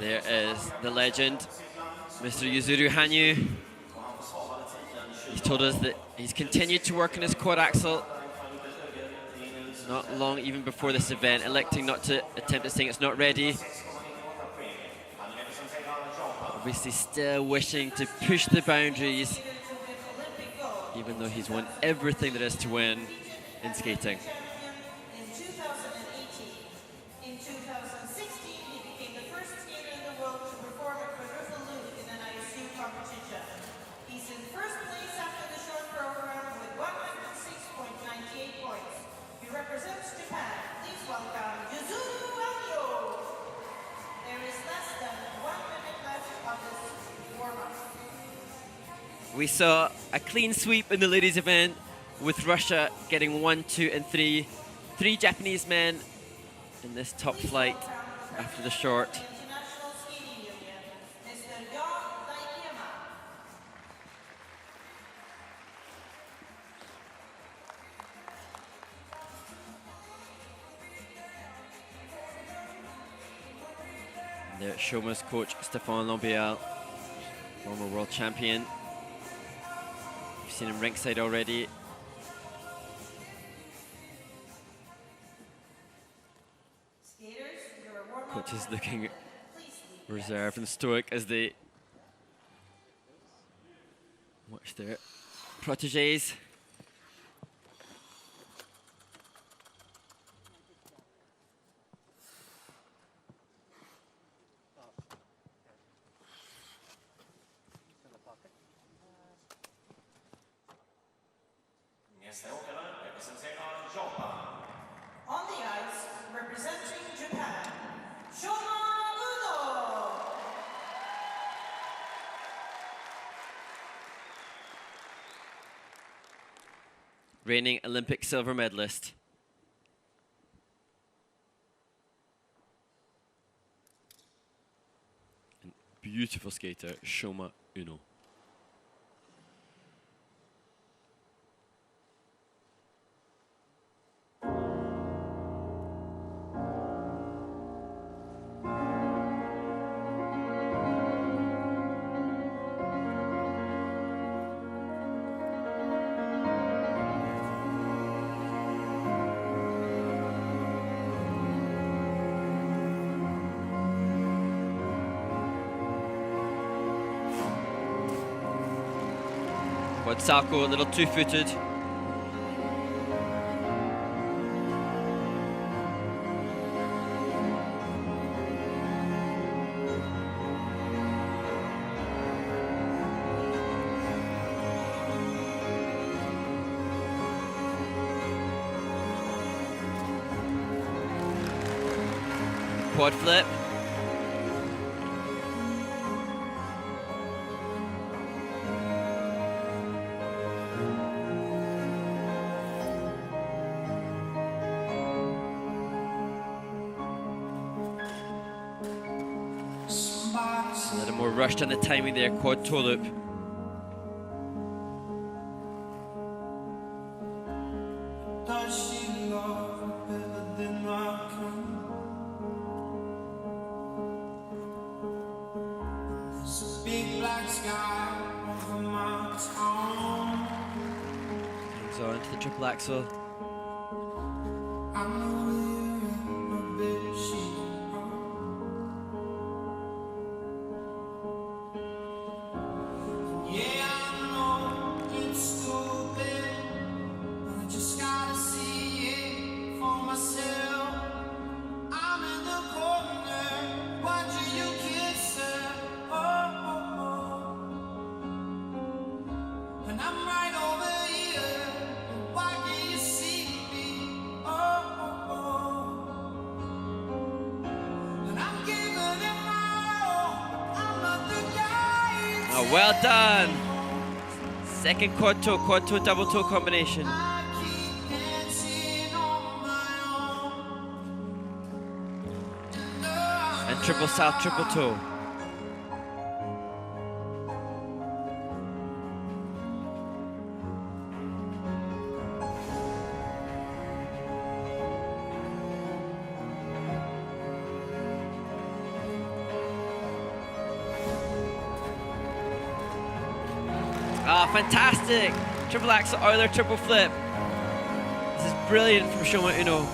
There is the legend, Mr. Yuzuru Hanyu. He's told us that he's continued to work on his quad axle. Not long even before this event, electing not to attempt it, saying it's not ready. Obviously still wishing to push the boundaries, even though he's won everything there is to win in skating. We saw a clean sweep in the ladies event with Russia getting 1, 2, and 3. 3 Japanese men in this top flight after the short. And there, Shoma's coach, Stéphane Lambiel, former world champion. We've seen him ringside already. Coach is looking reserved and stoic as they watch their proteges. On the ice, representing Japan, Shoma Uno. Reigning Olympic silver medalist. And beautiful skater, Shoma Uno. Salko, a little two-footed. Quad flip. A little more rushed on the timing there, quad toe loop. On to the triple axel. Well done. Second quad toe, double toe combination. And triple south, triple toe. Ah, fantastic! Triple axel Euler, triple flip. This is brilliant from Shoma Uno.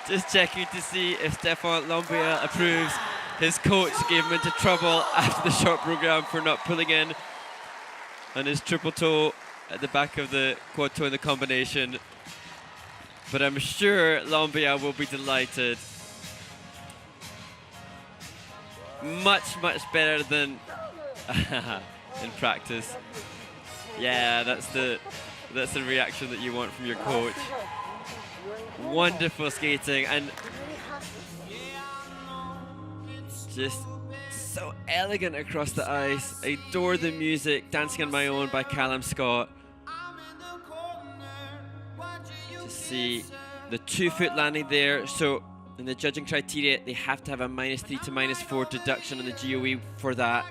Just checking to see if Stefan Lombia approves. His coach gave him into trouble after the short program for not pulling in on his triple toe at the back of the quad toe in the combination. But I'm sure Lombia will be delighted. Much, much better than in practice. Yeah, that's the reaction that you want from your coach. Wonderful skating and just so elegant across the ice. I adore the music, Dancing on My Own by Callum Scott. To see the 2-foot landing there, so in the judging criteria they have to have a -3 to -4 deduction on the GOE for that.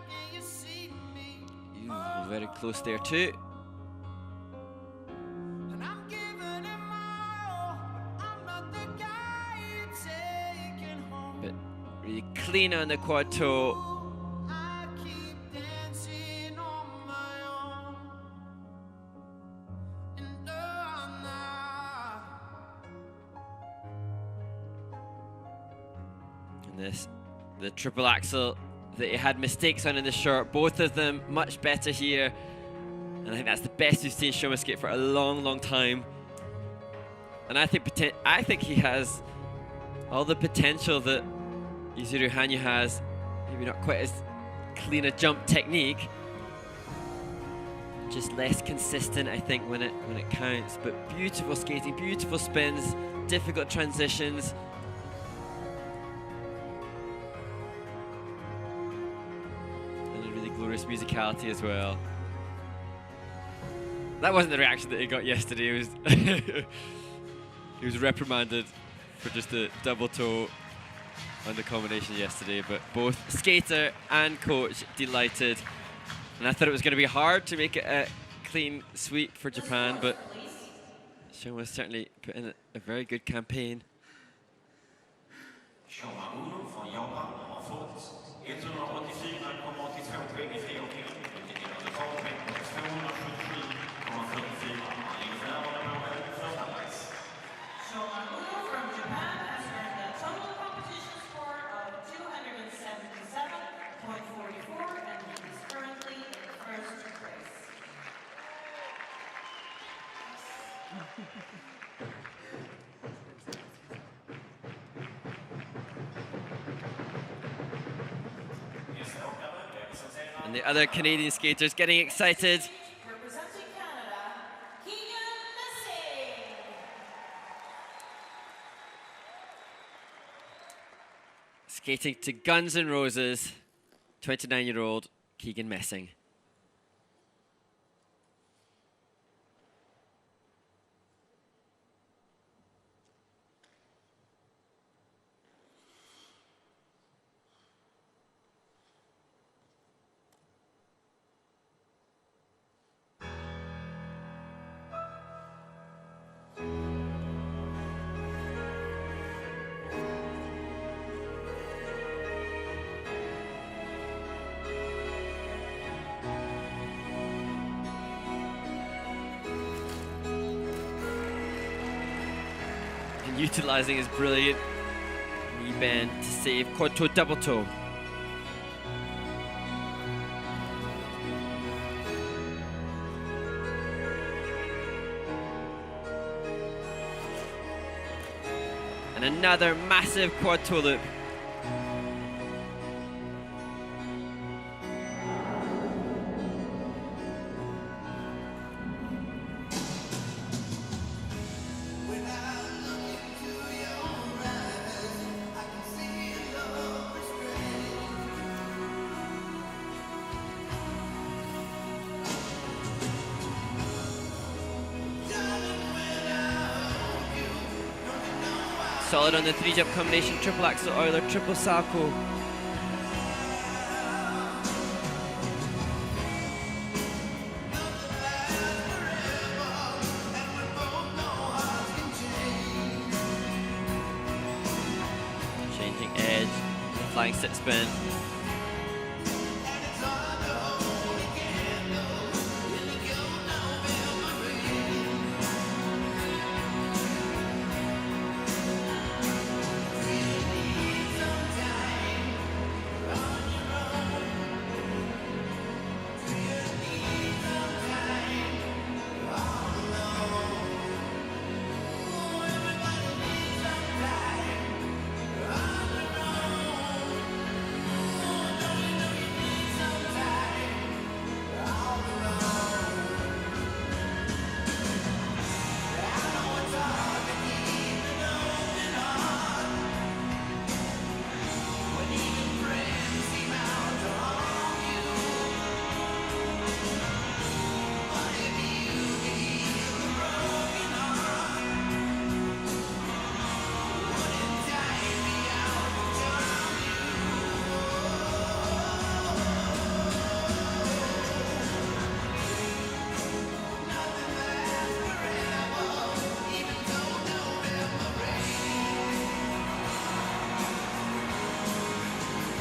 Ooh, very close there too. Really clean on the quad toe. And the triple axel that he had mistakes on in the short, both of them much better here. And I think that's the best we've seen Shoma skate for a long, long time. And I think he has all the potential that Yuzuru Hanyu has, maybe not quite as clean a jump technique, just less consistent, I think, when it counts. But beautiful skating, beautiful spins, difficult transitions. And a really glorious musicality as well. That wasn't the reaction that he got yesterday. It was he was reprimanded for just the double toe on the combination yesterday, but both skater and coach delighted. And I thought it was going to be hard to make it a clean sweep for Japan, but Shoma certainly put in a very good campaign. Shoma Uno från Japan har fått 184,82 poäng i friåkningen, vilket innebär totalpoäng på 277,44. Han ligger för närvarande på en första plats. Shoma Uno from Japan has earned a total competition score of 277.44 and he is currently in first place. And the other Canadian skaters getting excited. Representing Canada, Keegan Messing. Skating to Guns N' Roses, 29-year-old Keegan Messing. Utilizing his brilliant knee bend to save quad toe double toe. And another massive quad toe loop. Solid on the three-jump combination, triple axel Euler, triple salto. Changing edge, flying sit spin.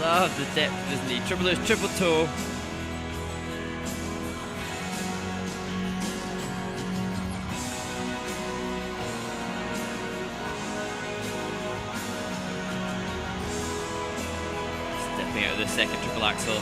Love the depth of his knee. Triple loose, triple toe. Stepping out of the second triple axel.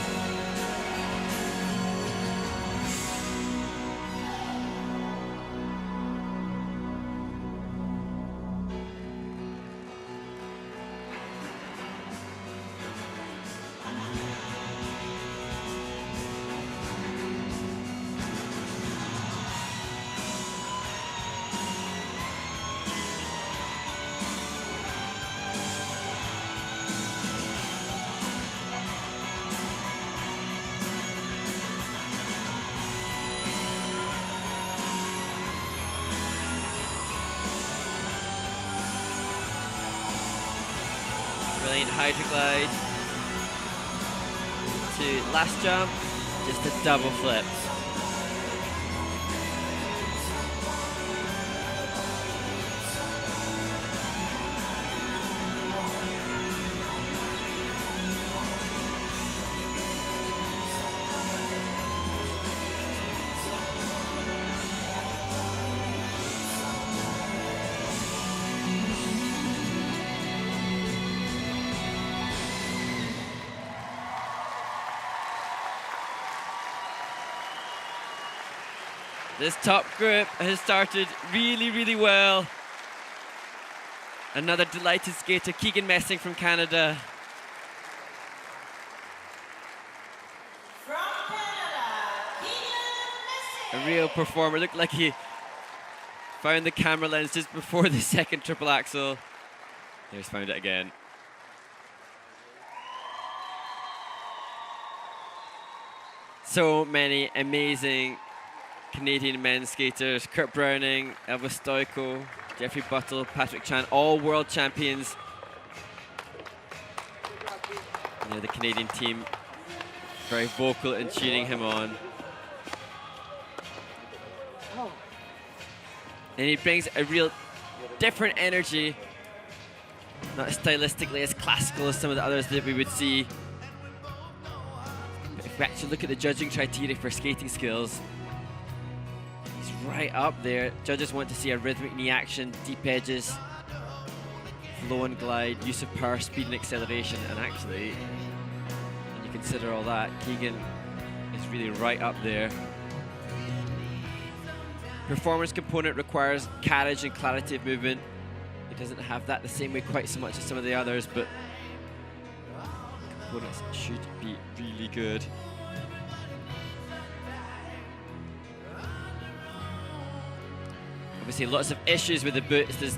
Brilliant hydroglide. To last jump, just a double flip. This top group has started really, really well. Another delighted skater, Keegan Messing from Canada. From Canada, Keegan Messing. A real performer. Looked like he found the camera lens just before the second triple axel. He's found it again. So many amazing Canadian men's skaters. Kurt Browning, Elvis Stoico, Jeffrey Buttle, Patrick Chan, all world champions. You know, the Canadian team very vocal in cheering him on. And he brings a real different energy, not stylistically as classical as some of the others that we would see. But if we actually look at the judging criteria for skating skills, he's right up there. Judges want to see a rhythmic knee action, deep edges, flow and glide, use of power, speed and acceleration. And actually, when you consider all that, Keegan is really right up there. Performance component requires carriage and clarity of movement. He doesn't have that the same way quite so much as some of the others, but components should be really good. Obviously lots of issues with the boots. There's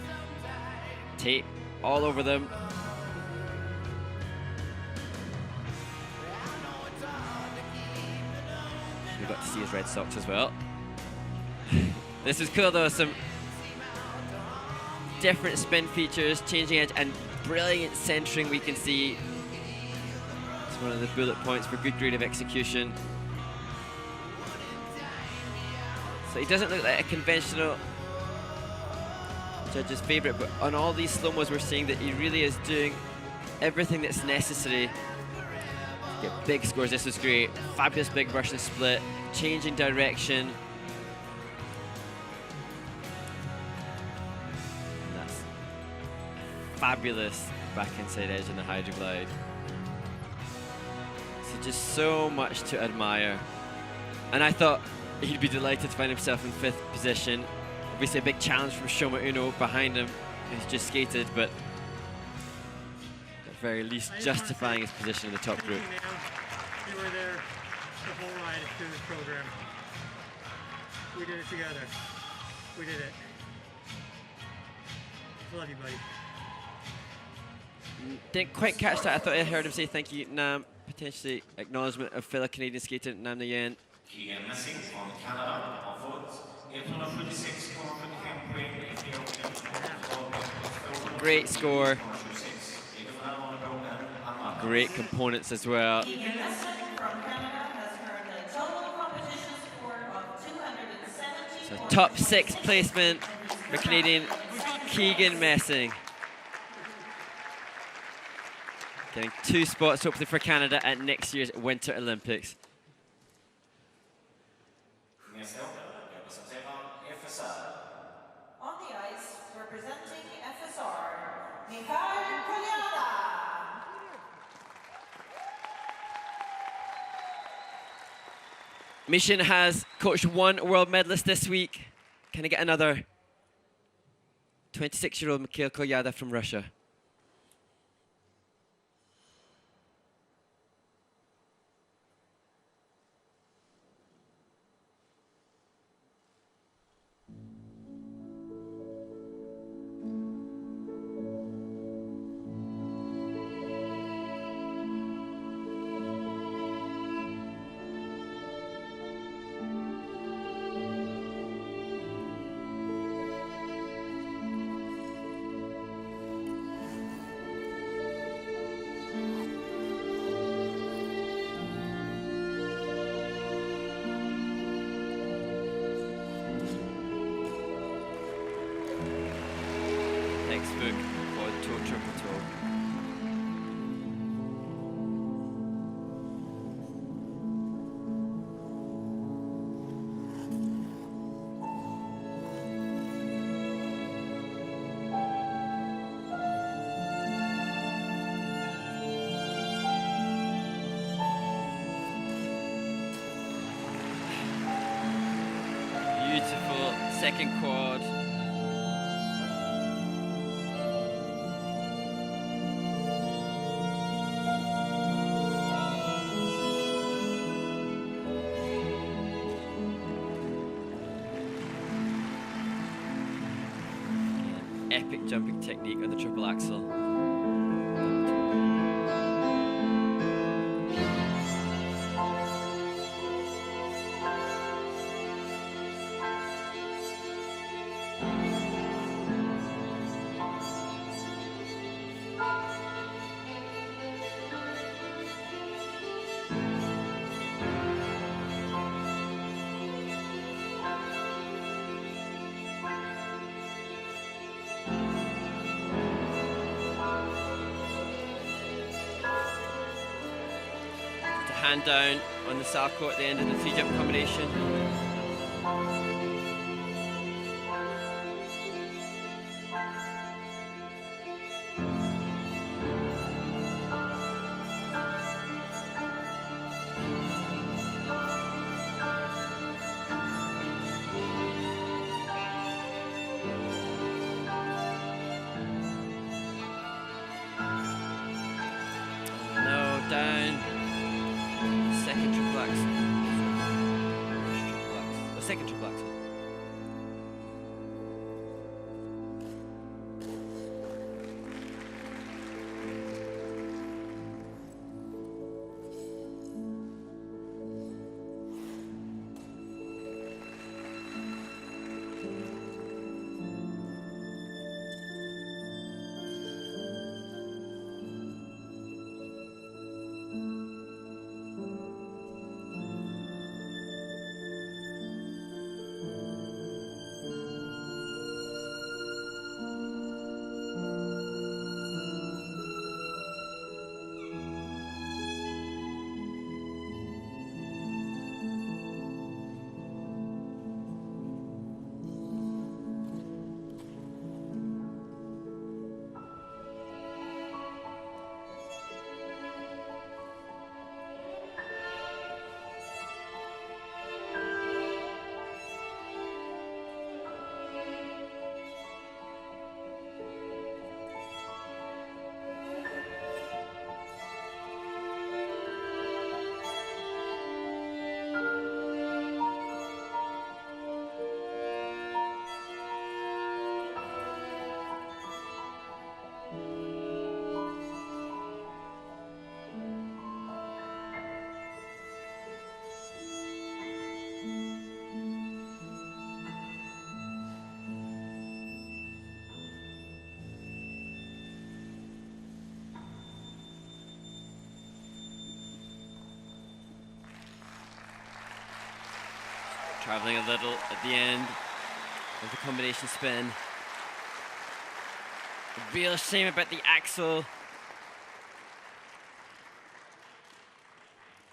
tape all over them. We got to see his red socks as well. This is cool though, some different spin features, changing edge, and brilliant centering we can see. It's one of the bullet points for good grade of execution. So he doesn't look like a conventional judge's favorite, but on all these slow-mos we're seeing that he really is doing everything that's necessary to get big scores. This was great. Fabulous big Russian split, changing direction. Fabulous back inside edge in the hydroglide. So just so much to admire. And I thought he'd be delighted to find himself in 5th position. Obviously a big challenge from Shoma Uno behind him, who's just skated, but at the very least justifying his position in the top group. You were there the whole ride through this program. We did it together. We did it. Love you, buddy. Didn't quite catch that. I thought I heard him say thank you, Nam. Potentially acknowledgement of fellow Canadian skater Nam Nguyen. Keegan Messing from Canada har fått 176,75 poäng. Great score. Great components as well. Keegan Messing from Canada has earned a total competition score of 270 So points. top 6 placement for Canadian Keegan Messing. Getting 2 spots hopefully for Canada at next year's Winter Olympics. On the ice, representing FSR, Mikhail Kolyada. Mishin has coached 1 world medalist this week. Can I get another? 26-year-old Mikhail Kolyada from Russia. textbook quad toe, triple toe. Beautiful second quad. Epic jumping technique on the triple axel. Hand down on the salco at the end of the 3-jump combination. No, down. Second triple axel. Second triple axel. Traveling a little at the end of the combination spin. A real shame about the axle.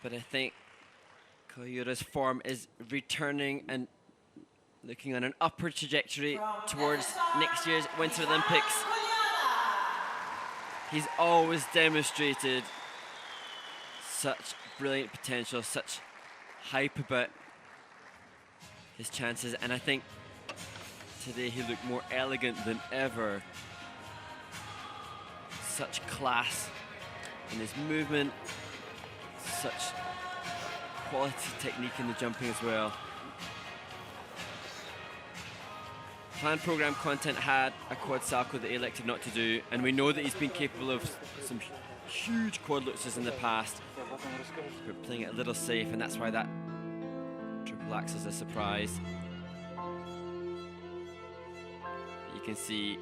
But I think Kolyada's form is returning and looking on an upward trajectory towards next year's Winter Olympics. He's always demonstrated such brilliant potential, such hype about his chances, and I think today he looked more elegant than ever. Such class in his movement, such quality technique in the jumping as well. Planned program content had a quad salco that he elected not to do, and we know that he's been capable of some huge quad luxes in the past. We're playing it a little safe, and that's why that triple axel is a surprise. You can see,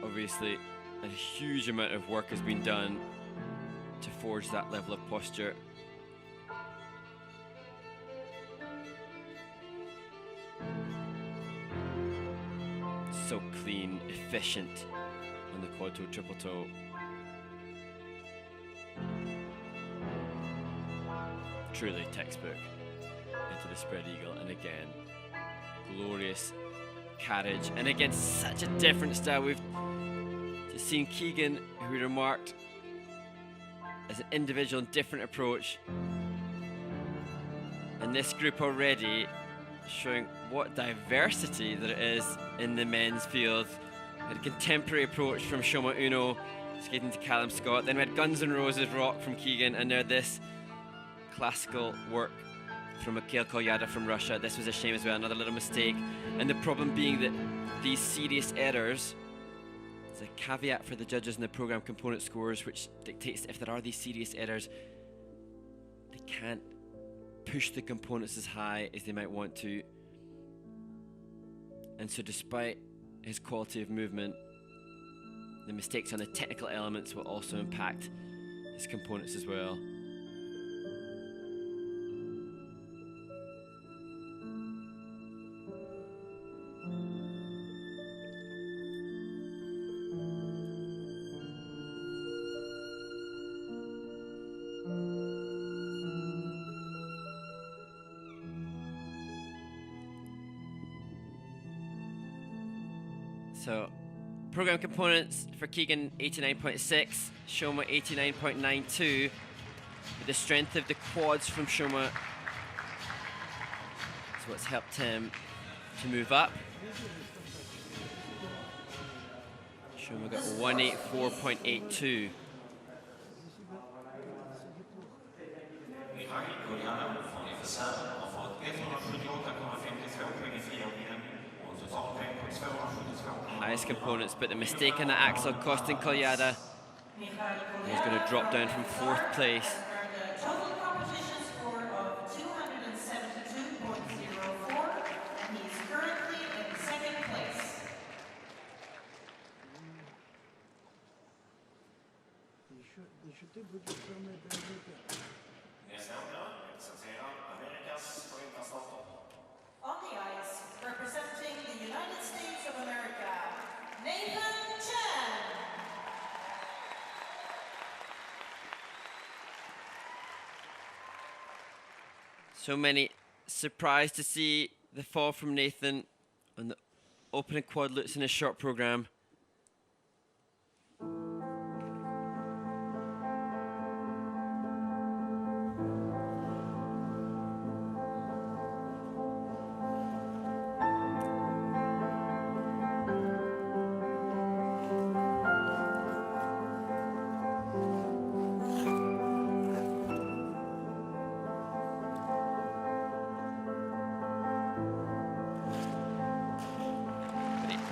obviously, a huge amount of work has been done to forge that level of posture. So clean, efficient, on the quad toe, triple toe. Truly textbook into the spread eagle, and again, glorious carriage, and again, such a different style. We've just seen Keegan, who we remarked as an individual and different approach, and this group already showing what diversity there is in the men's field. We had a contemporary approach from Shoma Uno, skating to Callum Scott. Then we had Guns N' Roses rock from Keegan, and now this classical work from Mikhail Kolyada from Russia. This was a shame as well, another little mistake. And the problem being that these serious errors, there's a caveat for the judges in the program component scores, which dictates that if there are these serious errors, they can't push the components as high as they might want to. And so despite his quality of movement, the mistakes on the technical elements will also impact his components as well. So, program components for Keegan 89.6, Shoma 89.92. With the strength of the quads from Shoma is what's helped him to move up. Shoma got 184.82. Mikhail Kolyada från FSR har fått 178,52 poäng i fria VM och en totalpoäng på 272. Highest components, but the mistake on the axle costing Kolyada. He's going to drop down from 4th place. The total competition score of 272.04, and he's currently in 2nd place. Nästa åkare representerar Amerikas Förenta Stater. On the ice, representing the United States of America, Nathan Chen. So many surprised to see the fall from Nathan on the opening quad loops in his short program.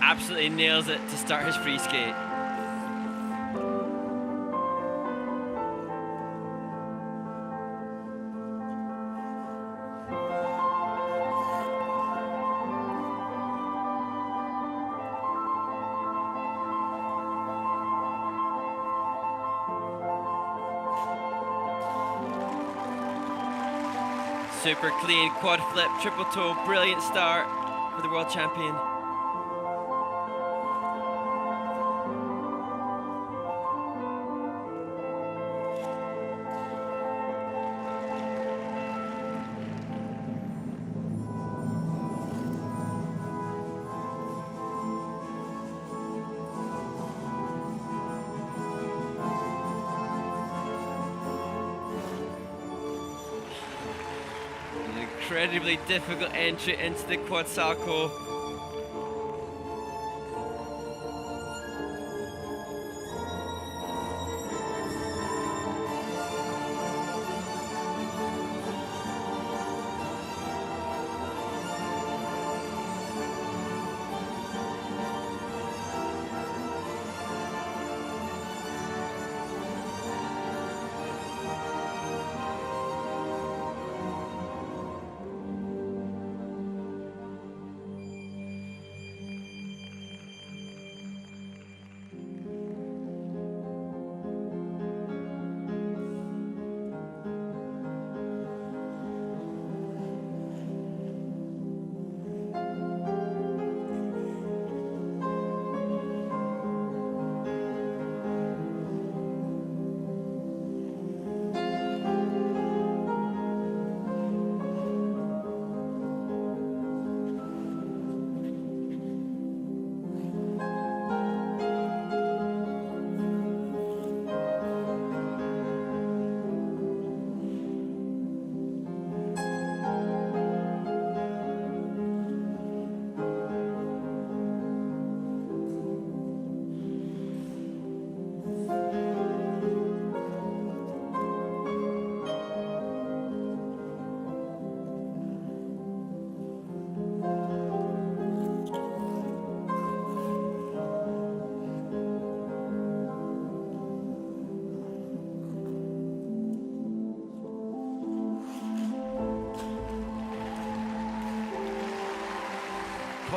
Absolutely nails it to start his free skate. Super clean quad flip, triple toe, brilliant start for the world champion. Incredibly difficult entry into the quad salco.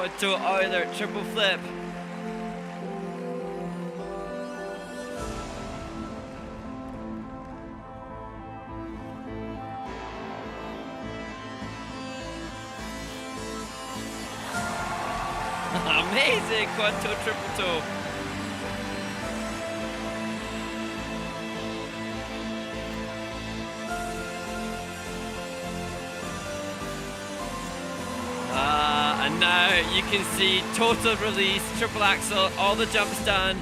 Quad toe Euler, triple flip. Amazing quad toe, triple toe. And now you can see total release, triple axel, all the jumps done.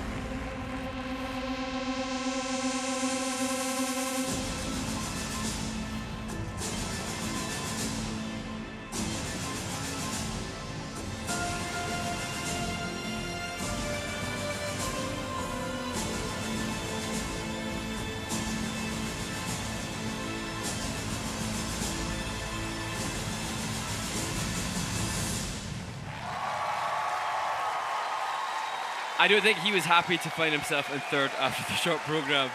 I don't think he was happy to find himself in third after the short program.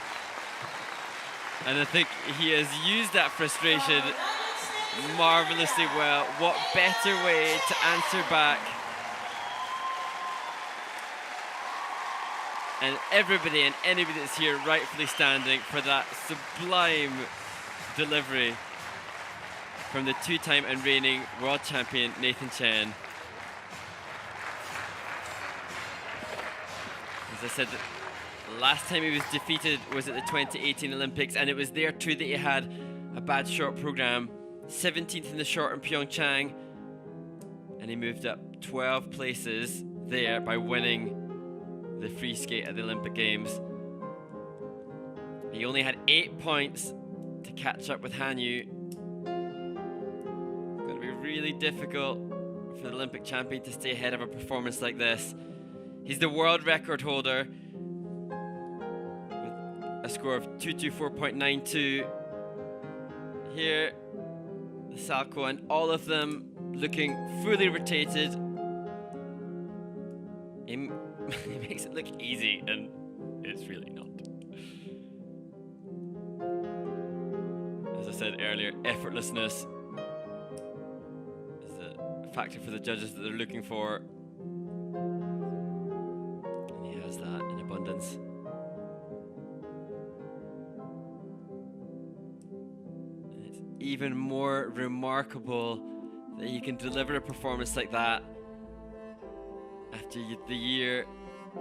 And I think he has used that frustration marvelously well. What better way to answer back? And everybody and anybody that's here rightfully standing for that sublime delivery from the two-time and reigning world champion Nathan Chen. As I said, the last time he was defeated was at the 2018 Olympics, and it was there too that he had a bad short program. 17th in the short in Pyeongchang, and he moved up 12 places there by winning the free skate at the Olympic Games. He only had 8 points to catch up with Hanyu. It's going to be really difficult for the Olympic champion to stay ahead of a performance like this. He's the world record holder with a score of 224.92. Here, the Salchow, and all of them looking fully rotated. He makes it look easy, and it's really not. As I said earlier, effortlessness is a factor for the judges that they're looking for. That in abundance. And it's even more remarkable that you can deliver a performance like that after the year that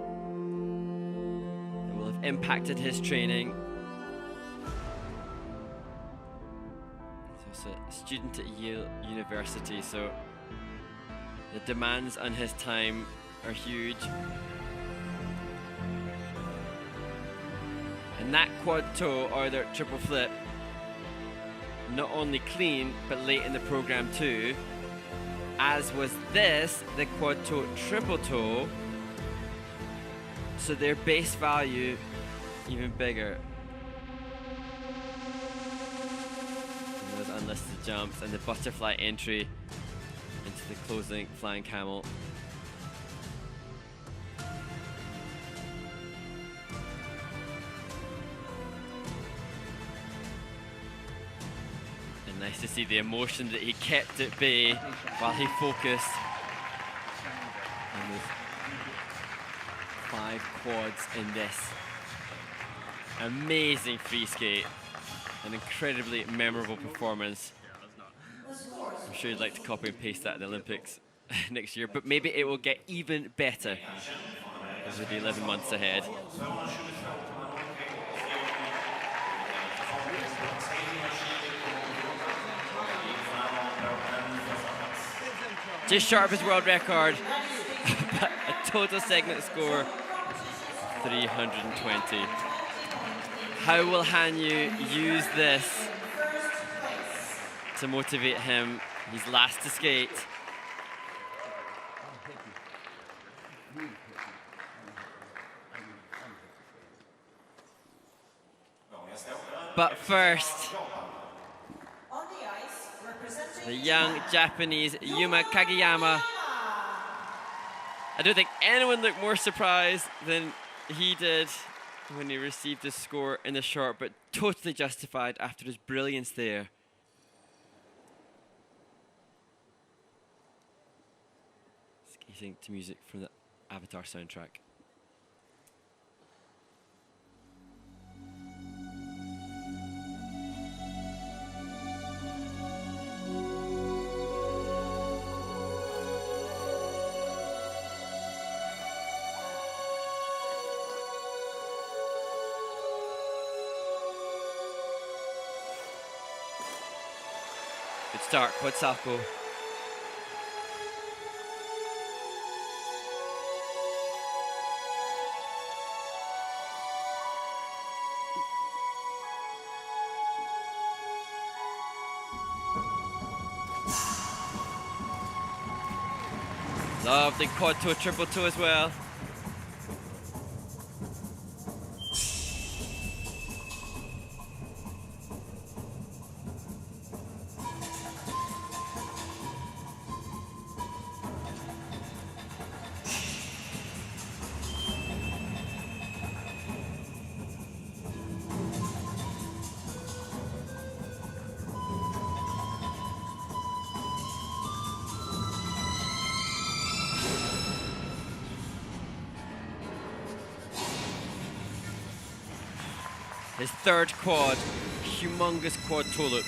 will have impacted his training. He's also a student at Yale University, so the demands on his time are huge. And that quad toe, or their triple flip, not only clean, but late in the program too, as was this, the quad toe, triple toe, so their base value even bigger. And those unlisted jumps and the butterfly entry into the closing flying camel. Nice to see the emotion that he kept at bay while he focused on those 5 quads in this amazing free skate. An incredibly memorable performance. I'm sure you'd like to copy and paste that at the Olympics next year, but maybe it will get even better over the 11 months ahead. Just sharp as world record, but a total segment score 320. How will Hanyu use this to motivate him? He's last to skate. But first, the young Japanese Yuma Kagiyama. I don't think anyone looked more surprised than he did when he received his score in the short, but totally justified after his brilliance there. showcasing to music from the Avatar soundtrack. Good start, quad salto. Lovely quad toe, triple toe as well. His third quad, humongous quad toe loop.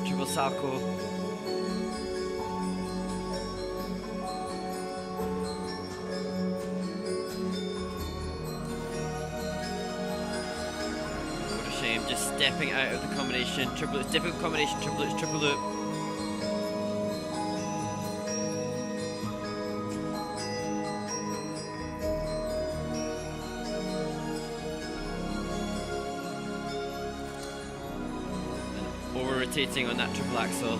Triple salto. What a shame, just stepping out of the combination. Triple, it's difficult combination, triple loop. Rotating on that triple axel.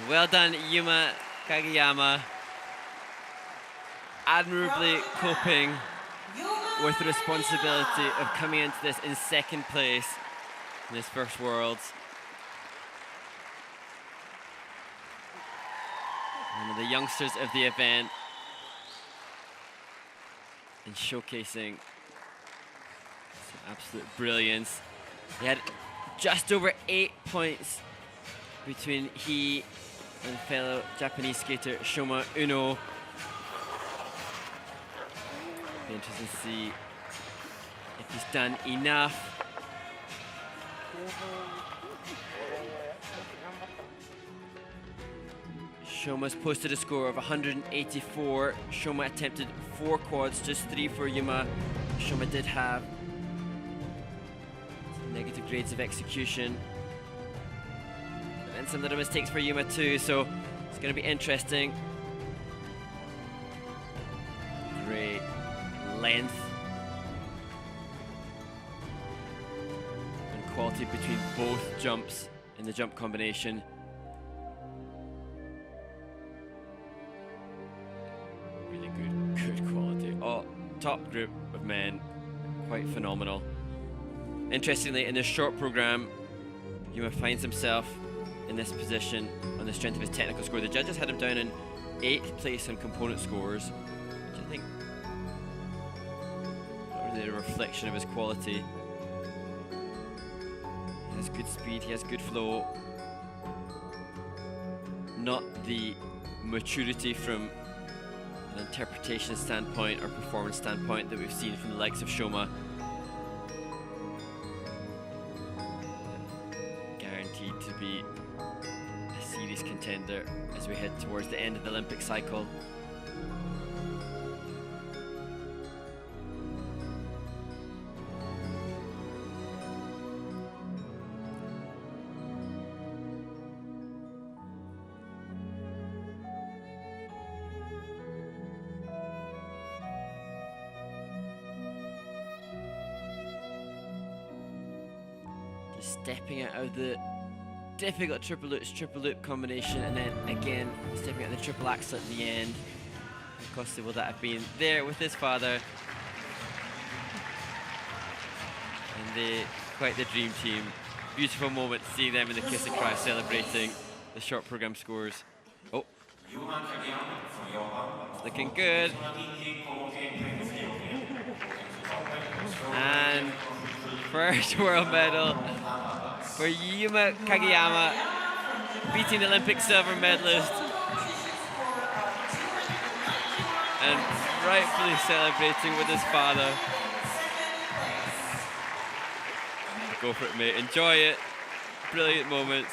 Well done, Yuma Kagiyama. Admirably coping with the responsibility of coming into this in second place in his first Worlds. One of the youngsters of the event and showcasing some absolute brilliance. He had just over 8 points between he and fellow Japanese skater Shoma Uno. Be interesting to see if he's done enough Shoma's posted a score of 184. Shoma attempted 4 quads, just 3 for Yuma. Shoma did have some negative grades of execution. And some little mistakes for Yuma too, so it's going to be interesting. Great length and quality between both jumps in the jump combination. Really good quality. Oh, top group of men, quite phenomenal. Interestingly, in this short program, Yuma finds himself in this position on the strength of his technical score. The judges had him down in 8th place on component scores, which I think is not really a reflection of his quality. He has good speed, he has good flow. Not the maturity from an interpretation standpoint or performance standpoint that we've seen from the likes of Shoma. Guaranteed to be a serious contender as we head towards the end of the Olympic cycle. Stepping out of the difficult triple loop combination, and then again stepping out of the triple axel at the end. How costly will that have been? There with his father. And quite the dream team. Beautiful moment to see them in the kiss and cry celebrating the short program scores. Oh, Yuma Kagiyama from Japan. looking good. And first world medal for Yuma Kagiyama, beating the Olympic silver medalist, and rightfully celebrating with his father. Go for it, mate. Enjoy it. Brilliant moments.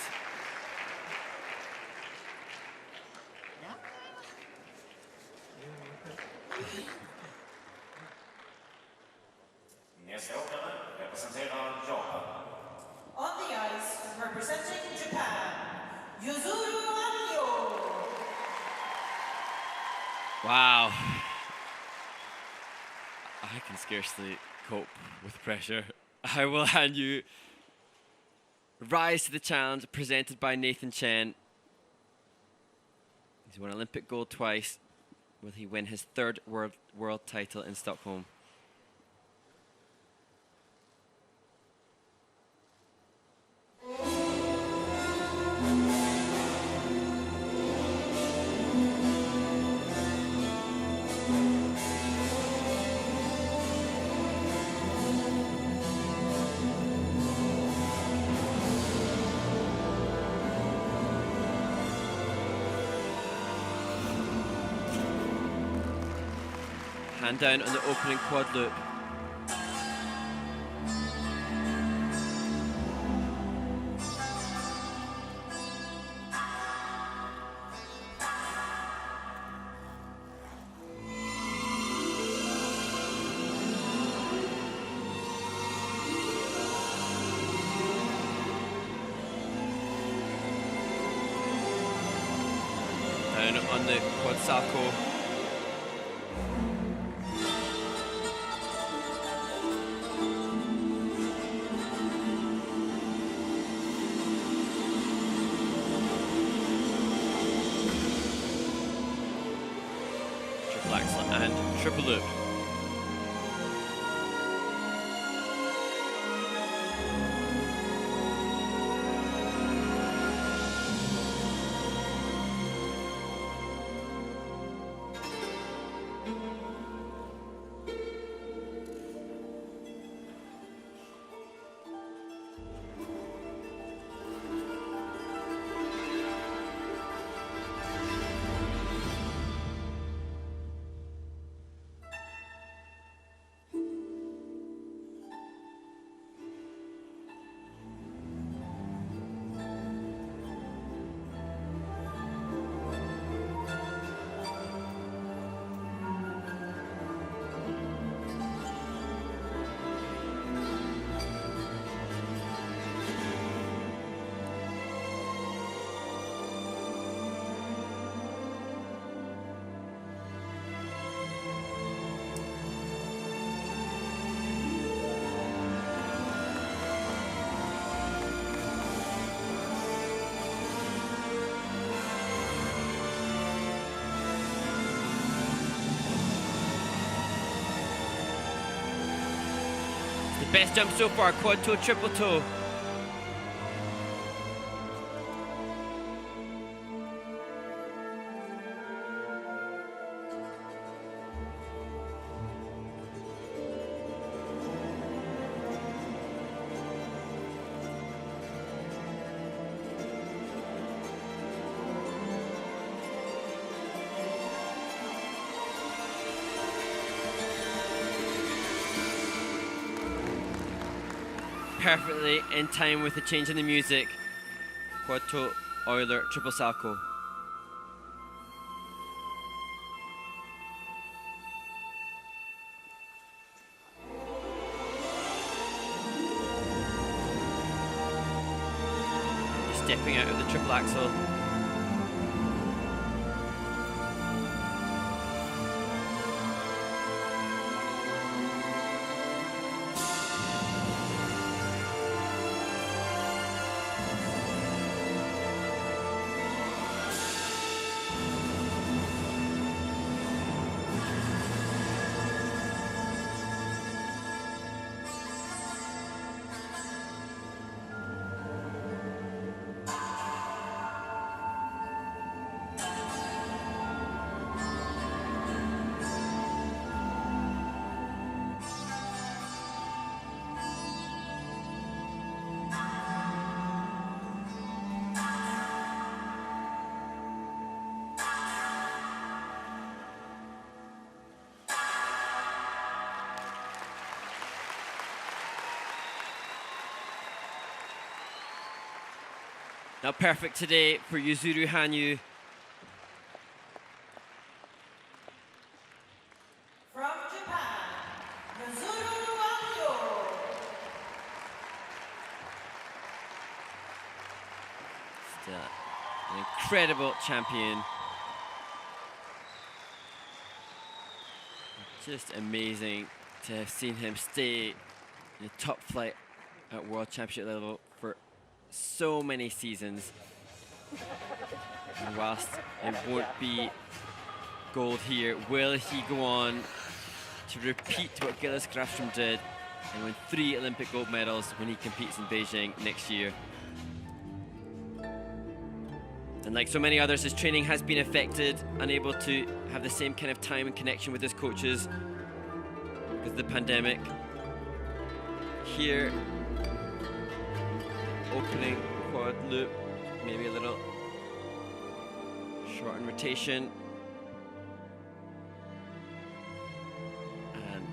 On the ice, representing Japan, Yuzuru Hanyu. Wow. I can scarcely cope with pressure. I will hand you rise to the challenge presented by Nathan Chen. He's won Olympic gold twice. Will he win his 3rd world title in Stockholm? Hand down on the opening quad loop. Down on the quad salco. Triple loop. best jump so far, quad toe, triple toe. Perfectly in time with the change in the music. Quad toe, Euler, triple salto. Stepping out of the triple axel. Now perfect today for Yuzuru Hanyu. From Japan, Yuzuru Hanyu. Still an incredible champion. Just amazing to have seen him stay in the top flight at World Championship level for so many seasons. And whilst it won't be gold here, will he go on to repeat what Gilles Grassl did and win 3 Olympic gold medals when he competes in Beijing next year? And like so many others, his training has been affected, unable to have the same kind of time and connection with his coaches because of the pandemic. Here, opening quad loop, maybe a little short in rotation. And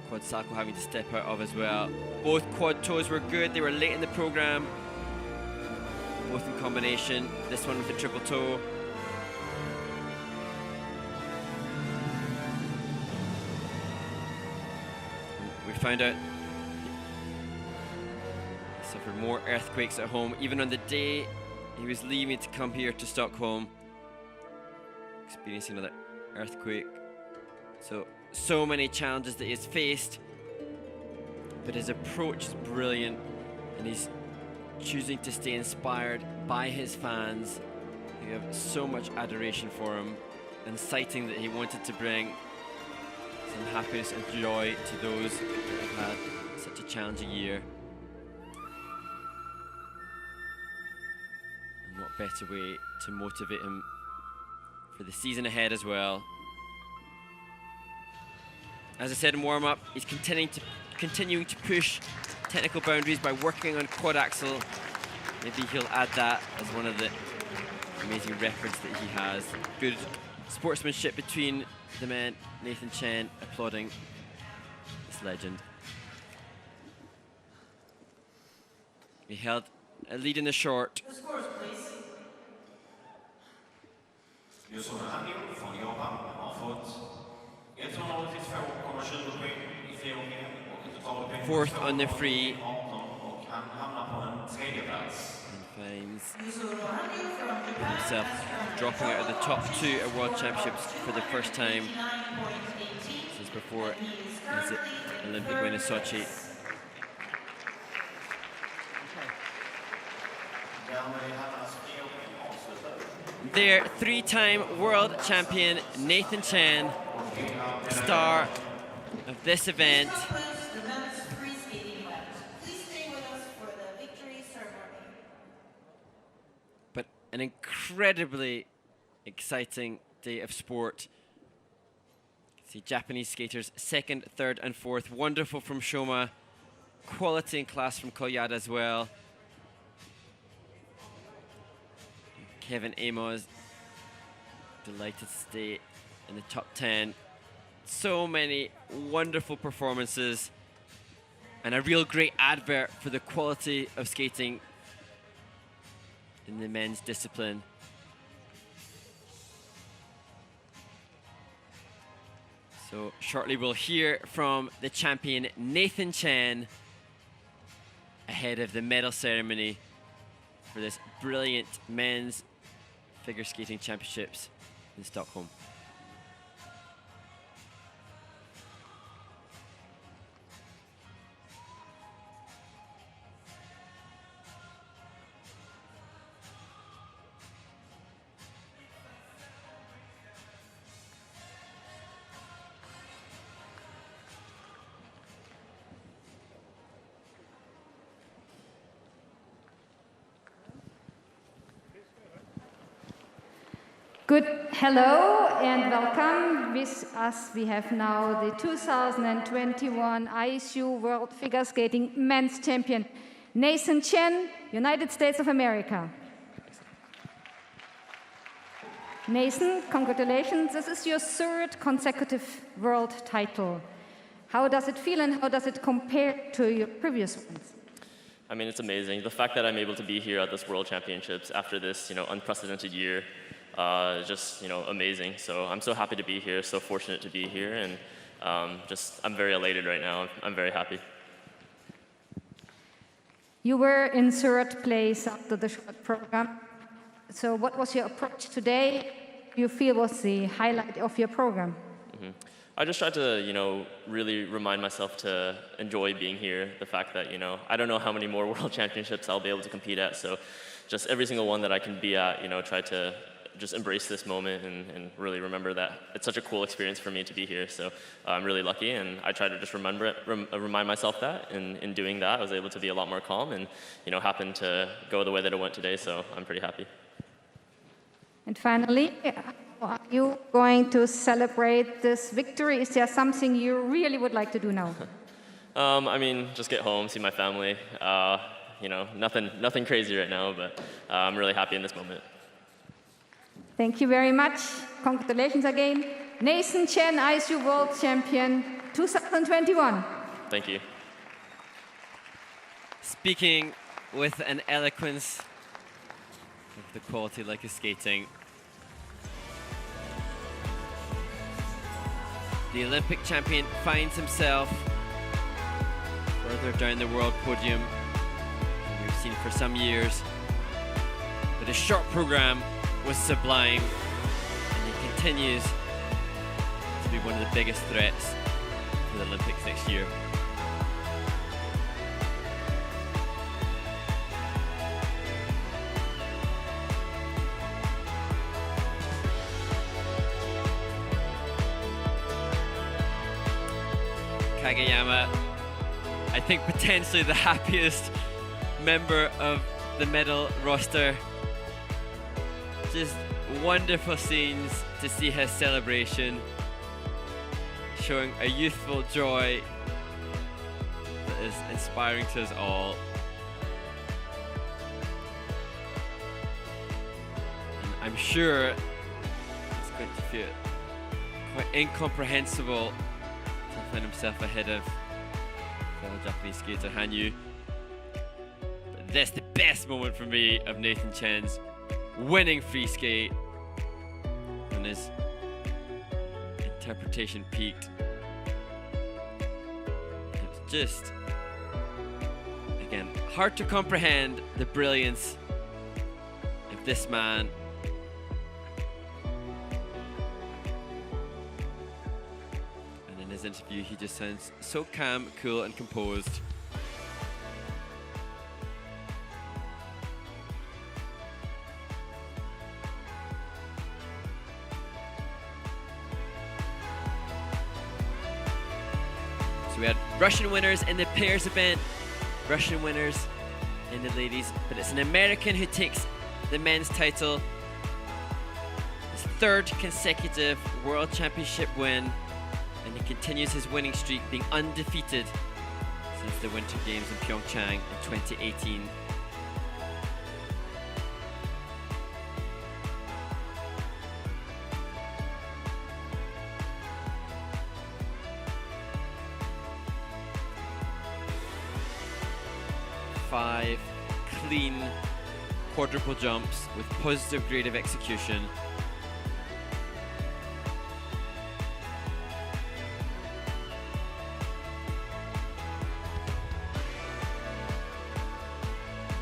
quad salto having to step out of as well. Both quad toes were good, they were late in the program. Both in combination, this one with the triple toe. We found out suffered more earthquakes at home, even on the day he was leaving to come here to Stockholm, experiencing another earthquake. So many challenges that he's faced, but his approach is brilliant, and he's choosing to stay inspired by his fans who have so much adoration for him, and citing that he wanted to bring some happiness and joy to those who have had such a challenging year. And what better way to motivate him for the season ahead as well. As I said in warm-up, he's continuing to push technical boundaries by working on quad axel. Maybe he'll add that as one of the amazing records that he has. Good sportsmanship between the men. Nathan Chen applauding this legend. He held a lead in the short. The scores, please. Yuzuru Hanyu från Japan har fått 182,20 poäng i friåkningen och en totalpoäng Fourth on the free. och han hamnar på en tredje plats. And finds Yuzuru Hanyu from Japan. himself dropping out of the top 2 at World Championships for the first time since before his Olympic win in Sochi. Their 3-time world champion Nathan Chen, star of this event. The men's free skating an incredibly exciting day of sport. See Japanese skaters second, third, and fourth. Wonderful from Shoma. Quality and class from Kolyada as well. Kevin Aymoz, delighted to stay in the top 10. So many wonderful performances and a real great advert for the quality of skating in the men's discipline. So shortly we'll hear from the champion Nathan Chen ahead of the medal ceremony for this brilliant men's figure skating championships in Stockholm. Good hello and welcome. With us we have now the 2021 ISU World Figure Skating Men's Champion, Nathan Chen, United States of America. Nathan, congratulations. This is your third consecutive world title. How does it feel and how does it compare to your previous ones? I mean, it's amazing. The fact that I'm able to be here at this World Championships after this, unprecedented year, just, amazing. So I'm so happy to be here, so fortunate to be here, and I'm very elated right now. I'm very happy. You were in third place after the short program. So what was your approach today? You feel was the highlight of your program? Mm-hmm. I just tried to, really remind myself to enjoy being here. The fact that, I don't know how many more World Championships I'll be able to compete at. So just every single one that I can be at, try to just embrace this moment and really remember that it's such a cool experience for me to be here. So I'm really lucky, and I try to just remind myself that. And in doing that, I was able to be a lot more calm and, happened to go the way that it went today. So I'm pretty happy. And finally, how are you going to celebrate this victory? Is there something you really would like to do now? I mean, just get home, see my family. Nothing crazy right now, but I'm really happy in this moment. Thank you very much. Congratulations again. Nathan Chen, ISU World Champion 2021. Thank you. Speaking with an eloquence of the quality like his skating, the Olympic champion finds himself further down the world podium than we've seen for some years. But his short program was sublime, and he continues to be one of the biggest threats for the Olympics next year. Kagiyama, I think potentially the happiest member of the medal roster. Just wonderful scenes to see his celebration, showing a youthful joy that is inspiring to us all. And I'm sure it's going to feel quite incomprehensible to find himself ahead of fellow Japanese skater Hanyu. But that's the best moment for me of Nathan Chen's winning free skate, and his interpretation peaked. It's just, again, hard to comprehend the brilliance of this man. And in his interview, he just sounds so calm, cool, and composed. We had Russian winners in the pairs event, Russian winners in the ladies, but it's an American who takes the men's title. His third consecutive World Championship win, and he continues his winning streak, being undefeated since the Winter Games in Pyeongchang in 2018. Five clean quadruple jumps with positive grade of execution.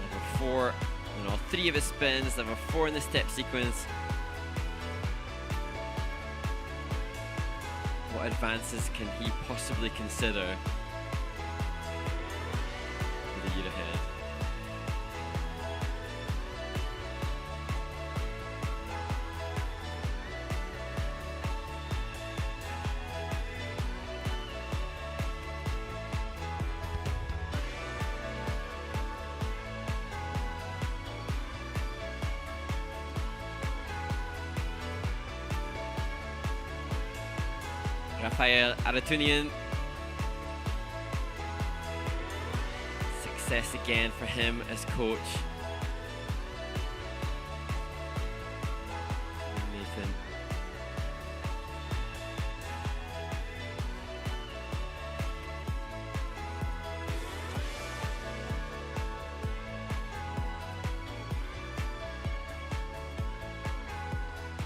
Level 4 on all 3 of his spins, level 4 in the step sequence. What advances can he possibly consider for the year ahead? Rafael Aratunian. Success again for him as coach. Nathan.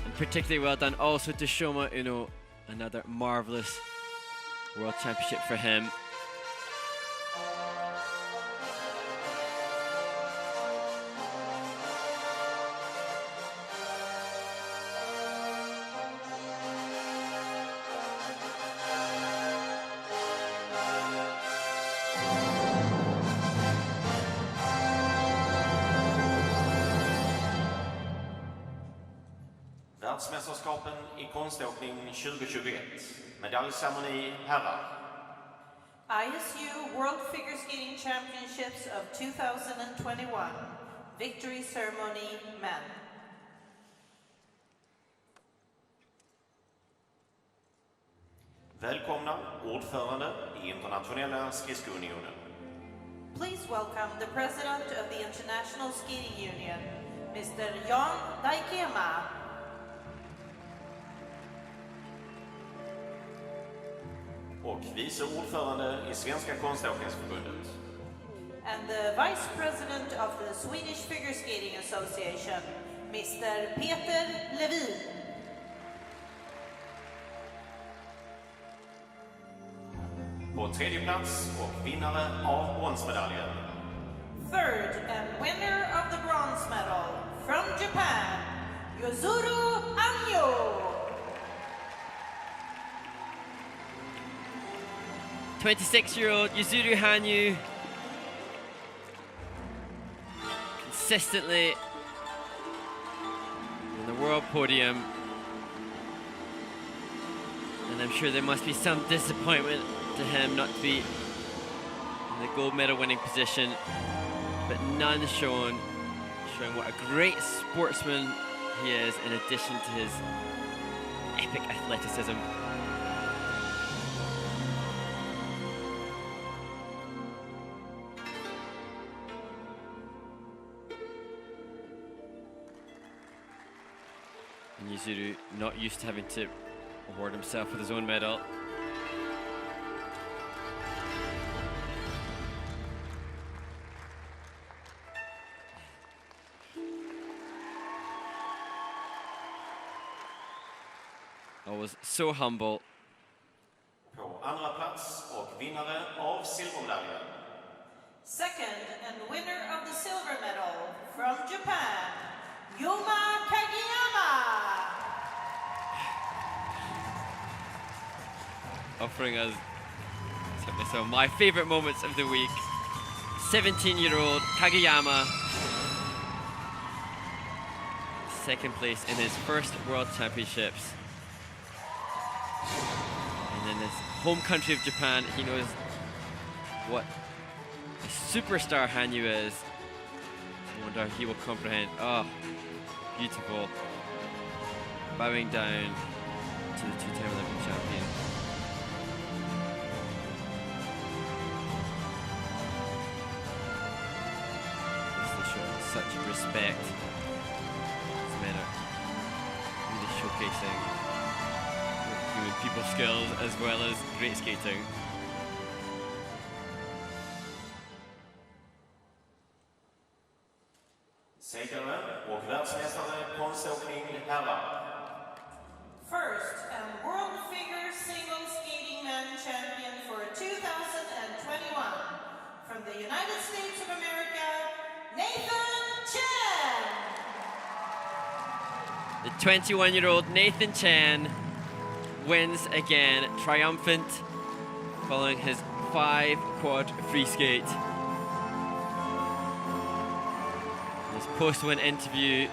And particularly well done also to Shoma Uno. Another marvelous World Championship for him. Världsmästerskapen i konståkning 2021. Medaljceremoni herrar. ISU World Figure Skating Championships of 2021. Victory ceremony men. Välkomna ordförande i internationella skridskounionen. Please welcome the president of the International Skating Union, Mr. Jan Daikema. Och vice ordförande i Svenska konståkningsförbundet. And the vice president of the Swedish Figure Skating Association, Mr. Peter Levin. På tredje plats och vinnare av bronsmedaljen. Third and winner of the bronze medal from Japan, Yuzuru Hanyu. 26-year-old Yuzuru Hanyu consistently on the world podium, and I'm sure there must be some disappointment to him not to be in the gold medal winning position, but none showing what a great sportsman he is in addition to his epic athleticism. And Yuzuru not used to having to award himself with his own medal. Always so humble. På andra plats och vinnare av silvermedaljen. Second and winner of the silver medal from Japan, Yuma Kagiyama. Offering us some of my favorite moments of the week. 17-year-old Kagiyama, second place in his first World Championships. And in his home country of Japan, he knows what a superstar Hanyu is. I wonder how he will comprehend. Oh, beautiful. Bowing down to the two-time Olympic champion. Such respect. These men are really showcasing human people skills as well as great skating. Segrare och världsmästare konståkning herrar. First, and world figure single skating man champion for 2021 from the United States of America, Nathan Chen. The 21-year-old Nathan Chen wins again, triumphant, following his 5-quad free skate. In his post-win interview,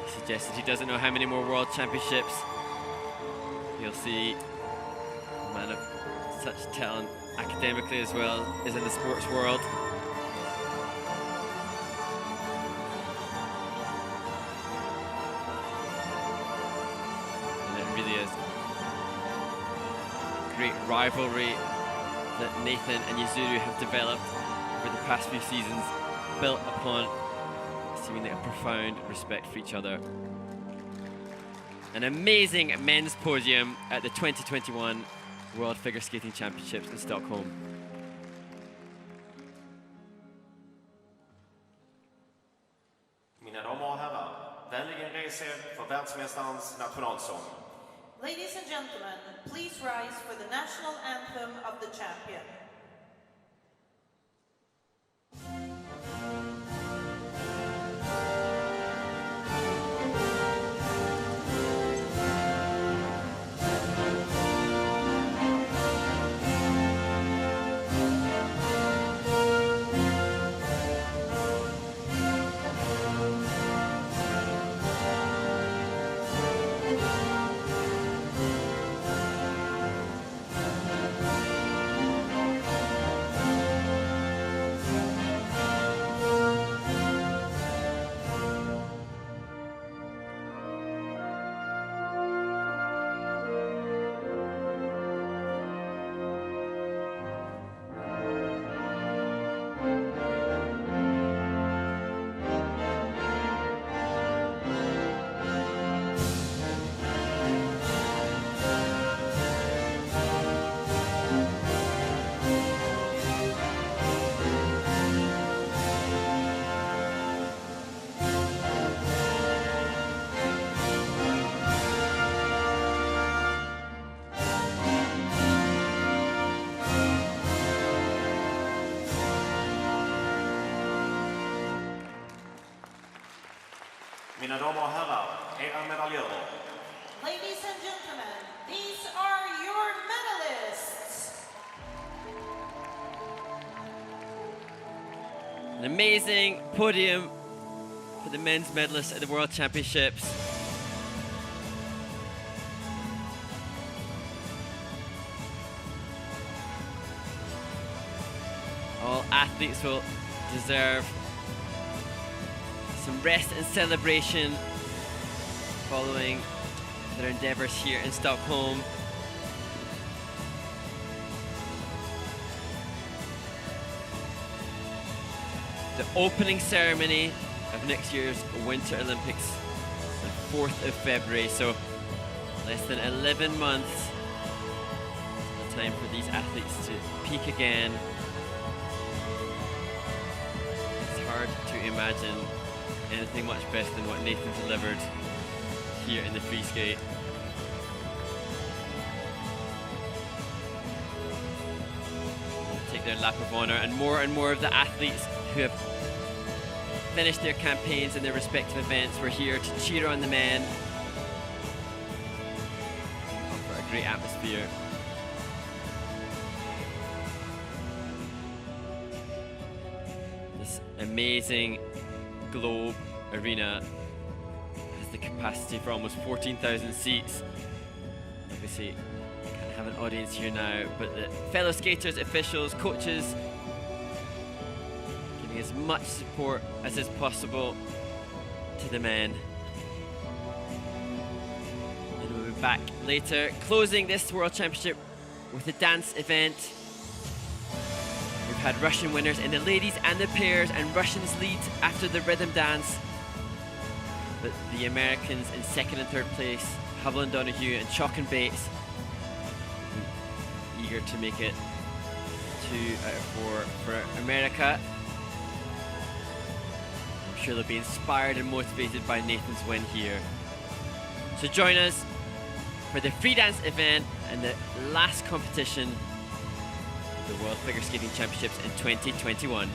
he suggested he doesn't know how many more world championships he'll see. A man of such talent academically as well as in the sports world. Great rivalry that Nathan and Yuzuru have developed over the past few seasons, built upon seemingly a profound respect for each other. An amazing men's podium at the 2021 World Figure Skating Championships in Stockholm. Mina damer och herrar, vänligen res er för världsmästarens nationalsång. Ladies and gentlemen, please rise for the national anthem of the champion. Mina damer och herrar, era medaljörer. Ladies and gentlemen, these are your medalists. An amazing podium for the men's medalists at the World Championships. All athletes will deserve some rest and celebration following their endeavours here in Stockholm. The opening ceremony of next year's Winter Olympics, the 4th of February, so less than 11 months. The time for these athletes to peak again. It's hard to imagine anything much better than what Nathan delivered here in the free skate. They'll take their lap of honour, and more of the athletes who have finished their campaigns in their respective events were here to cheer on the men. For a great atmosphere. This amazing Globe Arena has the capacity for almost 14,000 seats. Obviously, can't have an audience here now, but the fellow skaters, officials, coaches giving giving as much support as is possible to the men. And we'll be back later, closing this World Championship with a dance event. We've had Russian winners in the ladies and the pairs, and Russians lead after the rhythm dance. But the Americans in second and third place, Hubble and Donahue and Chalk and Bates, eager to make it 2 out of 4 for America. I'm sure they'll be inspired and motivated by Nathan's win here. So join us for the free dance event and the last competition of the World Figure Skating Championships in 2021.